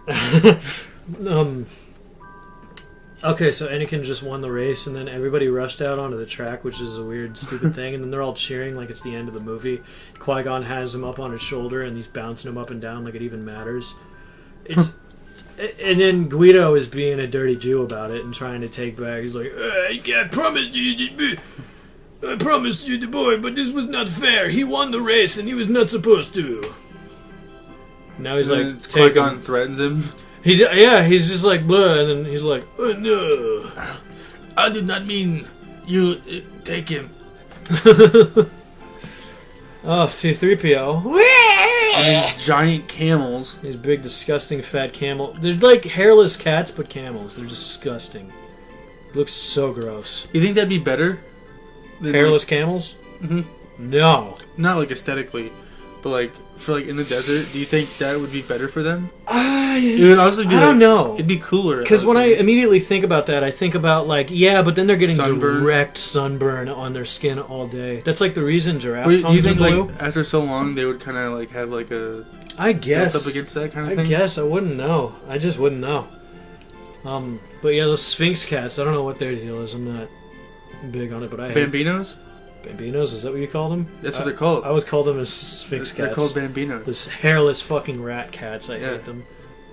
Okay, so Anakin just won the race, and then everybody rushed out onto the track, which is a weird, stupid thing, and then they're all cheering like it's the end of the movie. Qui-Gon has him up on his shoulder, and he's bouncing him up and down like it even matters. And then Guido is being a dirty Jew about it and trying to take back. He's like, I promised you the boy, but this was not fair. He won the race, and he was not supposed to. Now he's like,
Qui-Gon threatens him.
He's just like, blah, and then he's like, oh no.
I did not mean you take him.
C-3PO.
These giant camels.
These big, disgusting, fat camel. They're like hairless cats, but camels. They're disgusting. Looks so gross.
You think that'd be better?
Hairless camels?
Mm-hmm.
No.
Not like aesthetically, but like for like in the desert. Do you think that would be better for them?
It would honestly be I don't know.
It'd be cooler.
Because when I immediately think about that, I think about like, but then they're getting direct sunburn on their skin all day. That's like the reason giraffe tongues are blue.
Like after so long they would kind of like have like a.
I guess
up against that kind of thing.
I guess I wouldn't know. I just wouldn't know. But yeah, those Sphinx cats. I don't know what their deal is. I'm not big on it, but I
Bambinos.
Bambinos, is that what you call them?
That's what they're called.
I always called them as Sphinx cats.
They're called Bambinos.
This hairless fucking rat cats. I hate them.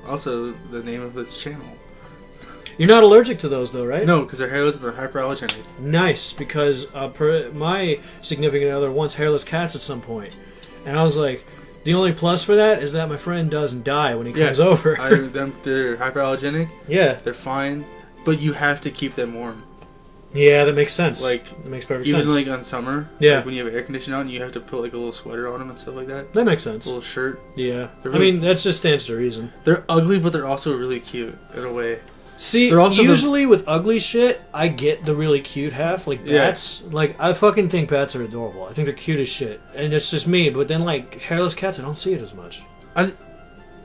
Also, the name of this channel.
You're not allergic to those, though, right?
No, because they're hairless and they're hyperallergenic.
Nice, because my significant other wants hairless cats at some point. And I was like, the only plus for that is that my friend doesn't die when he comes over.
They're hyperallergenic.
Yeah.
They're fine, but you have to keep them warm.
Yeah, that makes sense.
Like,
that makes perfect
even
sense.
like on summer,
Yeah.
like when you have air conditioning on, you have to put like a little sweater on them and stuff like that.
That makes sense.
A little shirt.
Yeah.
They're
I
really-
mean, that just stands to reason.
They're ugly, but they're also really cute in a way.
See,
They're also
usually with ugly shit, I get the really cute half, like
Yeah.
bats. Like, I fucking think bats are adorable. I think they're cute as shit. And it's just me, but then, like, hairless cats, I don't see it as much.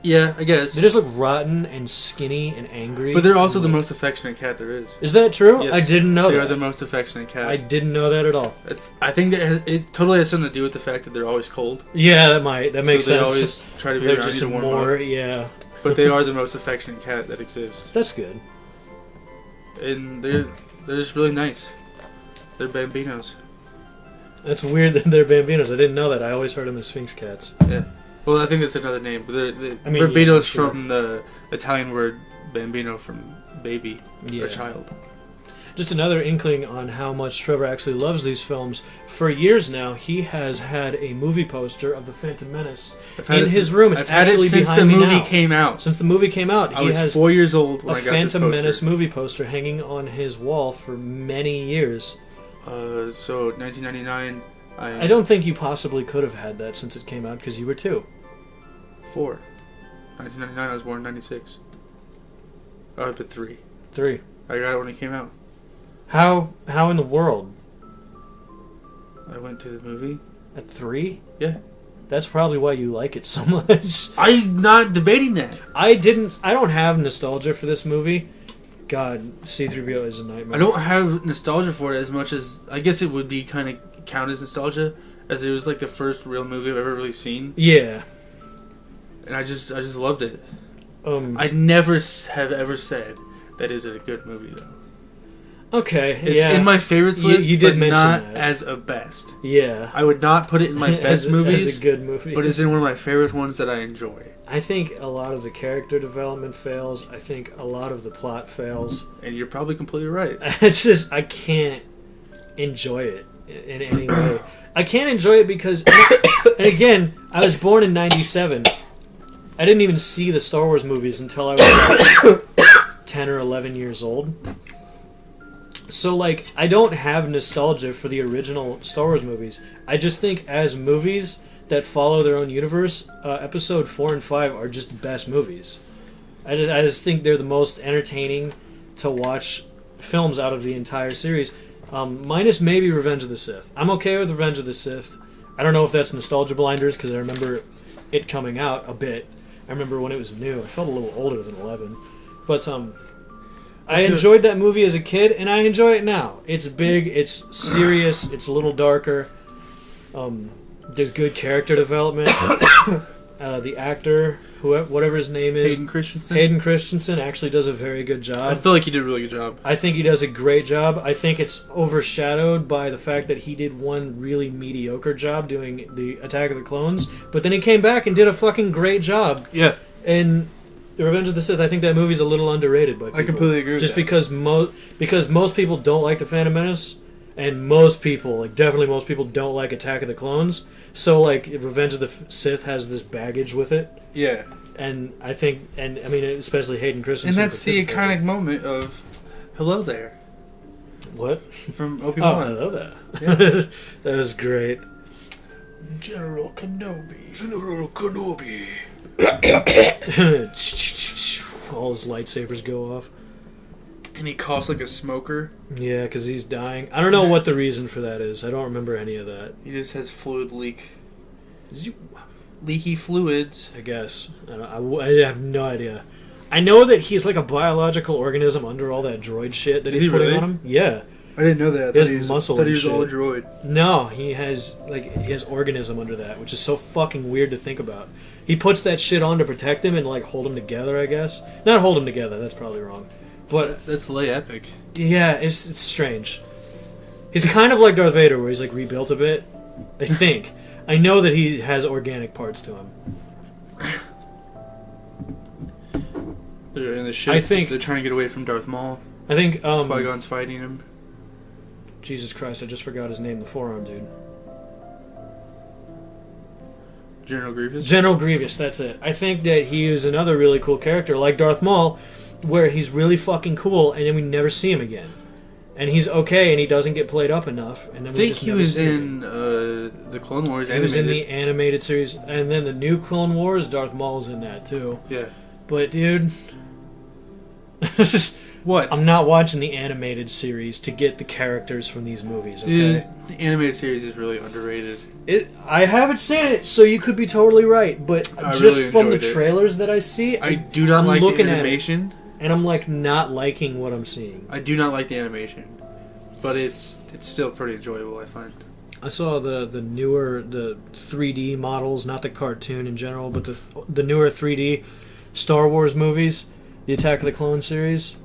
Yeah, I guess.
They just look rotten and skinny and angry.
But they're also
and,
the
like-
most affectionate cat there is.
Is that true?
Yes,
I didn't know
they
that.
are the most affectionate cat.
I didn't know that at all.
I think that it totally has something to do with the fact that they're always cold.
Yeah, that makes
so they
sense.
always try to be
They're
around
just
you to warm
more,
up.
yeah.
But they are the most affectionate cat that exists.
That's good.
And they're just really nice. They're Bambinos.
That's weird that they're Bambinos. I didn't know that. I always heard them as Sphinx cats.
Yeah. Well, I think that's another name. But they're
I mean,
Bambinos
yeah, sure.
from the Italian word bambino, from baby
Yeah.
or child.
Just another inkling on how much Trevor actually loves these films. For years now, he has had a movie poster of the Phantom Menace
I've had
in
it
his
since-
room. It's
I've had
actually
it since the
behind me
movie
now.
came out.
Since the movie came out,
I
he
was
has
4 years old
a
when I got this
Phantom
poster.
Menace movie poster hanging on his wall for many years.
So 1999.
I don't think you possibly could have had that since it came out because you were 2.
4. 1999. I was born in 96. I was at 3.
3.
I got it when it came out.
How in the world?
I went to the movie.
At 3?
Yeah.
That's probably why you like it so much.
I'm not debating that.
I don't have nostalgia for this movie. God, C-3PO is a nightmare.
I don't have nostalgia for it as much as I guess it would be kind of count as nostalgia, as it was like the first real movie I've ever really seen,
Yeah.
and I just loved it.
I
I never have ever said that is a good movie though.
Okay.
It's
yeah.
in my favorites list,
you did
but
mention
not
that.
as a best.
Yeah.
I would not put it in my best movies,
as a good movie.
but it's in one of my favorite ones that I enjoy.
I think a lot of the character development fails. I think a lot of the plot fails.
And you're probably completely right.
It's just I can't enjoy it in any way. I can't enjoy it because, and again, I was born in '97. I didn't even see the Star Wars movies until I was like 10 or 11 years old. So, like, I don't have nostalgia for the original Star Wars movies. I just think as movies that follow their own universe, Episode 4 and 5 are just the best movies. I just think they're the most entertaining to watch films out of the entire series. Minus maybe Revenge of the Sith. I'm okay with Revenge of the Sith. I don't know if that's nostalgia blinders because I remember it coming out a bit. I remember when it was new. I felt a little older than 11. But I enjoyed that movie as a kid, and I enjoy it now. It's big, it's serious, it's a little darker. There's good character development. The actor, whatever his name is, Hayden Christensen actually does a very good job.
I feel like he did a really good job.
I think he does a great job. I think it's overshadowed by the fact that he did one really mediocre job doing the Attack of the Clones, but then he came back and did a fucking great job.
Yeah.
And Revenge of the Sith, I think that movie's a little underrated by people.
I completely agree with
Just
that.
because most people don't like The Phantom Menace, and most people, like definitely most people, don't like Attack of the Clones. So like Revenge of the Sith has this baggage with it.
Yeah.
And I think, and I mean, especially Hayden Christensen.
And that's the iconic moment of "Hello There"
What?
from
Oh,
Obi-Wan.
I know that.
Yeah.
That was great.
General Kenobi.
All his lightsabers go off.
And he coughs like a smoker.
Yeah, because he's dying. I don't know what the reason for that is. I don't remember any of that.
He just has fluid leak. Leaky fluids.
I guess. I have no idea. I know that he's like a biological organism under all that droid shit that
Is
he's
he
putting
really?
on him. Yeah.
I didn't know that.
He has muscle
thought
and
he was all a
shit.
droid.
No, he has organism under that, which is so fucking weird to think about. He puts that shit on to protect him and like hold him together, I guess. Not hold him together, that's probably wrong. But
That's lay epic.
yeah, it's strange. He's kind of like Darth Vader where he's like rebuilt a bit. I think. I know that he has organic parts to him.
They're in the ship.
I think-
they're trying to get away from Darth Maul.
I think
Qui-Gon's fighting him.
Jesus Christ, I just forgot his name, the forearm dude.
General Grievous.
General Grievous, that's it. I think that he is another really cool character, like Darth Maul, where he's really fucking cool, and then we never see him again. and he's okay, and he doesn't get played up enough. And then
I think he was in the Clone Wars.
He was in the animated series, and then the new Clone Wars. Darth Maul's in that too.
Yeah,
but dude,
what?
I'm not watching the animated series to get the characters from these movies. Okay,
dude, the animated series is really underrated.
I haven't seen it, so you could be totally right. But
I
just
really
from the
enjoyed it.
trailers that I see,
I do not like the animation.
And I'm like not liking what I'm seeing.
I do not like the animation, but it's still pretty enjoyable, I find.
I saw the newer 3D models, not the cartoon in general, but the newer 3D Star Wars movies, the Attack of the Clone series.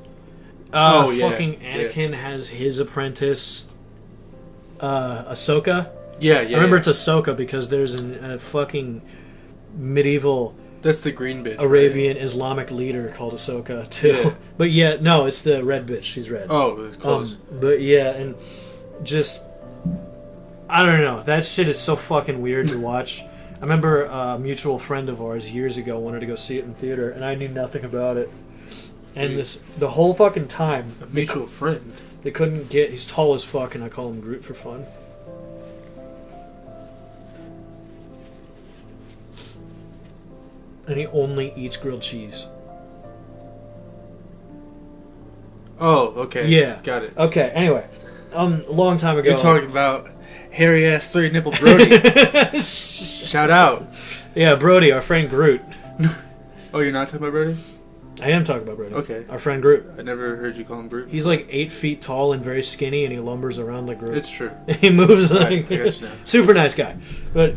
Fucking Anakin has his apprentice, Ahsoka.
Yeah.
I remember it's Ahsoka because there's a fucking medieval.
That's the green bitch.
Arabian
right?
Islamic leader called Ahsoka too.
Yeah.
But yeah, no, it's the red bitch. She's red.
Oh, close.
But yeah, and just I don't know. That shit is so fucking weird to watch. I remember a mutual friend of ours years ago wanted to go see it in theater, and I knew nothing about it. And the whole fucking time,
a mutual friend.
They couldn't get. He's tall as fuck, and I call him Groot for fun. And he only eats grilled cheese.
Oh, okay.
Yeah.
Got it.
Okay, anyway. A long time ago.
You're talking about hairy ass 3-nipple Brody. Shout out.
Yeah, Brody, our friend Groot.
Oh, you're not talking about Brody?
I am talking about Brody.
Okay.
Our friend Groot.
I never heard you call him Groot.
He's like 8 feet tall and very skinny, and he lumbers around like Groot.
It's true.
He moves like...
I guess not.
Super nice guy. But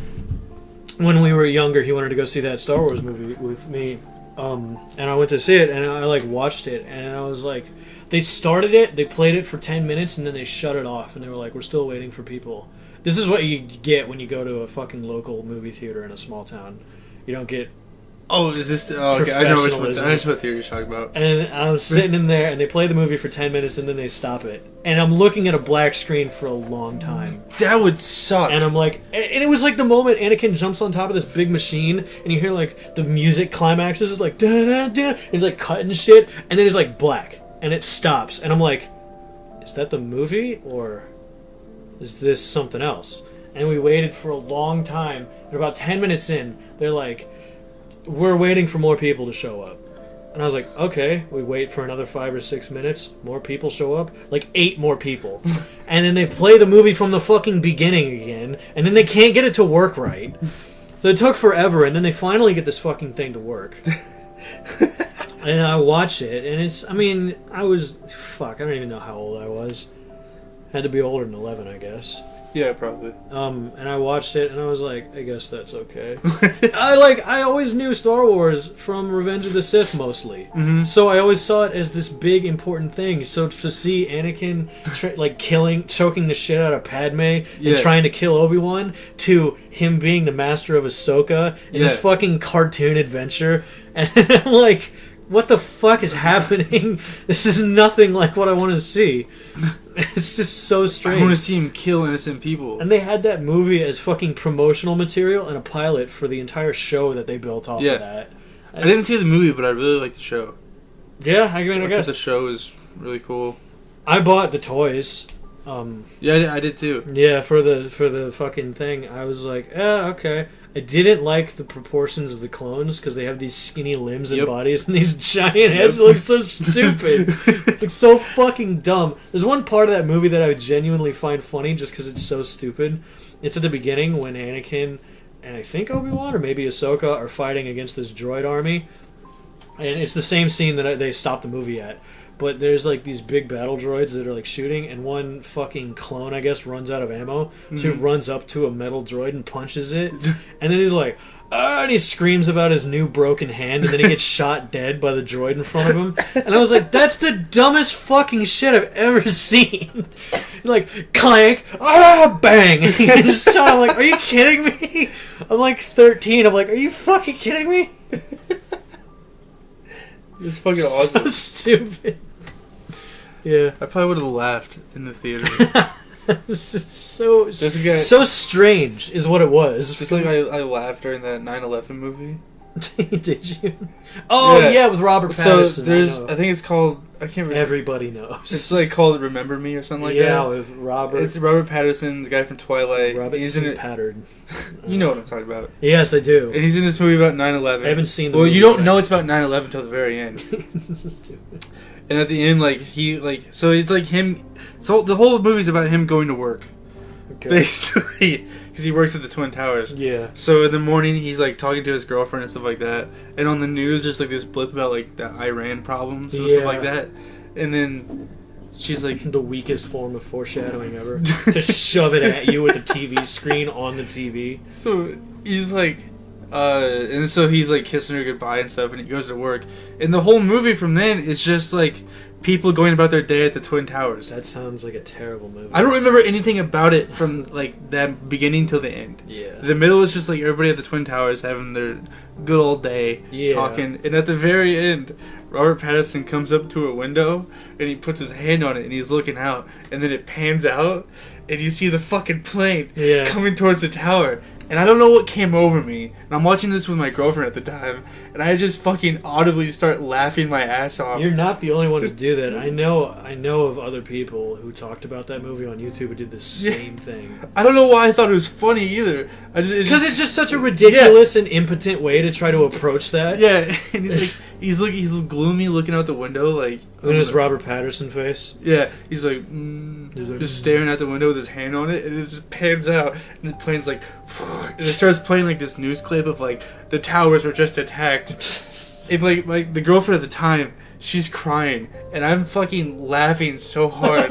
when we were younger, he wanted to go see that Star Wars movie with me. And I went to see it, and I like watched it, and I was like... They started it, they played it for 10 minutes, and then they shut it off, and they were like, we're still waiting for people. This is what you get when you go to a fucking local movie theater in a small town. You don't get...
Oh, is this... Oh, okay, I know what theater you're talking about.
And I was sitting in there, and they play the movie for 10 minutes, and then they stop it. And I'm looking at a black screen for a long time.
That would suck.
And I'm like... And it was like the moment Anakin jumps on top of this big machine, and you hear, like, the music climaxes, it's like... Da-da-da, and it's, like, cutting shit, and then it's, like, black. And it stops, and I'm like, is that the movie, or is this something else? And we waited for a long time, and about 10 minutes in, they're like, we're waiting for more people to show up. And I was like, okay, we wait for another 5 or 6 minutes, more people show up, like 8 more people. And then they play the movie from the fucking beginning again, and then they can't get it to work right. So it took forever, and then they finally get this fucking thing to work. And I watch it, and it's... I mean, I was... Fuck, I don't even know how old I was. Had to be older than 11, I guess.
Yeah, probably.
And I watched it, and I was like, I guess that's okay. I always knew Star Wars from Revenge of the Sith, mostly.
Mm-hmm.
So I always saw it as this big, important thing. So to see Anakin, choking the shit out of Padme, and trying to kill Obi-Wan, to him being the master of Ahsoka, in this fucking cartoon adventure, and I'm like... What the fuck is happening? This is nothing like what I want to see. It's just so strange.
I want to see him kill innocent people.
And they had that movie as fucking promotional material and a pilot for the entire show that they built off of that.
I didn't see the movie, but I really liked the show.
Yeah, I mean, I guess
the show is really cool.
I bought the toys.
Yeah, I did too.
Yeah, for the fucking thing. I was like, okay. I didn't like the proportions of the clones because they have these skinny limbs and bodies and these giant heads. It looks so stupid. It looks so fucking dumb. There's one part of that movie that I genuinely find funny just because it's so stupid. It's at the beginning when Anakin and I think Obi-Wan or maybe Ahsoka are fighting against this droid army. And it's the same scene that they stopped the movie at. But there's like these big battle droids that are like shooting, and one fucking clone, I guess, runs out of ammo. So he runs up to a metal droid and punches it. And then he's like, and he screams about his new broken hand, and then he gets shot dead by the droid in front of him. And I was like, that's the dumbest fucking shit I've ever seen. Like, clank, bang! And he gets shot. I'm like, are you kidding me? I'm like 13. I'm like, are you fucking kidding me?
It's fucking awesome.
So stupid. Yeah.
I probably would have laughed in the theater.
so strange is what it was.
Just like I laughed during that 9/11 movie.
Did you? Oh yeah, with Robert Pattinson.
So there's, I think it's called, I can't remember.
Everybody knows.
It's like called Remember Me or something like that.
Yeah, with Robert.
It's Robert Pattinson, the guy from Twilight.
Robert
he's in it.
Pattern.
You know what I'm talking about.
Yes, I do.
And he's in this movie about 9/11.
I haven't seen the
movie. Well, you don't
yet.
know it's about 9/11 until the very end. And at the end, like, so it's like him. So the whole movie's about him going to work. Okay. Basically, because he works at the Twin Towers.
Yeah.
So in the morning, he's like talking to his girlfriend and stuff like that. And on the news, there's like this blip about like the Iran problems and stuff like that. And then she's like,
the weakest form of foreshadowing ever, to shove it at you with a TV screen on the TV.
So he's like, and so he's like kissing her goodbye and stuff, and he goes to work. And the whole movie from then is just like people going about their day at the Twin Towers.
That sounds like a terrible movie.
I don't remember anything about it from like that beginning till the end.
Yeah.
The middle is just like everybody at the Twin Towers having their good old day, talking. And at the very end, Robert Pattinson comes up to a window and he puts his hand on it and he's looking out. And then it pans out and you see the fucking plane coming towards the tower. And I don't know what came over me. And I'm watching this with my girlfriend at the time. And I just fucking audibly start laughing my ass off.
You're not the only one to do that. I know of other people who talked about that movie on YouTube who did the same thing.
I don't know why I thought it was funny either.
Because it's just such a ridiculous and impotent way to try to approach that.
Yeah. And he's like, he's gloomy looking out the window like...
In his Robert Pattinson face?
Yeah. He's like, just staring out the window with his hand on it. And it just pans out. And the plane's like... And it starts playing like this news clip of like the towers were just attacked. And like the girlfriend at the time, she's crying, and I'm fucking laughing so hard.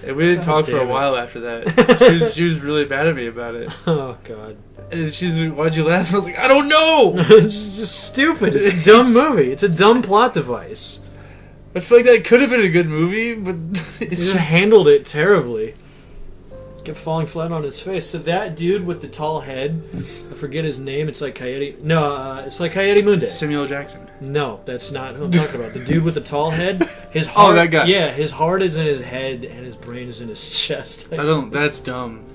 And we didn't talk for a while after that. She was really mad at me about it.
Oh god.
And she's like, "Why'd you laugh?" And I was like, "I don't know."
It's just stupid. It's a dumb movie. It's a dumb plot device.
I feel like that could have been a good movie, but
he just handled it terribly. Kept falling flat on his face. So that dude with the tall head, I forget his name. It's like Coyote. No, it's like Coyote Moonday.
Samuel Jackson.
No, that's not who I'm talking about. The dude with the tall head. His heart,
that guy.
Yeah, his heart is in his head and his brain is in his chest.
That's dumb.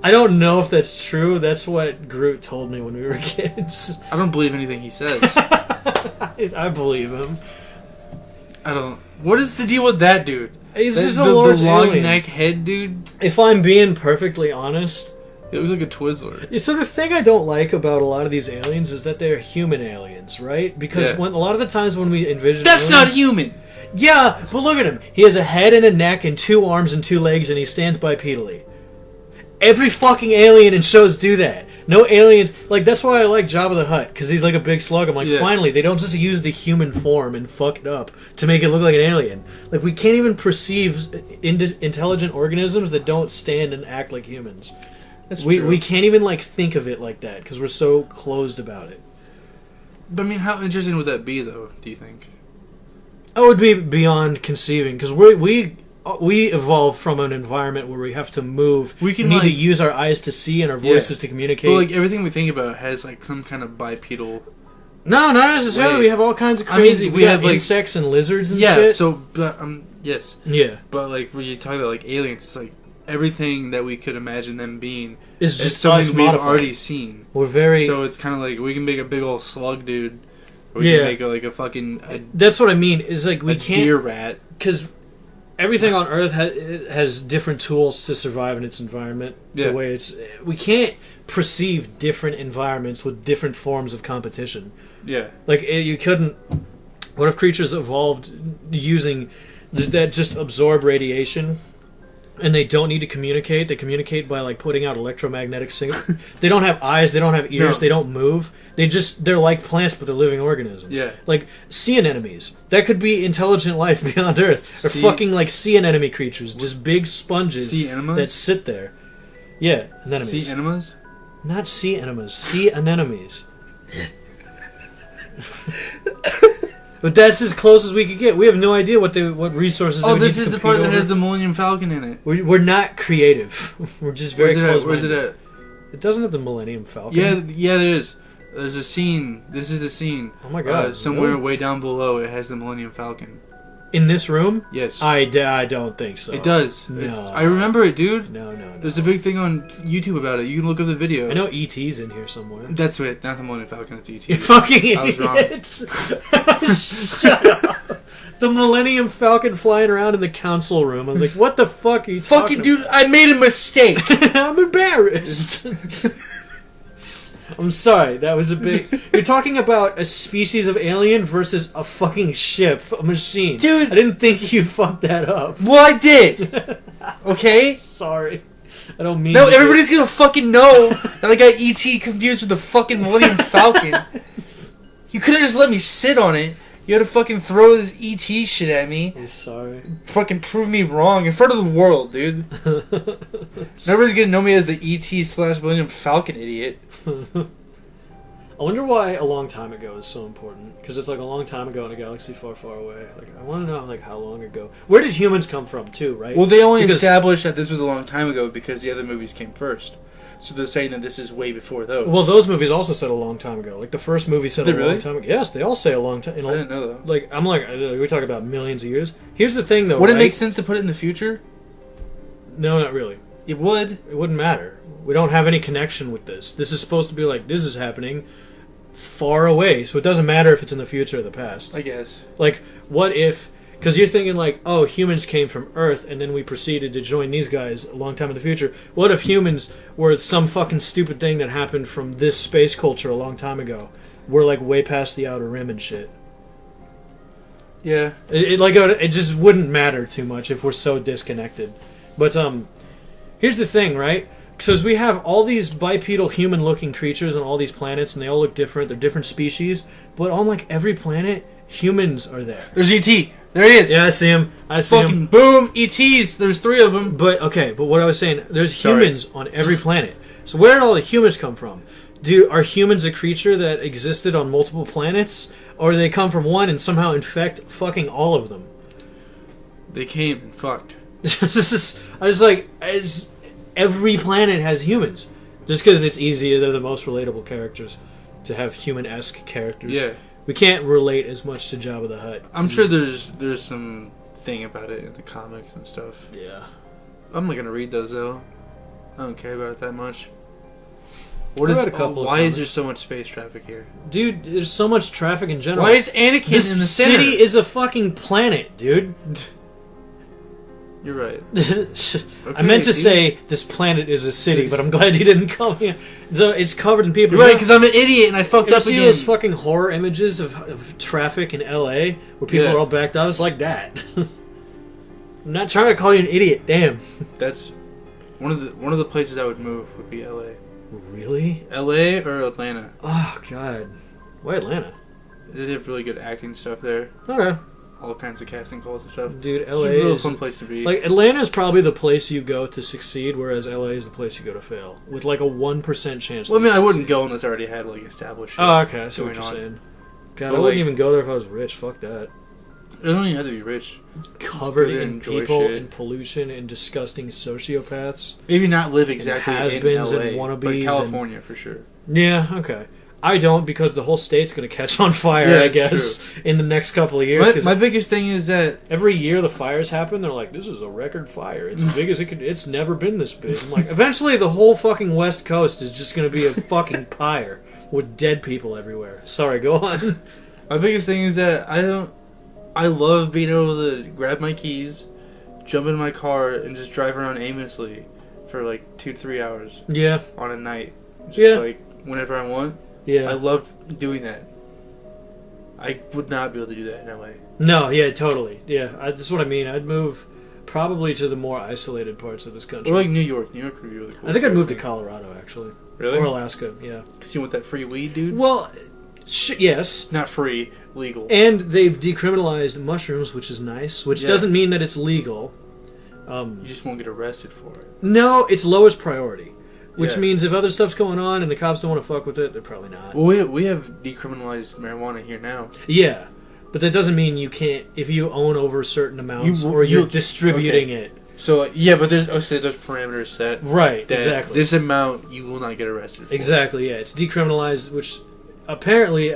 I don't know if that's true. That's what Groot told me when we were kids.
I don't believe anything he says.
I believe him.
I don't. What is the deal with that dude?
He's just a large
the long
alien.
neck head dude.
If I'm being perfectly honest,
it looks like a Twizzler.
So the thing I don't like about a lot of these aliens is that they're human aliens, right? Because when a lot of the times when we envision
that's
aliens,
not human.
Yeah, but look at him. He has a head and a neck and 2 arms and 2 legs, and he stands bipedally. Every fucking alien in shows do that. No aliens... Like, that's why I like Jabba the Hutt, because he's like a big slug. I'm like, finally, they don't just use the human form and fuck it up to make it look like an alien. Like, we can't even perceive intelligent organisms that don't stand and act like humans. That's true. We can't even, like, think of it like that, because we're so closed about it.
But, I mean, how interesting would that be, though, do you think?
It would be beyond conceiving, because we evolved from an environment where we have to move. We need to use our eyes to see and our voices to communicate.
But like everything we think about has like some kind of bipedal.
No, not necessarily. We have all kinds of crazy. We have like insects and lizards and shit.
Yeah. So, but yes.
Yeah.
But like when you talk about like aliens, it's like everything that we could imagine them being
is just
something we've already seen.
We're very.
So it's kind of like we can make a big old slug dude. Or we can make a fucking.
That's what I mean. Is like we can't
deer rat
because. Everything on Earth has different tools to survive in its environment.
Yeah.
The way we can't perceive different environments with different forms of competition.
Yeah.
Like you couldn't. What if creatures evolved using that just absorb radiation, and they don't need to communicate? They communicate by like putting out electromagnetic signals. They don't have eyes. They don't have ears. They don't move. They're like plants, but they're living organisms.
Yeah.
Like sea anemones. That could be intelligent life beyond Earth. Or fucking like sea anemone creatures. Just big sponges that sit there. Yeah, anemones.
Sea enemas?
Not sea enemas. Sea anemones. But that's as close as we could get. We have no idea what resources.
Oh, this is the part that has the Millennium Falcon in it.
We're not creative. We're just very close.
Where's it at?
It doesn't have the Millennium Falcon.
Yeah, there is. There's a scene. This is the scene.
Oh my god!
Somewhere way down below, it has the Millennium Falcon.
In this room?
Yes.
I don't think so.
It does.
No.
I remember it, dude.
No.
There's a big thing on YouTube about it. You can look up the video.
I know E.T.'s in here somewhere.
That's it. Not the Millennium Falcon. It's ET.
You fucking
I was wrong.
idiots. Shut up. The Millennium Falcon flying around in the council room. I was like, what the fuck are you talking
Fucking dude, I made a mistake.
I'm embarrassed. I'm sorry, that was a big... You're talking about a species of alien versus a fucking ship, a machine.
Dude.
I didn't think you fucked that up.
Well, I did. Okay?
Sorry. I don't mean
No,
to
everybody's gonna fucking know that I got ET confused with the fucking Millennium Falcon. You could have just let me sit on it. You had to fucking throw this ET shit at me.
I'm sorry.
Fucking prove me wrong in front of the world, dude. Nobody's gonna know me as the ET/Millennium Falcon idiot.
I wonder why a long time ago is so important. Because it's like a long time ago in a galaxy far, far away. Like, I want to know like how long ago. Where did humans come from too, right?
Well, they only
Because-
established that this was a long time ago because the other movies came first. So they're saying that this is way before those.
Well, those movies also said a long time ago. Like the first movie said
Did
a
they
long
really?
time ago. Yes, they all say a long time.
I didn't know that.
Like I'm like we talk about millions of years. Here's the thing, though.
Would it
right?
make sense to put it in the future?
No, not really.
It would.
It wouldn't matter. We don't have any connection with this. This is supposed to be like this is happening far away, so it doesn't matter if it's in the future or the past.
I guess.
Like, what if? Because you're thinking like, oh, humans came from Earth, and then we proceeded to join these guys a long time in the future. What if humans were some fucking stupid thing that happened from this space culture a long time ago? We're like way past the outer rim and shit.
Yeah.
It just wouldn't matter too much if we're so disconnected. But here's the thing, right? Because we have all these bipedal human-looking creatures on all these planets, and they all look different. They're different species, but on like every planet, humans are there.
There's ET. There he is.
Yeah, I see him. I see him.
Fucking boom. ETs. There's 3 of them.
But okay, but what I was saying, there's
Sorry.
humans on every planet. So where did all the humans come from? Are humans a creature that existed on multiple planets, or do they come from one and somehow infect fucking all of them?
They came and fucked.
Every planet has humans, just because it's easier. They're the most relatable characters to have human-esque characters.
Yeah.
We can't relate as much to Jabba the Hutt.
I'm sure there's some thing about it in the comics and stuff.
Yeah.
I'm not gonna read those though. I don't care about it that much.
I read a couple of
Why is
comics.
there so much space traffic here?
Dude, there's so much traffic in general.
Why is Anakin
this
in the
city
center?
is a fucking planet, dude.
You're right.
I meant to
dude.
say this planet is a city, but I'm glad you didn't come here. So it's covered in people.
You're right, because I'm an idiot and I fucked
You ever
up
see
again.
those fucking horror images of traffic in LA where people
Yeah.
are all backed out? It's like that. I'm not trying to call you an idiot, damn.
That's one of the places I would move would be LA.
Really?
LA or Atlanta.
Oh god. Why Atlanta?
They have really good acting stuff there.
Okay.
All kinds of casting calls and stuff.
Dude,
It's
LA
a real
is
fun place to be.
like Atlanta is probably the place you go to succeed, whereas LA is the place you go to fail, with like a 1% chance.
well, I
that
mean,
you
I wouldn't
succeed.
go unless I already had like established. Shit
Oh, okay. I see what
going
you're
on.
saying. God,
But,
I wouldn't
like-
even go there if I was rich. Fuck that.
I don't even have to be rich.
Covered
go there
in
and enjoy
people
shit.
and pollution and disgusting sociopaths.
Maybe not live exactly in
has-beens
LA,
and
but
wannabes
in California for sure.
Yeah, okay. I don't because the whole state's going to catch on fire,
Yeah,
I
that's
guess, in the next couple of years.
My,
'Cause
my biggest thing is that
every year the fires happen, they're like, this is a record fire. It's as big as it could. It's never been this big. I'm like, eventually the whole fucking West Coast is just going to be a fucking pyre with dead people everywhere. Sorry, go on.
my biggest thing is that I love being able to grab my keys, jump in my car, and just drive around aimlessly for like 2 to 3 hours
Yeah,
on a night. Just
Yeah.
like whenever I want.
yeah.
I love doing that. I would not be able to do that in LA.
No, yeah, totally. Yeah, that's what I mean. I'd move probably to the more isolated parts of this country.
Or like New York. New York would be really cool.
I think I'd
too,
move to Colorado, actually.
Really?
Or Alaska, yeah.
Because you want that free weed, dude?
Well, yes.
Not free, legal.
And they've decriminalized mushrooms, which is nice, which
Yeah.
doesn't mean that it's legal.
You just won't get arrested for it.
No, it's lowest priority. Which
Yeah.
means if other stuff's going on and the cops don't want to fuck with it, they're probably not.
Well, we have decriminalized marijuana here now.
Yeah, but that doesn't mean you can't, if you own over certain amounts
You-
or you're
you-
distributing
okay.
it.
So yeah, but there's parameters set.
Right,
That
exactly.
This amount you will not get arrested for.
Exactly, yeah. It's decriminalized, which apparently,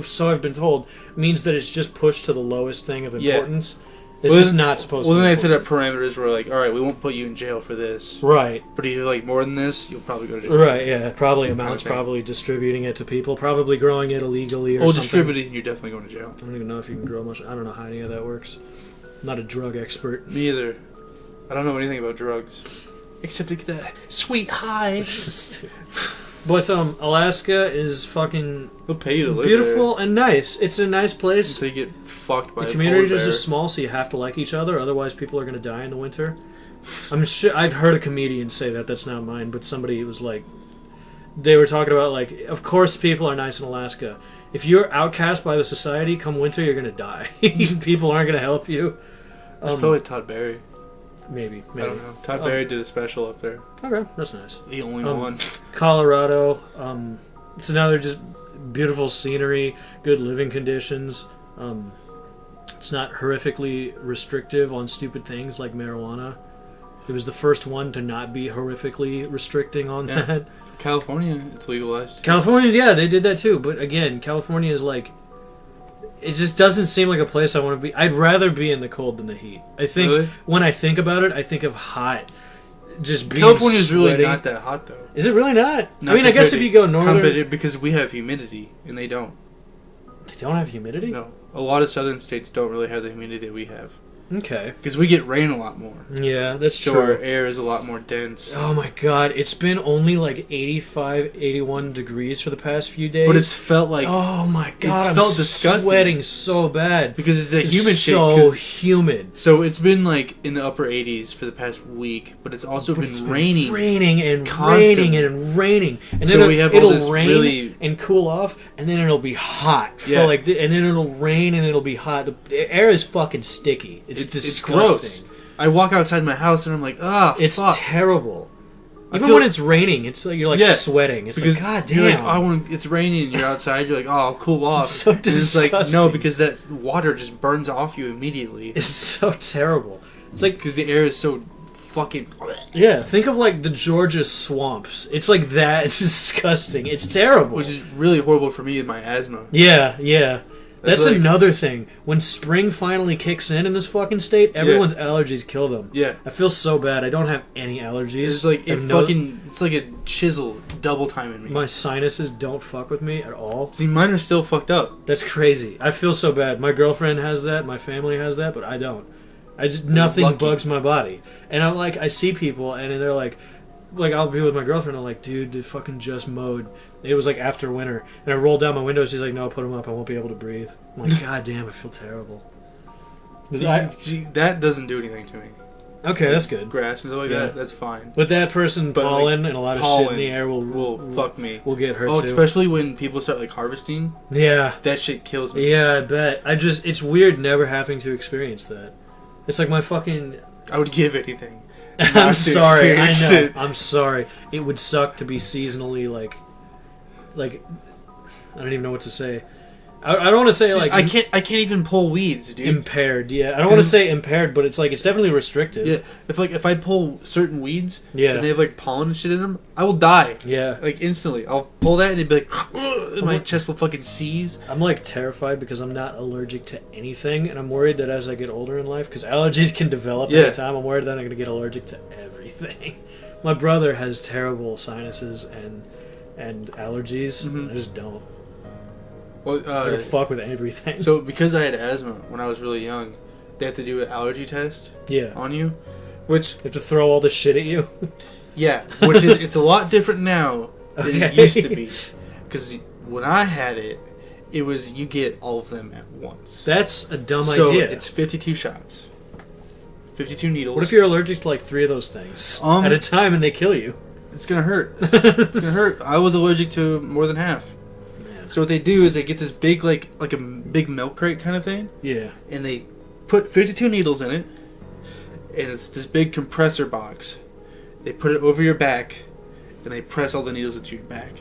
so I've been told, means that it's just pushed to the lowest thing of importance. It's
well,
just not supposed to be.
Well, then they set up parameters where, like, all right, we won't put you in jail for this.
Right.
But if you like more than this, you'll probably go to jail.
Right, yeah. Probably amounts, probably distributing it to people, probably growing it illegally or something.
Distributing, you're definitely going to jail.
I don't even know if you can grow much. I don't know how any of that works. I'm not a drug expert.
Me either. I don't know anything about drugs. Except to get that sweet high.
But Alaska is fucking
They'll pay you to live
beautiful
there.
And nice. It's a nice place.
So you get fucked by
the community is just small, so you have to like each other. Otherwise, people are going to die in the winter. I'm sure I've heard a comedian say that. That's not mine, but somebody was like, they were talking about like, of course, people are nice in Alaska. If you're outcast by the society, come winter, you're going to die. People aren't going to help you.
That's probably Todd Barry.
Maybe.
I don't know. Todd Barry did a special up there.
Okay, that's nice.
The only one.
Colorado. So now they're just beautiful scenery, good living conditions. It's not horrifically restrictive on stupid things like marijuana. It was the first one to not be horrifically restricting on that.
California, it's legalized.
California, yeah, they did that too. But again, California is like... It just doesn't seem like a place I want to be. I'd rather be in the cold than the heat. I think
really?
When I think about it, I think of hot. Just being
California's
sweaty.
really not that hot though.
Is it really not?
Not
I mean, I guess if you go northern,
because we have humidity and they don't.
They don't have humidity?
No. A lot of southern states don't really have the humidity that we have.
Okay.
Because we get rain a lot more.
Yeah, that's
true.
So
our air is a lot more dense.
Oh my god, it's been only like 85, 81 degrees for the past few days.
But it's felt like...
Oh my god,
I'm disgusting.
Sweating so bad.
Because it's a humid shit.
So humid.
So it's been like in the upper 80s for the past week, but it's also been raining.
Raining and
constantly.
raining and raining. And
so
then
we have
it'll
all this
rain
really...
and cool off, and then it'll be hot.
Yeah.
And then it'll rain and it'll be hot. The air is fucking sticky. It's disgusting.
It's gross. I walk outside my house and I'm like,
it's
fuck.
terrible. Even when it's raining, it's like you're like sweating. It's
because
like, god damn.
You're like, it's raining and you're outside, you're like, oh, I'll cool off.
It's so disgusting.
It's like, no, because that water just burns off you immediately.
It's so terrible. It's like...
Because the air is so fucking...
Yeah, think of like the Georgia swamps. It's like that. It's disgusting. It's terrible.
Which is really horrible for me and my asthma.
Yeah, yeah. That's
like,
another thing. When spring finally kicks in this fucking state, everyone's allergies kill them.
Yeah.
I feel so bad. I don't have any allergies.
It's like it's like a chisel double timing me.
My sinuses don't fuck with me at all.
See, mine are still fucked up.
That's crazy. I feel so bad. My girlfriend has that. My family has that, but I don't. Nothing bugs my body. And I see people, and they're like, I'll be with my girlfriend, I'm like, dude, they fucking just mowed. It was like after winter. And I rolled down my window, she's like, no, put them up, I won't be able to breathe. I'm like, god damn, I feel terrible.
That doesn't do anything to me.
Okay, that's good.
Grass and stuff like that, that's fine.
But that person, pollen and a lot of shit in the air will
fuck me.
Will get hurt too.
Especially when people start like harvesting.
Yeah.
That shit kills me.
Yeah, I bet. It's weird never having to experience that. It's like my fucking...
I would give anything.
I'm sorry, I know. I'm sorry. It would suck to be seasonally like I don't even know what to say. I don't want to say like
I can't even pull weeds, dude.
Impaired, yeah. I don't want to say impaired, but it's like it's definitely restrictive.
Yeah, if I pull certain weeds,
yeah,
and they have like pollen and shit in them, I will die.
Yeah,
like instantly. I'll pull that and it'd be like, and my chest will fucking seize.
I'm like terrified because I'm not allergic to anything, and I'm worried that as I get older in life, because allergies can develop at a time, I'm worried that I'm going to get allergic to everything. My brother has terrible sinuses and allergies. Mm-hmm. I just don't.
Well,
I fuck with everything.
So because I had asthma when I was really young, they have to do an allergy test. On you, which
they have to throw all the shit at you.
Yeah, which is it's a lot different now than it used to be. Because when I had it, it was you get all of them at once.
That's a dumb idea.
So it's 52 shots, 52 needles.
What if you're allergic to like 3 of those things at a time and they kill you?
It's gonna hurt. It's gonna hurt. I was allergic to more than half. So what they do is they get this big like a big milk crate kind of thing.
Yeah.
And they put 52 needles in it, and it's this big compressor box. They put it over your back, and they press all the needles into your back,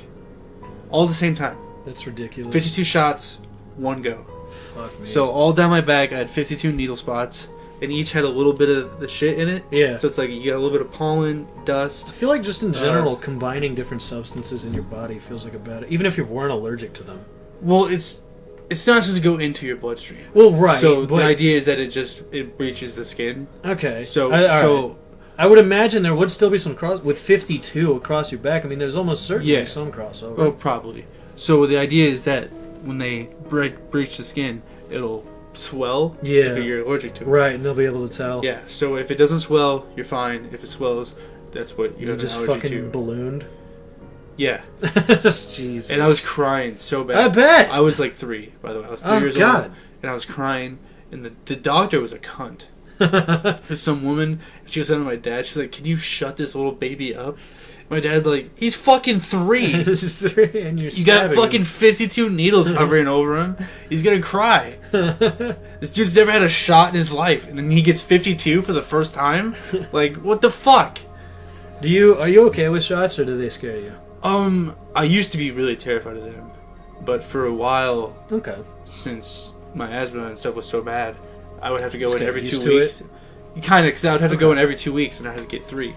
all at the same time.
That's ridiculous.
52 shots, one go.
Fuck me.
So all down my back, I had 52 needle spots. and each had a little bit of the shit in it.
Yeah.
So it's like you got a little bit of pollen, dust.
I feel like just in general, combining different substances in your body feels like a bad... Even if you weren't allergic to them.
Well, it's not supposed to go into your bloodstream.
Well, right.
So
but...
the idea is that it breaches the skin.
Okay.
So
right. I would imagine there would still be some cross... With 52 across your back, I mean, there's almost certainly some crossover.
Oh, probably. So the idea is that when they breach the skin, it'll swell if you're allergic to it.
Right, and they'll be able to tell.
Yeah, so if it doesn't swell, you're fine. If it swells, that's what you have an
just
allergy
fucking
to.
ballooned.
Yeah.
Jesus.
And I was crying so bad.
I bet.
I was like 3, by the way. I was 3 years
God.
old, and I was crying, and the doctor was a cunt. There's some woman, she was saying to my dad, she's like, can you shut this little baby up? My dad's like, he's fucking 3.
This is 3 and you're
You got fucking 52 needles hovering over him. He's gonna cry. This dude's never had a shot in his life, and then he gets 52 for the first time? Like, what the fuck?
Are you okay with shots, or do they scare you?
I used to be really terrified of them. But for a while, since my asthma and stuff was so bad, I would have to go in every 2 weeks. Kind of, because I would have to go in every 2 weeks, and I had to get 3.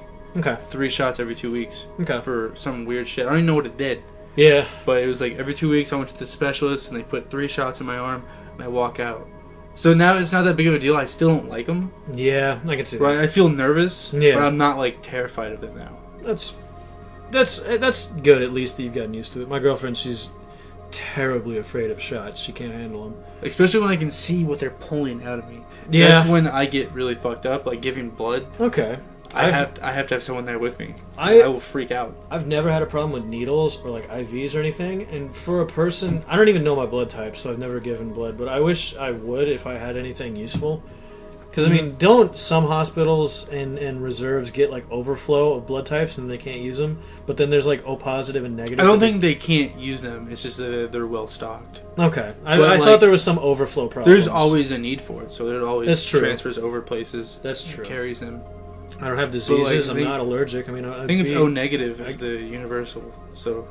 3 shots every 2 weeks. For some weird shit. I don't even know what it did.
Yeah.
But it was like every 2 weeks I went to the specialist and they put 3 shots in my arm and I walk out. So now it's not that big of a deal. I still don't like them.
Yeah, I can see that.
Right? I feel nervous.
Yeah.
But I'm not like terrified of them now.
That's good, at least that you've gotten used to it. My girlfriend, she's terribly afraid of shots. She can't handle them.
Especially when I can see what they're pulling out of me.
Yeah.
That's when I get really fucked up, like giving blood.
Okay.
I have to have someone there with me. I will freak out.
I've never had a problem with needles or like IVs or anything. And for a person, I don't even know my blood type, so I've never given blood. But I wish I would if I had anything useful. Because I mean, don't some hospitals and reserves get like overflow of blood types and they can't use them? But then there's like O positive and negative.
I don't think they can't use them. It's just that they're well stocked.
Okay, I thought there was some overflow problem.
There's always a need for it, so it always transfers over places.
That's true.
Carries them.
I don't have diseases. I'm not allergic. I mean,
I think it's O negative is the universal. So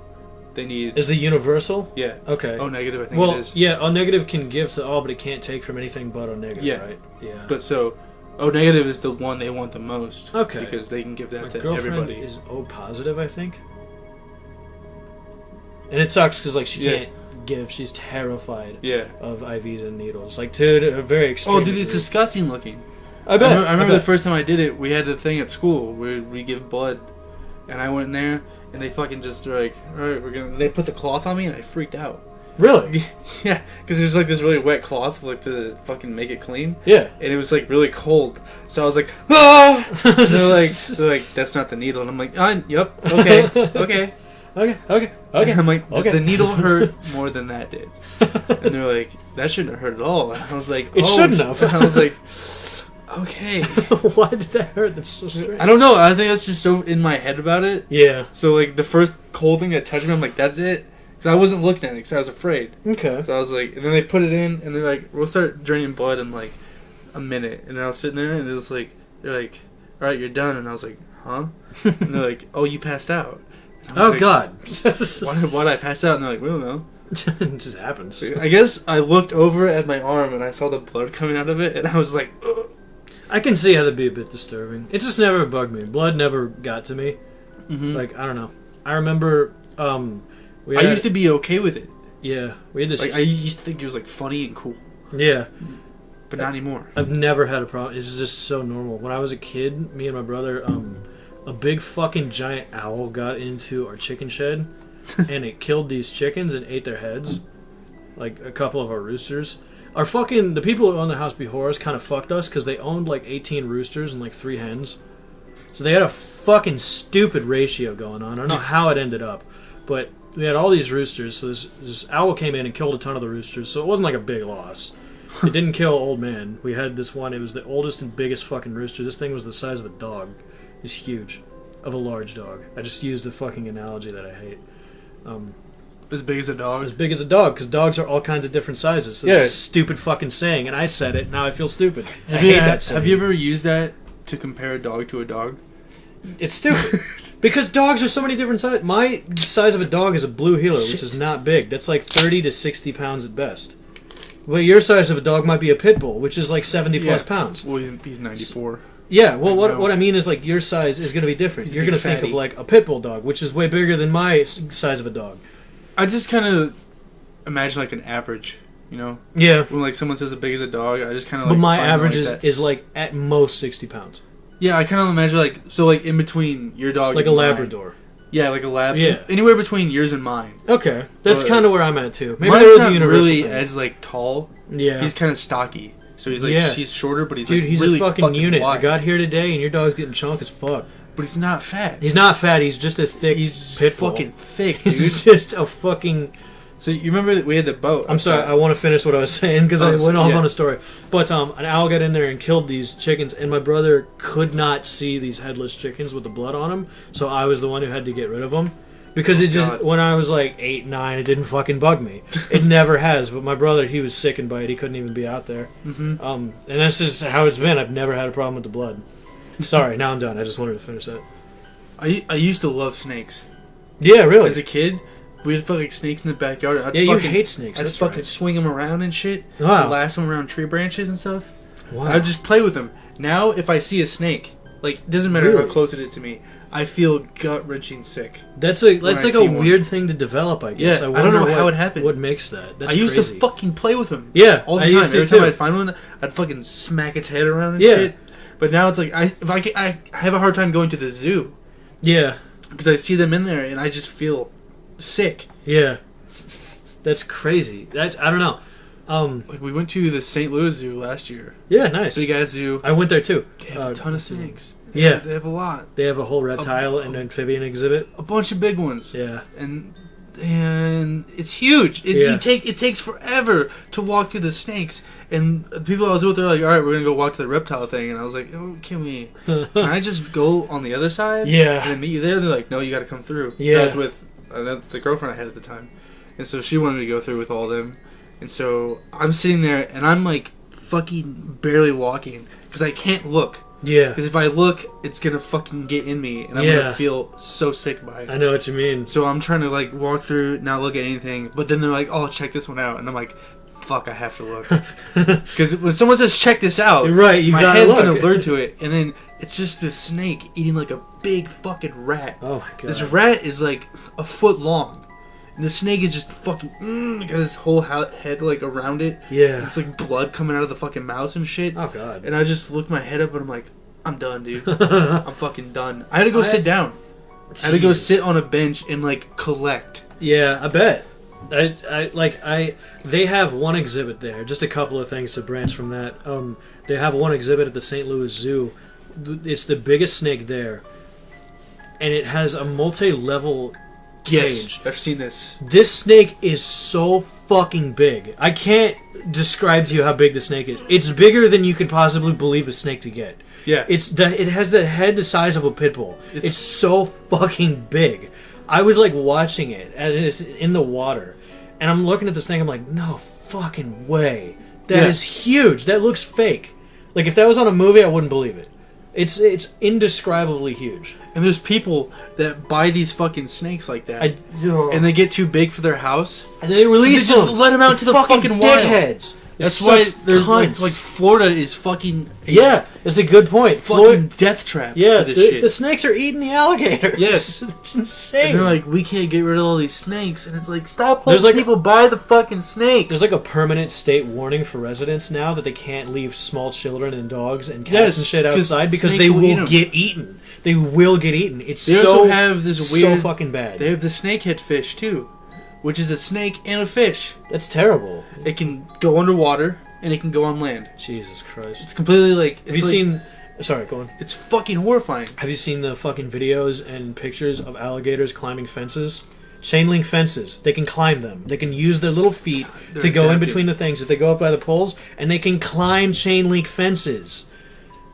they need.
Is the universal?
Yeah.
Okay.
O negative, I think it is.
Yeah. O negative can give to all, but it can't take from anything but O negative.
Yeah.
Right. Yeah.
But so, O negative is the one they want the most.
Okay.
Because they can give that to
girlfriend
everybody.
Is O positive, I think. And it sucks because like she can't give. She's terrified. Of IVs and needles. Like, dude, very extreme.
Oh, dude, it's disgusting looking.
I bet.
I remember the first time I did it, we had the thing at school where we give blood, and I went in there, and they fucking just were like, all right, they put the cloth on me, and I freaked out.
Really?
Yeah, because there's like this really wet cloth, like to fucking make it clean.
Yeah.
And it was like really cold, so I was like, ah! they're like, that's not the needle, and I'm like, yep, okay.
Okay.
And I'm like, the needle hurt more than that did. And they're like, that shouldn't have hurt at all. And I was like,
it shouldn't have.
And I was like, okay.
Why did that hurt? That's so strange.
I don't know. I think that's just so in my head about it.
Yeah.
So like the first cold thing that touched me, I'm like, that's it. Because I wasn't looking at it because I was afraid.
Okay.
So I was like, and then they put it in, and they're like, we'll start draining blood in like a minute. And then I was sitting there, and it was like, they're like, all right, you're done. And I was like, huh? And they're like, oh, you passed out.
Oh,
like,
God.
why did I pass out? And they're like, we don't know.
It just happens.
I guess I looked over at my arm and I saw the blood coming out of it, and I was like, ugh.
I can see how that'd be a bit disturbing. It just never bugged me. Blood never got to me.
Mm-hmm.
Like, I don't know. I remember
I used to be okay with it.
Yeah. We had this...
Like, I used to think it was like funny and cool.
Yeah.
But not anymore.
I've never had a problem. It's just so normal. When I was a kid, me and my brother, a big fucking giant owl got into our chicken shed, and it killed these chickens and ate their heads. Like, a couple of our roosters. The people who owned the house before us kind of fucked us, because they owned like 18 roosters and like 3 hens. So they had a fucking stupid ratio going on. I don't know how it ended up, but we had all these roosters, so this owl came in and killed a ton of the roosters, so it wasn't like a big loss. It didn't kill old man. We had this one, it was the oldest and biggest fucking rooster. This thing was the size of a dog. It was huge. Of a large dog. I just used the fucking analogy that I hate.
As big as a dog?
As big as a dog, because dogs are all kinds of different sizes. So it's a stupid fucking saying, and I said it, now I feel stupid. I hate that saying.
Have you ever used that to compare a dog to a dog?
It's stupid. Because dogs are so many different sizes. My size of a dog is a blue heeler, which is not big. That's like 30 to 60 pounds at best. Well, your size of a dog might be a pit bull, which is like 70 plus
Yeah.
pounds.
Well, he's 94.
Yeah, well,
I know.
what I mean is, like, your size is going to be different.
He's a
You're
big
going to think of,
fatty.
like, a pit bull dog, which is way bigger than my size of a dog.
I just kind of imagine like an average, you know?
Yeah.
When like someone says as big as a dog, I just kind of
But
like.
my
find it
average
like
is,
that.
is, like, at most 60 pounds.
Yeah, I kind of imagine like so like in between your dog.
Like a
and mine.
Labrador.
Yeah, like a lab.
Yeah.
Anywhere between yours and mine.
Okay. That's
But-
kind of where I'm at, too. Maybe
Mine's
there is a
not
universal
really
thing.
as like tall.
Yeah.
He's kind of stocky, so he's like
Yeah.
she's shorter, but he's
Dude,
like
he's
really
a fucking unit. I
wide.
got here today, and your dog's getting chunk as fuck.
But he's not fat.
He's not fat. He's just a thick
He's
pit bull.
fucking thick, dude.
He's just a fucking...
So you remember that we had the boat?
I'm sorry, I want to finish what I was saying because I
Oh,
went off
yeah.
on a story. But an owl got in there and killed these chickens, and my brother could not see these headless chickens with the blood on them, so I was the one who had to get rid of them. Because it just,
God.
when I was like 8, 9, it didn't fucking bug me. It never has, but my brother, he was sickened by it. He couldn't even be out there.
Mm-hmm.
And that's just how it's been. I've never had a problem with the blood. Sorry, now I'm done. I just wanted to finish that.
I used to love snakes
Yeah, really.
as a kid. We had fucking snakes in the backyard. I'd
Yeah, you
fucking,
hate snakes.
I'd
That's
fucking
right.
swing them around and shit.
Wow.
Lasso them around tree branches and stuff.
Wow.
I'd just play with them. Now, if I see a snake, like it doesn't matter
Really?
how close it is to me, I feel gut wrenching sick.
That's
when
like
I
a
see one.
weird thing to develop, I guess.
Yeah, I
wonder
don't know how
what-
it happened.
What makes that? That's
I used
crazy.
to fucking play with them.
Yeah,
all the
I
time.
used to
Every time
too.
I'd find one, I'd fucking smack its head around and
Yeah.
shit. But now it's like I have a hard time going to the zoo
Yeah,
because I see them in there and I just feel sick.
yeah. That's crazy. That's I don't know.
Like we went to the St. Louis Zoo last year.
Yeah, nice.
Big ass zoo.
I went there too.
They have a ton of snakes.
Yeah.
They have a lot.
They have a whole reptile and amphibian exhibit.
A bunch of big ones.
Yeah.
And it's huge.
Yeah.
It takes forever to walk through the snakes. And the people I was with, they're like, all right, we're gonna go walk to the reptile thing. And I was like, oh, can I just go on the other side?
Yeah.
And then meet you there. They're like, no, you got to come through. 'Cause
Yeah.
I was with the girlfriend I had at the time, and so she wanted me to go through with all of them. And so I'm sitting there, and I'm like fucking barely walking because I can't look.
Yeah.
Because if I look, it's gonna fucking get in me, and I'm
Yeah.
gonna feel so sick by it.
I know what you mean.
So I'm trying to like walk through, not look at anything, but then they're like, "Oh, check this one out," and I'm like, "Fuck, I have to look." Because when someone says, "Check this out,"
You're right, you
my
gotta
head's
look.
gonna alert to it, and then it's just this snake eating like a big fucking rat.
Oh my god.
This rat is like a foot long, and the snake is just fucking got his whole head like around it.
Yeah.
And it's like blood coming out of the fucking mouth and shit.
Oh god.
And I just look my head up, and I'm like, "I'm done, dude. I'm fucking done." I had to go sit down. I had to go
Jesus.
sit on a bench and like collect.
Yeah, I bet. They have one exhibit there. Just a couple of things to branch from that. They have one exhibit at the St. Louis Zoo. It's the biggest snake there, and it has a multi-level cage.
Yes, I've seen this.
This snake is so fucking big. I can't describe to you how big the snake is. It's bigger than you could possibly believe a snake to get.
Yeah,
It has the head the size of a pit bull. It's so fucking big. I was like watching it, and it's in the water, and I'm looking at this thing. I'm like, no fucking way. That is huge. That looks fake. Like if that was on a movie, I wouldn't believe it. It's indescribably huge.
and there's people that buy these fucking snakes like that,
And
and they get too big for their house.
they release
So they just
them.
let 'em out to the fucking wild.
dickheads.
That's
They're
why
such
there's like
cunts.
Florida is fucking
Yeah, that's a good point.
fucking death trap.
Yeah,
for this
the,
shit.
the snakes are eating the alligators.
Yes.
It's insane.
And they're like, we can't get rid of all these snakes, and it's like, stop
There's
letting
like-
people buy the fucking snakes.
There's like a permanent state warning for residents now that they can't leave small children and dogs and cats
Yes,
and shit
'cause
outside because
snakes
they
will eat
will
'em.
get eaten. They will get eaten. It's
They
so
also have this weird.
so fucking bad.
They have the snakehead fish too, which is a snake and a fish.
That's terrible.
It can go underwater and it can go on land.
Jesus Christ.
It's completely like.
Have you
like-
seen? Sorry, go on.
It's fucking horrifying.
Have you seen the fucking videos and pictures of alligators climbing fences? Chain link fences. They can climb them. They can use their little feet
They're
to go in
adapted.
between the things. If they go up by the poles, and they can climb chain link fences.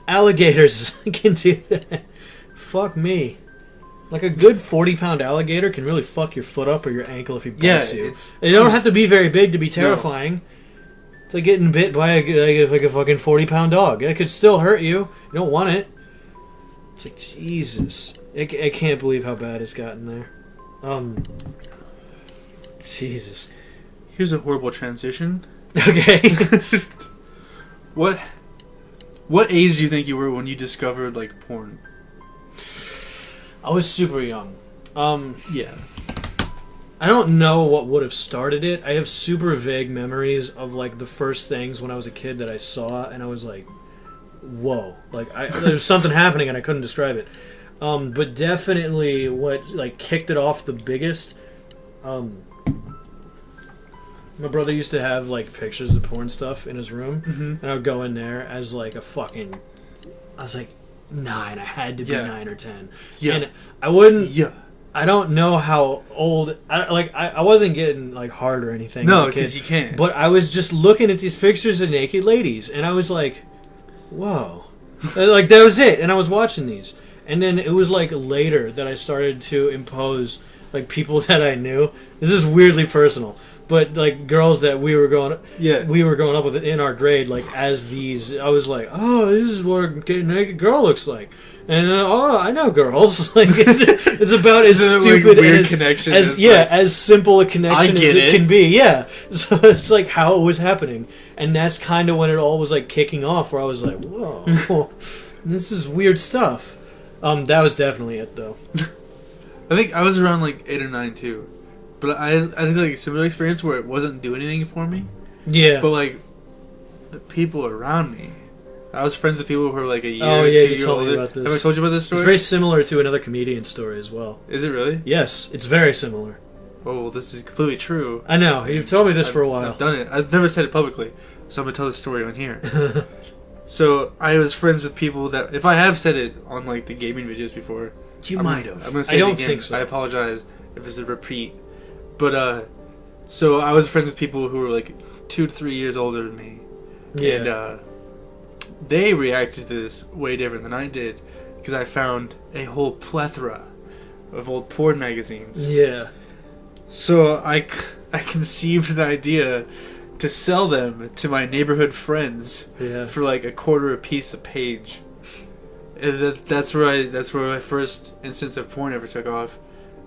Alligators can do that. Fuck me. Like a good 40-pound alligator can really fuck your foot up or your ankle if he bites
Yeah,
you.
it's-
They don't have to be very big to be terrifying. It's like getting bit by like a fucking 40-pound dog. It could still hurt you. You don't want it. It's like, Jesus. I can't believe how bad it's gotten there. Jesus.
Here's a horrible transition.
Okay.
What age do you think you were when you discovered like porn?
I was super young.
Yeah.
I don't know what would have started it. I have super vague memories of like the first things when I was a kid that I saw, and I was like, "Whoa!" Like there's something happening, and I couldn't describe it. But definitely, what like kicked it off the biggest. My brother used to have like pictures of porn stuff in his room, and I would go in there as like a fucking. I was like 9. I had to be 9 or 10.
Yeah.
And I wouldn't.
Yeah.
I don't know how old. I wasn't getting like hard or anything.
No, because you can't.
But I was just looking at these pictures of naked ladies, and I was like, "Whoa!" Like that was it. And I was watching these, and then it was like later that I started to impose like people that I knew. This is weirdly personal, but like girls that we were growing up with in our grade. Like as these, I was like, "Oh, this is what a naked girl looks like." And I know girls. Like it's about as stupid
like,
as simple a connection as it can be. Yeah, so it's like how it was happening, and that's kind of when it all was like kicking off. Where I was like, "Whoa, this is weird stuff." That was definitely it, though.
I think I was around like 8 or 9 too, but I had like a similar experience where it wasn't doing anything for me.
Yeah,
but like the people around me. I was friends with people who were like a year,
oh,
yeah,
2
years
you told
older.
Me about this.
Have I told you about this story?
It's very similar to another comedian story as well.
Is it really?
Yes, it's very similar.
Oh, well, this is completely true.
I know. You've told me this for a while.
I've done it. I've never said it publicly, so I'm going to tell the story on here. So, I was friends with people that... If I have said it on, like, the gaming videos before...
You might have.
I'm going to say it again. Think so. I apologize if it's a repeat. But, so I was friends with people who were, like, 2 to 3 years older than me. Yeah. And, they reacted to this way different than I did because I found a whole plethora of old porn magazines.
Yeah.
So I conceived an idea to sell them to my neighborhood friends for like $0.25 a piece a page. And that's where my first instance of porn ever took off.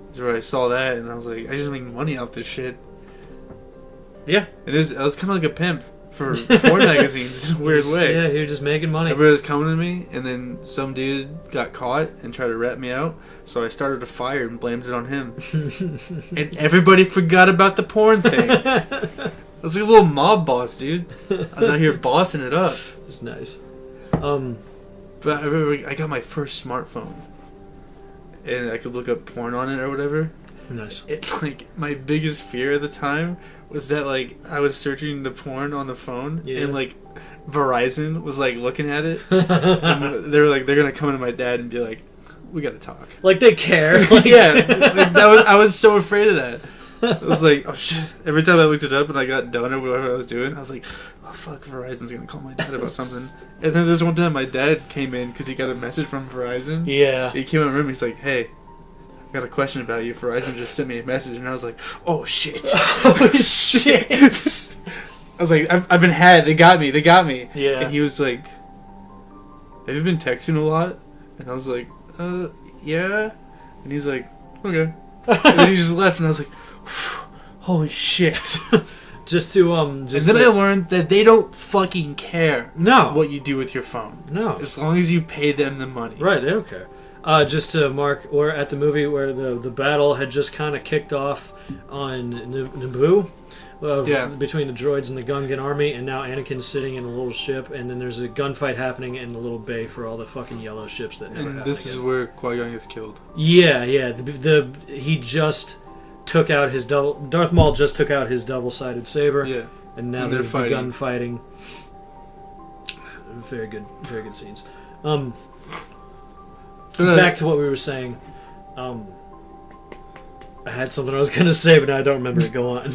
That's where I saw that and I was like, I just make money off this shit.
Yeah.
I was kind of like a pimp. For porn magazines in a weird way.
Yeah, you're just making money.
Everybody was coming to me, and then some dude got caught and tried to rat me out, so I started a fire and blamed it on him. And everybody forgot about the porn thing. I was like a little mob boss, dude. I was out here bossing it up.
That's nice.
But I remember I got my first smartphone, and I could look up porn on it or whatever.
Nice.
Like, my biggest fear at the time was that, like, I was searching the porn on the phone, and, like, Verizon was, like, looking at it, and they were like, they're gonna come into my dad and be like, we gotta talk.
Like, they care. Like,
yeah. Like, I was so afraid of that. I was like, oh, shit. Every time I looked it up and I got done or whatever I was doing, I was like, oh, fuck, Verizon's gonna call my dad about something. And then this one time my dad came in because he got a message from Verizon.
Yeah.
He came in the room, he's like, hey, got a question about you. Verizon just sent me a message, and I was like, "Oh shit!
Oh shit!"
I was like, "I've been had. They got me.
Yeah.
And he was like, "Have you been texting a lot?" And I was like, yeah." And he's like, "Okay." And then he just left, and I was like, "Holy shit!"
Just to
and then I learned that they don't fucking care.
No.
What you do with your phone.
No.
As long as you pay them the money.
Right. They don't care. Just to mark, we're at the movie where the battle had just kind of kicked off on Naboo, between the droids and the Gungan army, and now Anakin's sitting in a little ship, and then there's a gunfight happening in the little bay for all the fucking yellow ships that never
And this is where Qui-Gon gets killed.
Yeah. He just took out his Darth Maul just took out his double-sided saber.
Yeah.
And now they've begun fighting. Very good scenes. Back to what we were saying. I had something I was going to say, but now I don't remember it. Go on.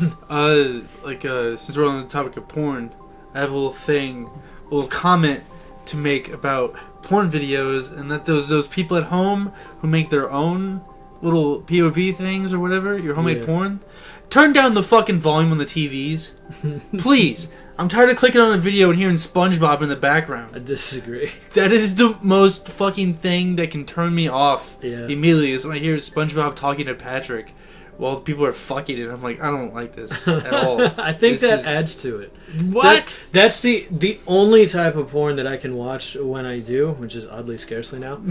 Since we're on the topic of porn, I have a little comment to make about porn videos, and that those people at home who make their own little POV things or whatever, your homemade porn, turn down the fucking volume on the TVs. Please. I'm tired of clicking on a video and hearing SpongeBob in the background.
I disagree.
That is the most fucking thing that can turn me off
immediately
is when I hear SpongeBob talking to Patrick. while people are fucking it. I'm like, I don't like this at all.
I think
This
that
is-
adds to it.
What?
That's the only type of porn that I can watch when I do, which is oddly scarcely now,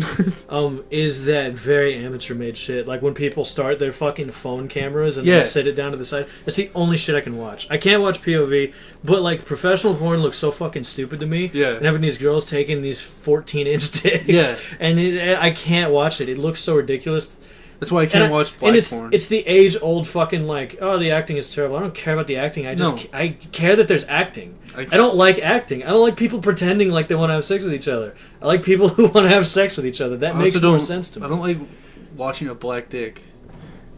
is that very amateur made shit. Like when people start their fucking phone cameras and
Yeah.
they sit it down to the side. That's the only shit I can watch. I can't watch POV, but like professional porn looks so fucking stupid to me.
Yeah.
And having these girls taking these 14-inch dicks.
Yeah.
And I can't watch it. It looks so ridiculous.
That's why I can't watch black porn.
It's the age-old fucking like, oh, the acting is terrible. I don't care about the acting. I care that there's acting. I don't like acting. I don't like people pretending like they want to have sex with each other. I like people who want to have sex with each other. That makes more sense to me.
I don't like watching a black dick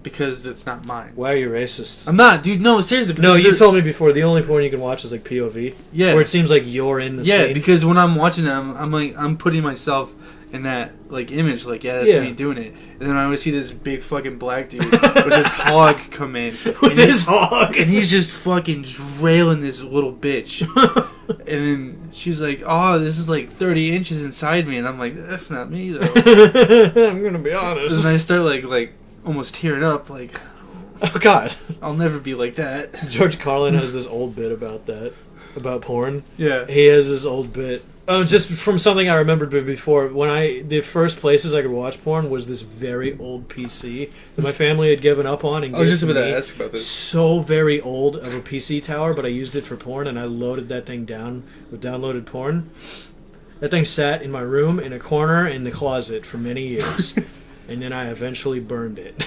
because it's not mine.
Why are you racist?
I'm not, dude. No, seriously.
No, you told me before the only porn you can watch is like POV.
Yeah.
Where it seems like you're in the scene.
Yeah, because when I'm watching them, I'm like, I'm putting myself in that like image, like that's me doing it, and then I always see this big fucking black dude with his hog come in,
with his hog,
and he's just fucking railing this little bitch, and then she's like, "Oh, this is like 30 inches inside me," and I'm like, "That's not me though."
I'm gonna be honest.
And then I start like almost tearing up, like,
oh god,
I'll never be like that.
George Carlin has this old bit about that, about porn.
Yeah,
he has this old bit. Just from something I remembered before, the first places I could watch porn was this very old PC that my family had given up on. And
I was just about to ask about this.
So very old of a PC tower, but I used it for porn, and I loaded that thing down with downloaded porn. That thing sat in my room in a corner in the closet for many years, and then I eventually burned it.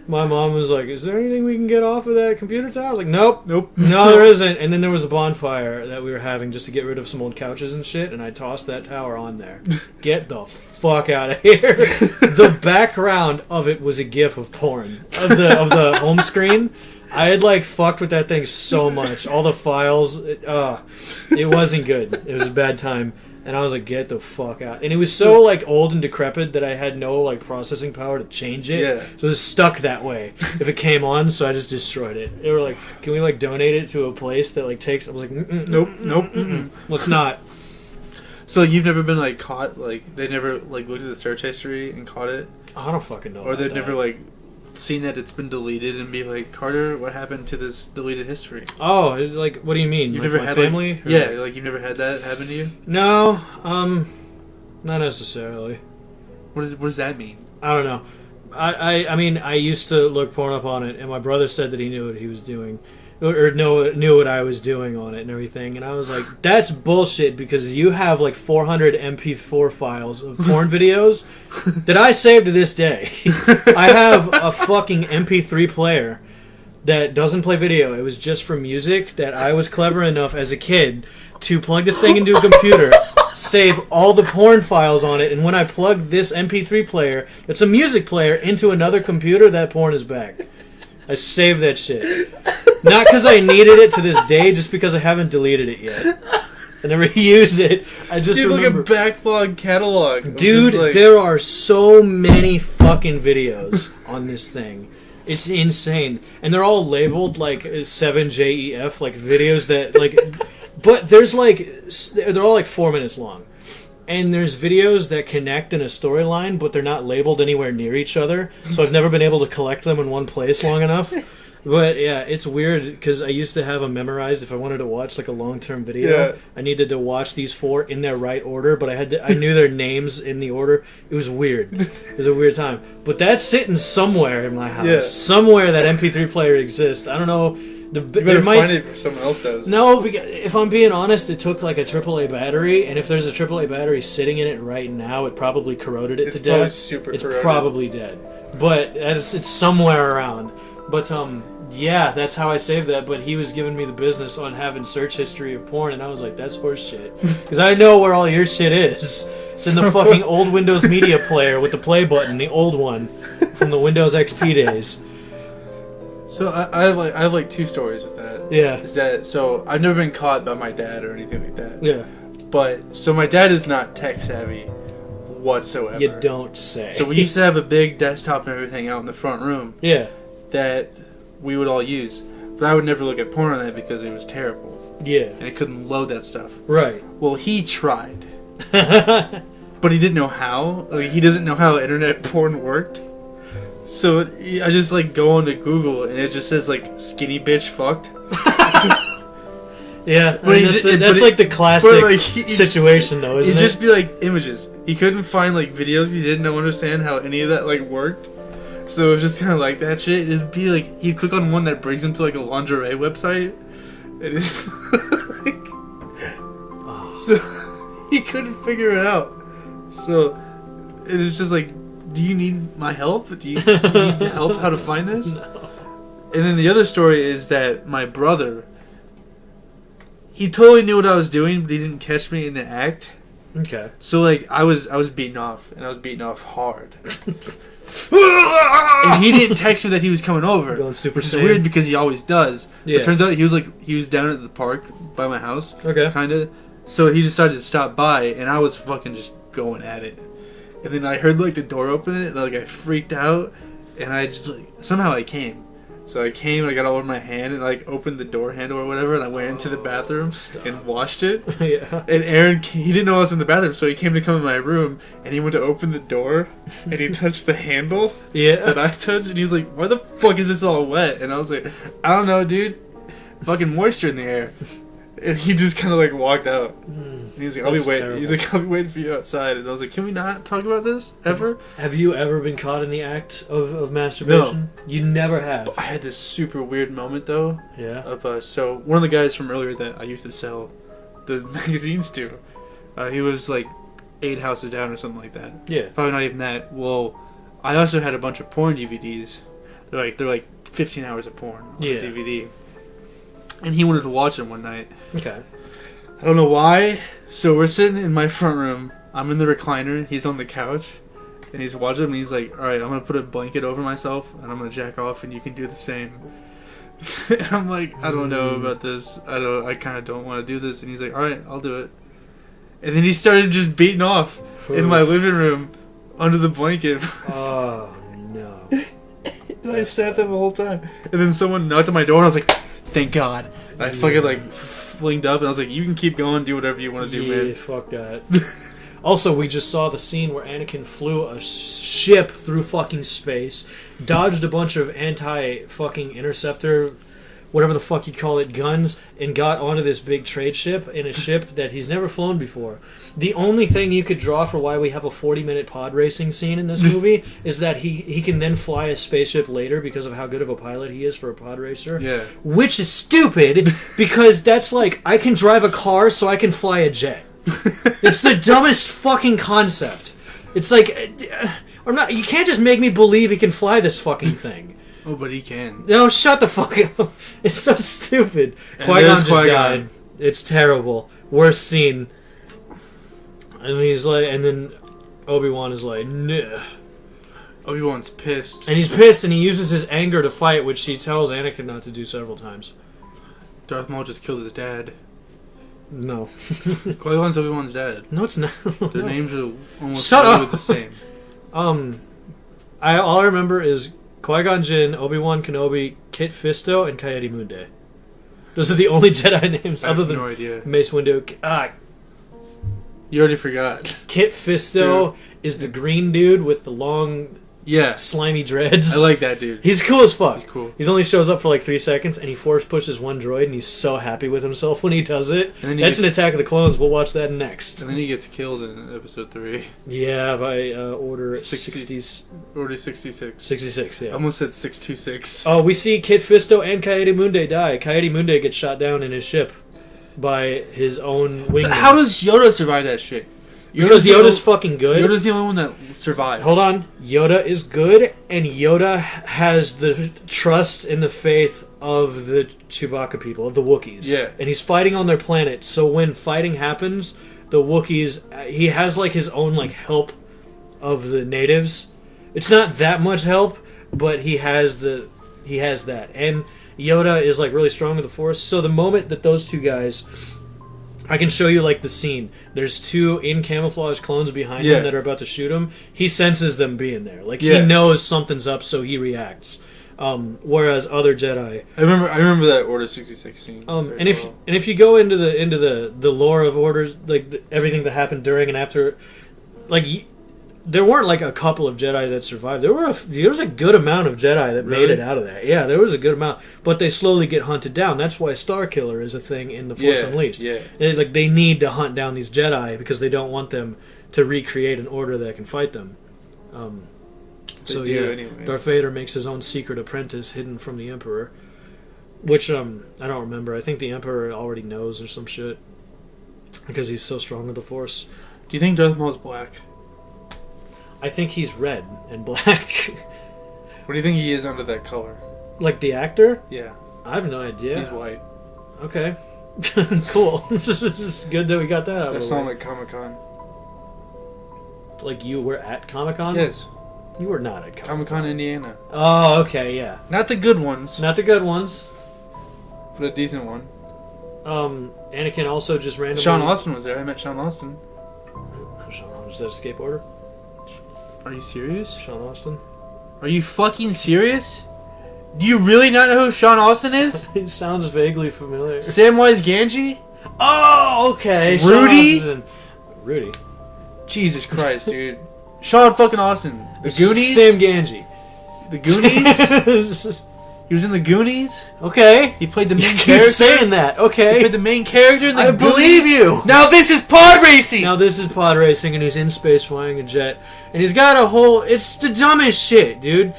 My mom was like, "Is there anything we can get off of that computer tower?" I was like, "Nope,
nope,
no, there isn't." And then there was a bonfire that we were having just to get rid of some old couches and shit, and I tossed that tower on there. Get the fuck out of here! The background of it was a gif of porn of the home screen. I had like fucked with that thing so much. All the files, it wasn't good. It was a bad time. And I was like, get the fuck out. And it was so like old and decrepit that I had no like processing power to change it.
Yeah.
So it was stuck that way if it came on, so I just destroyed it. They were like, can we like donate it to a place that like takes... I was like, nope. Let's not.
So you've never been like caught, like they never like looked at the search history and caught it?
I don't fucking know.
Or they've never like seen that it's been deleted and be like, Carter, what happened to this deleted history?
Oh, it's like, what do you mean?
You've
Like
never
my
had
family?
like, yeah, like you've never had that happen to you?
No, not necessarily.
What does that mean?
I don't know. I mean, I used to look porn up on it, and my brother said that he knew what he was doing, or knew what I was doing on it and everything. And I was like, that's bullshit, because you have like 400 MP4 files of porn videos that I saved to this day. I have a fucking MP3 player that doesn't play video. It was just for music that I was clever enough as a kid to plug this thing into a computer, save all the porn files on it, and when I plug this MP3 player, it's a music player, into another computer, that porn is back. I saved that shit. Not because I needed it to this day, just because I haven't deleted it yet. I never use it. I just remember.
Look at backlog catalog.
Dude, like... there are so many fucking videos on this thing. It's insane. And they're all labeled like 7JEF, like videos that like... But there's like... They're all like 4 minutes long. And there's videos that connect in a storyline, but they're not labeled anywhere near each other. So I've never been able to collect them in one place long enough. But yeah, it's weird because I used to have them memorized. If I wanted to watch like a long-term video, I needed to watch these 4 in their right order. But I knew their names in the order. It was weird. It was a weird time. But that's sitting somewhere in my house. Yeah. Somewhere that MP3 player exists. I don't know.
You better find it if someone else does.
No, because if I'm being honest, it took like a AAA battery, and if there's a AAA battery sitting in it right now, it probably corroded it to death. It's probably dead. But it's somewhere around. But yeah, that's how I saved that. But he was giving me the business on having search history of porn, and I was like, that's horse shit. Because I know where all your shit is. It's in the fucking old Windows Media Player with the play button, the old one from the Windows XP days.
So I have like 2 stories with that.
Yeah.
Is that so? I've never been caught by my dad or anything like that.
Yeah.
But so my dad is not tech savvy whatsoever.
You don't say.
So we used to have a big desktop and everything out in the front room.
Yeah.
That we would all use, but I would never look at porn on that because it was terrible.
Yeah.
And it couldn't load that stuff.
Right.
Well, he tried, but he didn't know how. Like, he doesn't know how internet porn worked. So I just like go onto Google and it just says like skinny bitch fucked.
Yeah,
But
that's like the classic
like,
situation, though, isn't it?
It'd just be like images. He couldn't find like videos. He didn't understand how any of that like worked. So it was just kind of like that shit. It'd be like he'd click on one that brings him to like a lingerie website, and it's like, so he couldn't figure it out. So it is just like, do you need my help? Do you need help how to find this?
No.
And then the other story is that my brother, he totally knew what I was doing, but he didn't catch me in the act.
Okay.
So like I was beaten off, and I was beaten off hard. And he didn't text me that he was coming over.
Going Super
It's
Saiyan.
weird because he always does.
Yeah.
It turns out he was down at the park by my house.
Okay.
Kinda. So he decided to stop by, and I was fucking just going at it. And then I heard like the door open, and like I freaked out, and I just like somehow I came. So I came and I got all over my hand and like opened the door handle or whatever, and I went into the bathroom and washed it.
Yeah.
And Aaron, he didn't know I was in the bathroom, so he came to come in my room, and he went to open the door, and he touched the handle
Yeah.
that I touched, and he was like, "Why the fuck is this all wet?" And I was like, "I don't know, dude. Fucking moisture in the air." And he just kind of like walked out. And he was like, "I'll be
That's
waiting."
terrible.
He's like, "I'll be waiting for you outside." And I was like, "Can we not talk about this ever?"
Have you ever been caught in the act of masturbation?
No.
You never have.
I had this super weird moment though.
Yeah.
Of so one of the guys from earlier that I used to sell the magazines to, he was like 8 houses down or something like that.
Yeah.
Probably not even that. Well, I also had a bunch of porn DVDs. They're like 15 hours of porn on
Yeah.
DVD. And he wanted to watch them one night.
Okay.
I don't know why. So we're sitting in my front room. I'm in the recliner. He's on the couch. And he's watching them. And he's like, "Alright, I'm going to put a blanket over myself. And I'm going to jack off. And you can do the same." And I'm like, "I don't know about this. I kind of don't want to do this." And he's like, "Alright, I'll do it." And then he started just beating off in my living room under the blanket.
Oh, no.
And I sat there the whole time. And then someone knocked on my door and I was like, "Thank God." And I fucking like flinged up and I was like, "You can keep going, do whatever you want to do,
Yeah,
man."
fuck that. Also, we just saw the scene where Anakin flew a ship through fucking space, dodged a bunch of anti-fucking interceptor, whatever the fuck you'd call it, guns, and got onto this big trade ship in a ship that he's never flown before. The only thing you could draw for why we have a 40-minute pod racing scene in this movie is that he can then fly a spaceship later because of how good of a pilot he is for a pod racer.
Yeah.
Which is stupid, because that's like, I can drive a car so I can fly a jet. It's the dumbest fucking concept. It's like, I'm not. You can't just make me believe he can fly this fucking thing.
Oh, but he can.
No, shut the fuck up. It's so stupid.
And
Qui-Gon
there's
just
Qui-Gon.
died. It's terrible. Worst scene. And he's like, and then Obi-Wan is like, "Nah."
Obi-Wan's pissed.
And he's pissed, and he uses his anger to fight, which he tells Anakin not to do several times.
Darth Maul just killed his dad.
No.
Qui-Gon's Obi-Wan's dad.
No, it's not.
Their names are almost
Shut
literally
up.
the same.
All I remember is Qui-Gon Jinn, Obi-Wan Kenobi, Kit Fisto, and Coyote Mundi. Those are the only Jedi names
I have
other than
no idea.
Mace Windu.
You already forgot.
Kit Fisto is the green dude with the long,
Yeah.
slimy dreads.
I like that dude.
He's cool as fuck.
He's cool.
He only shows up for like 3 seconds, and he force pushes one droid, and he's so happy with himself when he does it.
And then he
That's an
gets-
Attack of the Clones. We'll watch that next.
And then he gets killed in episode 3.
Yeah, by Order
60.
60s,
Already 66.
66,
I
yeah.
almost said 626.
Oh, we see Kit Fisto and Coyote Mundi die. Coyote Mundi gets shot down in his ship by his own wingman.
So how does Yoda survive that shit?
Because
the
Yoda's
only-
fucking good.
Yoda's the only one that survived.
Hold on. Yoda is good, and Yoda has the trust and the faith of the Chewbacca people, of the Wookiees.
Yeah.
And he's fighting on their planet, so when fighting happens, the Wookiees, he has like his own like help of the natives. It's not that much help, but he has that. And Yoda is like really strong with the Force, so the moment that those two guys, I can show you like the scene. There's 2 in camouflage clones behind
Yeah.
him that are about to shoot him. He senses them being there. Like
Yeah.
he knows something's up, so he reacts. Whereas other Jedi,
I remember that Order 66 scene. very
and if
well.
you go into the lore of Orders, like everything that happened during and after, like there weren't like a couple of Jedi that survived. There was a good amount of Jedi that made it out of that. Yeah, there was a good amount, but they slowly get hunted down. That's why Starkiller is a thing in The Force Unleashed.
Yeah.
Like they need to hunt down these Jedi because they don't want them to recreate an order that can fight them.
Anyway.
Darth Vader makes his own secret apprentice hidden from the Emperor, which I don't remember. I think the Emperor already knows or some shit because he's so strong with the Force.
Do you think Darth Maul's black?
I think he's red and black.
What do you think he is under that color?
Like the actor?
Yeah.
I have no idea.
He's white.
Okay. Cool. This is good that we got that out
I
of the
saw him
way.
at Comic-Con.
Like you were at Comic-Con?
Yes.
You were not at Comic-Con.
Comic-Con, Indiana.
Oh, okay, yeah.
Not the good ones,
Not the good ones.
but a decent one.
Anakin also just randomly...
Sean Austin was there. I met Sean Austin.
Is that a skateboarder?
Are you serious?
Sean Austin?
Are you fucking serious? Do you really not know who Sean Austin is?
It sounds vaguely familiar.
Samwise Gamgee?
Oh, okay.
Rudy?
Sean Austin. Rudy.
Jesus Christ, dude. Sean fucking Austin. The Goonies?
Sam Ganji.
The Goonies? He was in the Goonies?
Okay.
He played the main
Keep
character?
saying that.
He
Okay.
played the main character in the
I
Goonies?
believe you.
Now this is pod racing!
Now this is pod racing, and he's in space flying a jet, and he's got a whole. It's the dumbest shit, dude.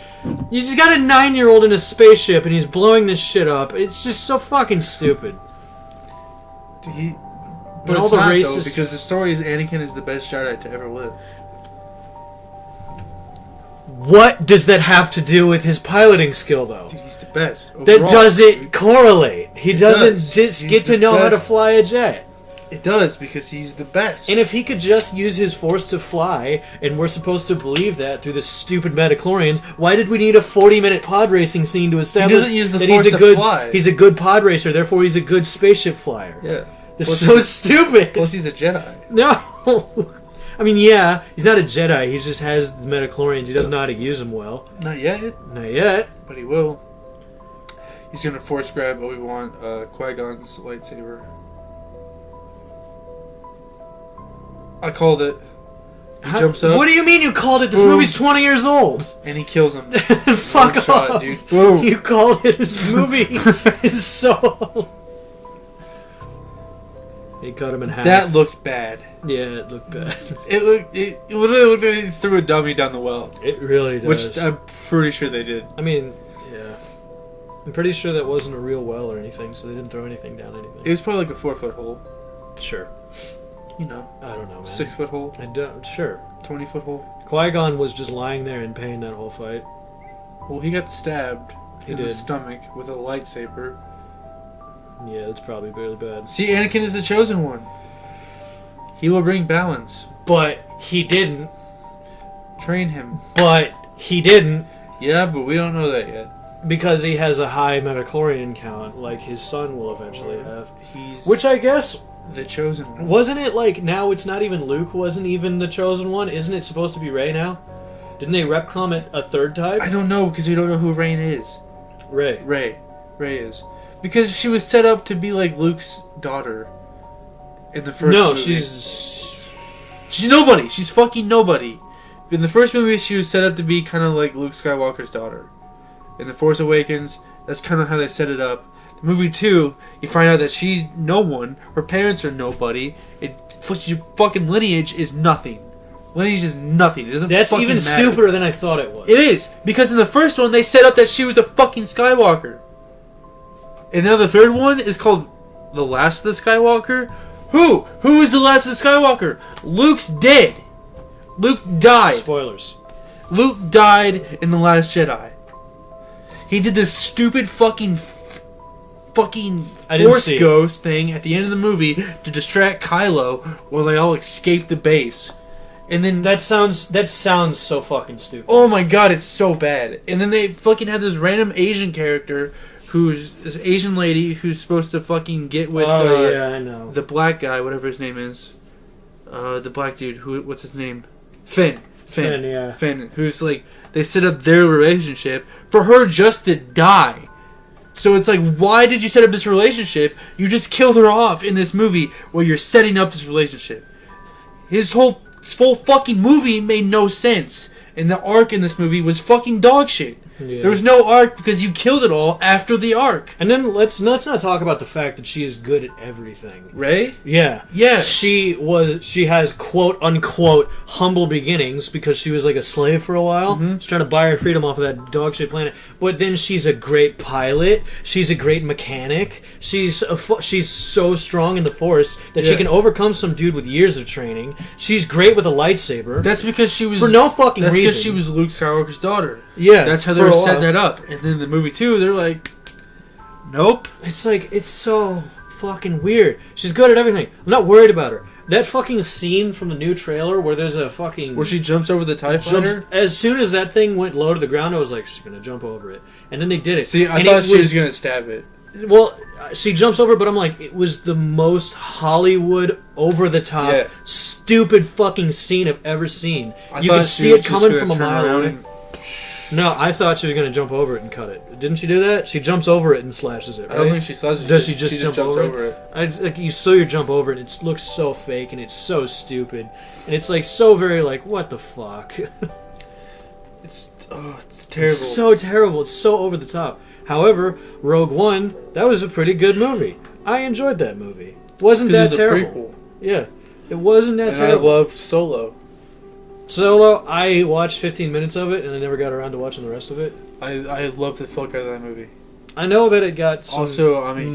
You just got a 9-year-old in a spaceship, and he's blowing this shit up. It's just so fucking stupid.
But
all
it's
the
not,
racist-
though, because the story is Anakin is the best Jedi to ever live.
What does that have to do with his piloting skill, though?
Dude, he's the best.
That
overall,
doesn't
dude.
correlate. He doesn't
does.
just
He's
get to
the
know how to
best.
fly a jet.
It does, because he's the best.
And if he could just use his force to fly, and we're supposed to believe that through the stupid metachlorians, why did we need a 40-minute pod racing scene to establish
doesn't use the
that
Force
he's a
to
good
fly.
he's a good pod racer, therefore he's a good spaceship flyer?
Yeah.
It's
Plus
so
he's
stupid.
Plus he's a Jedi.
No. I mean, yeah, he's not a Jedi. He just has the metachlorians. He doesn't know how to use them well.
Not yet,
Not yet.
but he will. He's gonna force grab Obi-Wan, Qui-Gon's lightsaber. I called it. He jumps up.
What do you mean you called it? This
Boom.
movie's 20 years old.
And he kills him.
Fuck
One shot,
off,
dude. Boom.
You called it. This movie is so. He cut him in half.
That looked bad.
Yeah, it looked bad.
It literally looked like he threw a dummy down the well.
It really does.
Which I'm pretty sure they did.
I mean, yeah. I'm pretty sure that wasn't a real well or anything, so they didn't throw anything down anything.
It was probably like a 4-foot hole.
Sure.
You know.
I don't know, man.
6-foot hole.
I don't. Sure.
20-foot hole.
Qui-Gon was just lying there in pain that whole fight.
Well, he got stabbed in the
did.
stomach with a lightsaber.
Yeah, it's probably really bad.
See, Anakin is the chosen one. He will bring balance.
But he didn't.
Train him.
But he didn't.
Yeah, but we don't know that yet.
Because he has a high metachlorian count, like his son will eventually have.
He's
Which I guess,
the chosen one.
wasn't it like now it's not even Luke wasn't even the chosen one? Isn't it supposed to be Rey now? Didn't they retcon it a third time?
I don't know, because we don't know who Rey is.
Rey.
Rey is. Because she was set up to be like Luke's daughter in the first
No,
movie.
she's
nobody. She's fucking nobody. In the first movie, she was set up to be kind of like Luke Skywalker's daughter. In The Force Awakens, that's kind of how they set it up. The movie 2, you find out that she's no one. Her parents are nobody. Your fucking lineage is nothing. Lineage is nothing. It doesn't
That's
fucking
even
matter.
stupider than I thought it was.
It is, because in the first one, they set up that she was a fucking Skywalker. And now the third one is called The Last of the Skywalker. Who? Who is the last of the Skywalker? Luke's dead. Luke died.
Spoilers.
Luke died in The Last Jedi. He did this stupid fucking
I didn't
Force
see it.
Ghost thing at the end of the movie to distract Kylo while they all escape the base. And then
That sounds so fucking stupid.
oh my god, it's so bad. And then they fucking have this random Asian character who's this Asian lady who's supposed to fucking get with
yeah, I know.
the black guy, whatever his name is. The black dude, what's his name? Finn,
yeah.
Finn, who's like, they set up their relationship for her just to die. So it's like, why did you set up this relationship? You just killed her off in this movie where you're setting up this relationship. His whole This full fucking movie made no sense. And the arc in this movie was fucking dog shit.
Yeah.
There was no arc because you killed it all after the arc.
And then let's not talk about the fact that she is good at everything.
Ray?
Yeah.
Yeah.
She has quote unquote humble beginnings because she was like a slave for a while.
Mm-hmm.
She's trying to buy her freedom off of that dog shit planet. But then she's a great pilot. She's a great mechanic. She's so strong in the Force that she can overcome some dude with years of training. She's great with a lightsaber.
That's because she was
for no fucking reason.
That's because she was Luke Skywalker's daughter.
Yeah.
That's how they were setting that up. And then the movie 2, they're like, nope.
It's like, it's so fucking weird. She's good at everything. I'm not worried about her. That fucking scene from the new trailer where there's a fucking...
Where she jumps over the TIE fighter?
As soon as that thing went low to the ground, I was like, she's going to jump over it. And then they did it.
See, I thought she was going to stab it.
Well, she jumps over, but I'm like, it was the most Hollywood, over-the-top, stupid fucking scene I've ever seen. You could see it coming from a mile away. No, I thought she was going to jump over it and cut it. Didn't she do that? She jumps over it and slashes it, right?
I don't think she slashes it.
Does she just jump over it? You saw her jump over it, and it looks so fake, and it's so stupid. And it's like so very like, what the fuck?
It's terrible.
It's so terrible. It's so over the top. However, Rogue One, that was a pretty good movie. I enjoyed that movie. Wasn't that terrible? Yeah. It wasn't that terrible.
I loved Solo.
Solo, I watched 15 minutes of it, and I never got around to watching the rest of it.
I loved the fuck out of that movie.
I know that it got some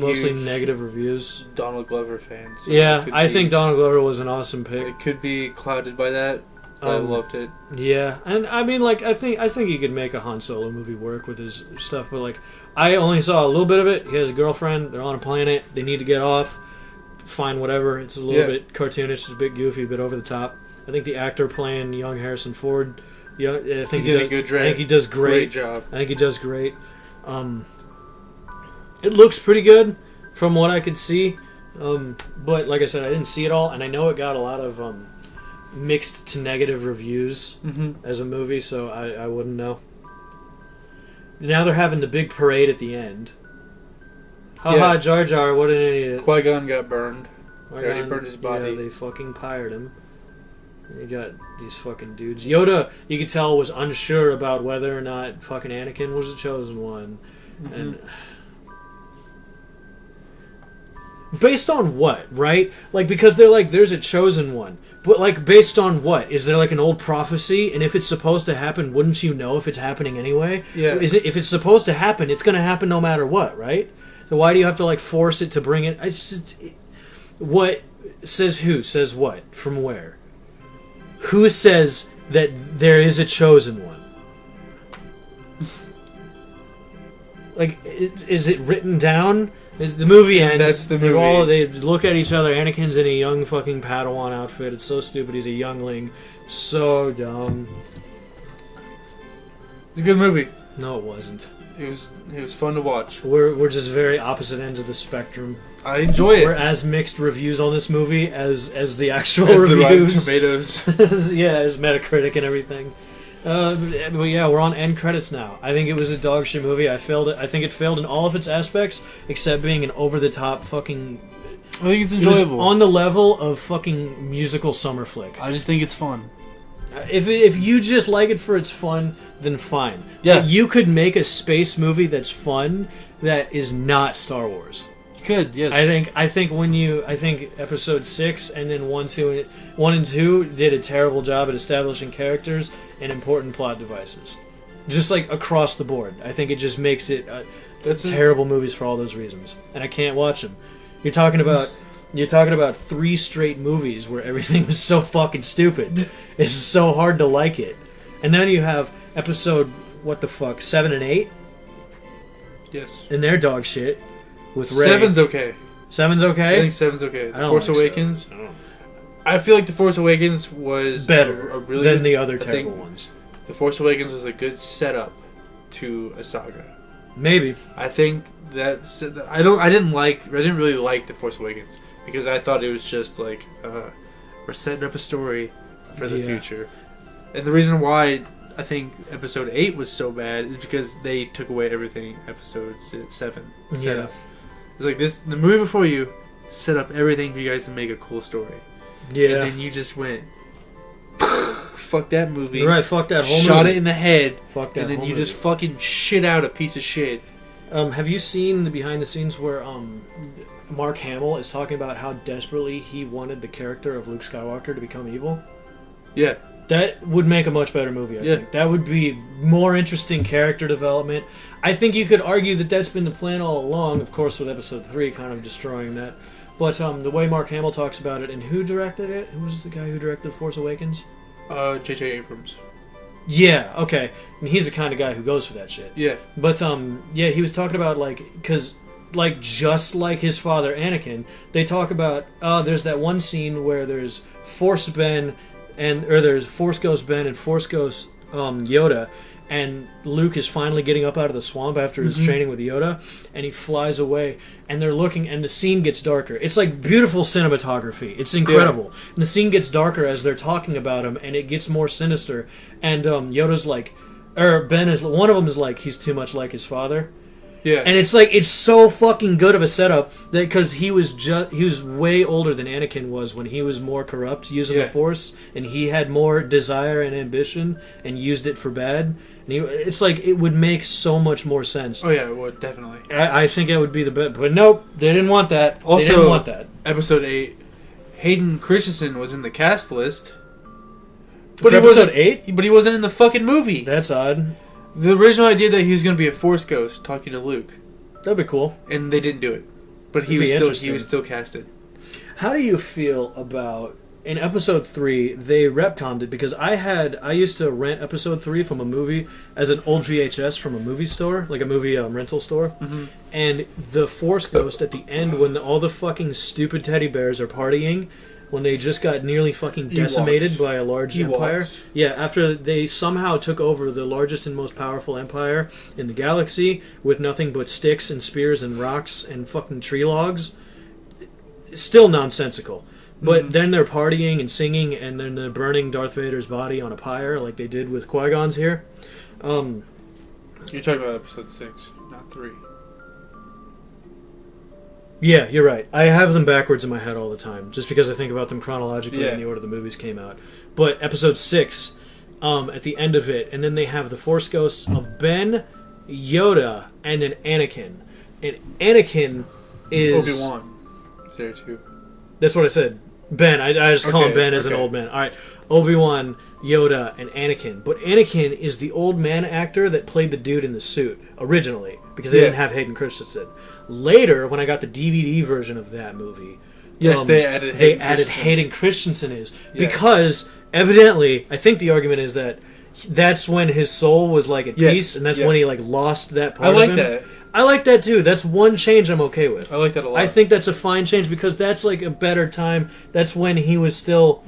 mostly
negative reviews.
Donald Glover fans. So
yeah, I think Donald Glover was an awesome pick.
It could be clouded by that, but I loved it.
Yeah, and I mean, like, I think he could make a Han Solo movie work with his stuff, but like, I only saw a little bit of it. He has a girlfriend. They're on a planet. They need to get off. Fine, whatever. It's a little bit cartoonish. It's a bit goofy, a bit over the top. I think the actor playing young Harrison Ford, I think he does great.
Great job.
I think he does great. It looks pretty good from what I could see, but like I said, I didn't see it all, and I know it got a lot of mixed to negative reviews as a movie, so I wouldn't know. Now they're having the big parade at the end. Ha, Jar Jar, what an idiot.
Qui-Gon got burned. He already burned his body.
Yeah, they fucking pired him. You got these fucking dudes. Yoda, you could tell, was unsure about whether or not fucking Anakin was the chosen one. And based on what, right? Like, because they're like, there's a chosen one. But, like, based on what? Is there, like, an old prophecy? And if it's supposed to happen, wouldn't you know if it's happening anyway?
Yeah.
If it's supposed to happen, it's going to happen no matter what, right? So why do you have to, like, force it to bring it? What says who? Says what? From where? Who says that there is a chosen one? Like, is it written down? The movie ends.
That's the movie.
They look at each other. Anakin's in a young fucking Padawan outfit. It's so stupid. He's a youngling. So dumb.
It's a good movie.
No, it wasn't.
It was fun to watch.
We're just very opposite ends of the spectrum.
I enjoy it.
We're as mixed reviews on this movie as the actual
as
reviews.
The Rotten Tomatoes.
Yeah, as Metacritic and everything. But yeah, we're on end credits now. I think it was a dog shit movie. I think it failed in all of its aspects, except being an over the top fucking.
I think it's enjoyable.
It was on the level of fucking musical summer flick.
I just think it's fun.
If you just like it for its fun, then fine.
Yeah.
But you could make a space movie that's fun that is not Star Wars.
You could, yes.
I think episode 6 and then 1 and 2 did a terrible job at establishing characters and important plot devices. Just like across the board. I think it just makes it terrible movies for all those reasons. And I can't watch them. You're talking about 3 straight movies where everything was so fucking stupid. It's so hard to like it. And then you have episode 7 and 8.
Yes.
And they're dog shit. With Rey.
7's okay.
7's okay?
I think 7's okay. The Force
like
Awakens. I feel like The Force Awakens was
better
really
than
good,
the other terrible ones.
The Force Awakens was a good setup to a saga.
Maybe.
I think that I didn't really like The Force Awakens because I thought it was just like we're setting up a story for the future. And the reason why I think episode 8 was so bad is because they took away everything episode 7 set up. It's like the movie before you set up everything for you guys to make a cool story.
Yeah.
And then you just went, fuck that movie.
You're right, fuck that whole movie.
Shot it in the head.
Fuck that
and then
whole
you
movie.
just fucking shit out a piece of shit.
Have you seen the behind the scenes where Mark Hamill is talking about how desperately he wanted the character of Luke Skywalker to become evil?
Yeah.
That would make a much better movie, I think. That would be more interesting character development. I think you could argue that that's been the plan all along, of course, with Episode 3 kind of destroying that. But the way Mark Hamill talks about it, and who directed it? Who was the guy who directed Force Awakens?
J.J. Abrams.
Yeah, okay. And he's the kind of guy who goes for that shit.
Yeah.
But, yeah, he was talking about, because, just like his father, Anakin, they talk about, there's that one scene where there's Force Ben, there's Force Ghost Ben and Force Ghost Yoda, and Luke is finally getting up out of the swamp after his training with Yoda, and he flies away, and they're looking, and the scene gets darker. It's like beautiful cinematography. It's incredible. Yeah. And the scene gets darker as they're talking about him, and it gets more sinister, and Yoda's like, one of them is like, he's too much like his father.
Yeah.
And it's like, it's so fucking good of a setup that because he was way older than Anakin was when he was more corrupt using the Force, and he had more desire and ambition and used it for bad. And it's like, it would make so much more sense.
Oh yeah, it would, definitely.
I think that would be the best. But nope, they didn't want that.
Also,
they didn't want that.
Episode 8, Hayden Christensen was in the cast list.
But Episode 8?
But he wasn't in the fucking movie.
That's odd.
The original idea that he was going to be a Force ghost talking to Luke.
That'd be cool.
And they didn't do it. But he was still casted.
How do you feel about, in Episode 3, they retconned it, because I used to rent Episode 3 from a movie as an old VHS from a movie store, like a movie rental store, and the Force ghost at the end, when all the fucking stupid teddy bears are partying, when they just got nearly fucking decimated by a large empire. Yeah, after they somehow took over the largest and most powerful empire in the galaxy with nothing but sticks and spears and rocks and fucking tree logs. Still nonsensical. But then they're partying and singing, and then they're burning Darth Vader's body on a pyre like they did with Qui-Gon's here.
You're talking about Episode 6, not 3.
Yeah, you're right. I have them backwards in my head all the time, just because I think about them chronologically in the order the movies came out. But Episode 6, at the end of it, and then they have the Force ghosts of Ben, Yoda, and then Anakin. And Anakin is...
Obi-Wan is there too.
That's what I said. Ben. I just call him Ben as an old man. All right. Obi-Wan, Yoda, and Anakin. But Anakin is the old man actor that played the dude in the suit originally, because they didn't have Hayden Christensen. Later, when I got the DVD version of that movie,
they added
Hayden Christensen because evidently, I think the argument is that that's when his soul was like at peace, and that's when he like lost that part of him.
That.
I like that too. That's one change I'm okay with.
I like that a lot.
I think that's a fine change because that's like a better time. That's when he was still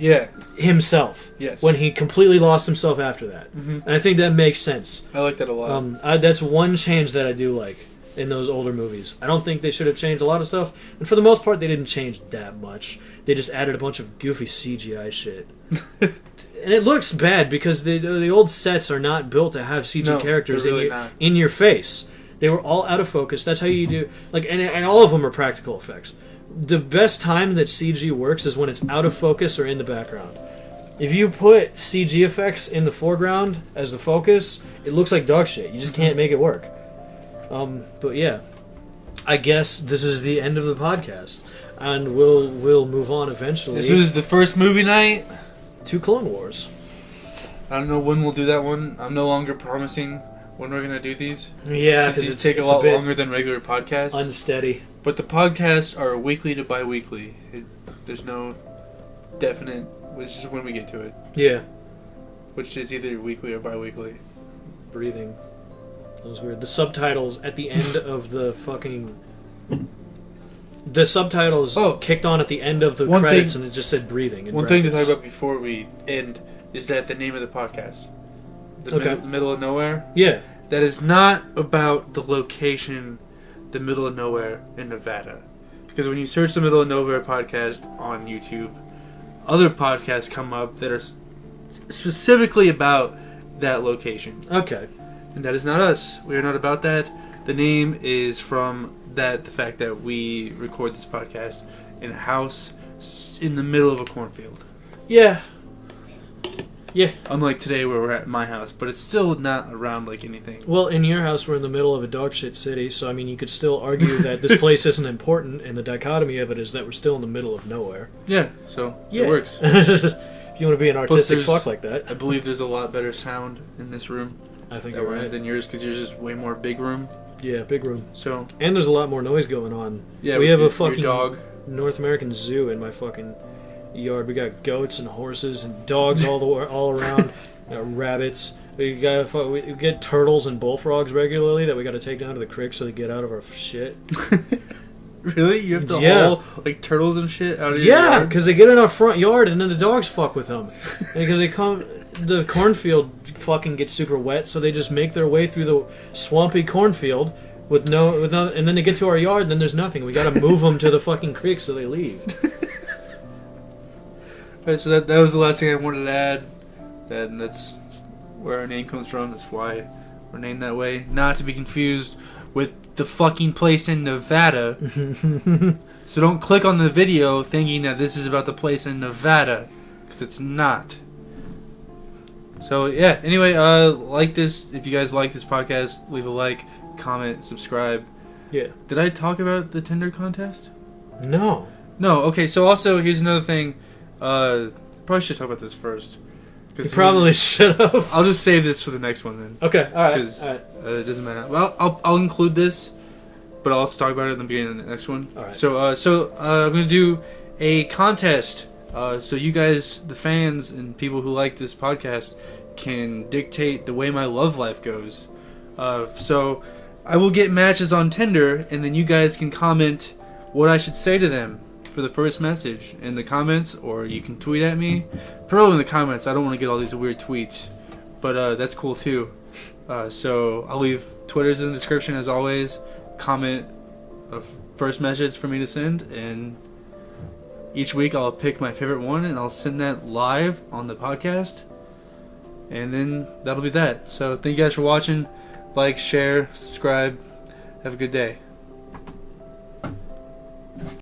himself.
Yes.
When he completely lost himself after that. And I think that makes sense.
I like that a lot.
That's one change that I do like in those older movies. I don't think they should have changed a lot of stuff. And for the most part, they didn't change that much. They just added a bunch of goofy CGI shit. And it looks bad because the old sets are not built to have CG characters in your face. They were all out of focus. That's how you do... And all of them are practical effects. The best time that CG works is when it's out of focus or in the background. If you put CG effects in the foreground as the focus, it looks like dog shit. You just can't make it work. But yeah, I guess this is the end of the podcast, and we'll move on eventually.
This was the first movie night
to Clone Wars.
I don't know when we'll do that one. I'm no longer promising when we're gonna do these.
Yeah,
because these take a lot longer than regular podcasts.
Unsteady.
But the podcasts are weekly to bi-weekly. There's no definite. It's just when we get to it.
Yeah.
Which is either weekly or bi-weekly.
Breathing. That was weird. The subtitles at the end of the fucking... The subtitles kicked on at the end of the credits, and it just said breathing.
One thing to talk about before we end is that the name of the podcast. The Middle of Nowhere?
Yeah.
That is not about the location, the middle of nowhere in Nevada. Because when you search the Middle of Nowhere podcast on YouTube, other podcasts come up that are specifically about that location.
Okay.
And that is not us. We are not about that. The name is from the fact that we record this podcast in a house in the middle of a cornfield.
Yeah. Yeah.
Unlike today where we're at my house, but it's still not around like anything.
Well, in your house, we're in the middle of a dog shit city, so I mean, you could still argue that this place isn't important, and the dichotomy of it is that we're still in the middle of nowhere.
Yeah, so
Yeah.
it works.
If you want to be an artistic
there's-
fuck like that,
I believe there's a lot better sound in this room
I think
that
you're
we're in
right.
than yours because yours is way more big room.
Yeah, big room.
So
And there's a lot more noise going on.
yeah,
We have a
your
fucking
dog.
North American zoo in my fucking yard. We got goats and horses and dogs all around. We got rabbits. We get turtles and bullfrogs regularly that we got to take down to the creek so they get out of our shit.
Really? You have to
Yeah.
haul like turtles and shit out of your
Yeah,
yard?
because they get in our front yard and then the dogs fuck with them. Because they come, the cornfield fucking gets super wet, so they just make their way through the swampy cornfield with no, and then they get to our yard and then there's nothing. We got to move them to the fucking creek so they leave.
Right, so that was the last thing I wanted to add. That's where our name comes from. That's why we're named that way. Not to be confused with the fucking place in Nevada. So don't click on the video thinking that this is about the place in Nevada, because it's not. So yeah, anyway, like this. If you guys like this podcast, leave a like, comment, subscribe.
Yeah.
Did I talk about the Tinder contest?
No.
No. Okay. So also, here's another thing. Probably should talk about this first.
You probably should have.
I'll just save this for the next one then.
Okay, alright.
Because it doesn't matter. Well, I'll include this, but I'll also talk about it in the beginning of the next one.
Alright.
So I'm gonna do a contest. So you guys, the fans and people who like this podcast, can dictate the way my love life goes. So I will get matches on Tinder, and then you guys can comment what I should say to them for the first message in the comments, or you can tweet at me. Probably in the comments. I don't want to get all these weird tweets, but that's cool too. So I'll leave Twitter's in the description as always. Comment a first message for me to send, and each week I'll pick my favorite one and I'll send that live on the podcast, and then that'll be that. So thank you guys for watching. Like, share, subscribe. Have a good day.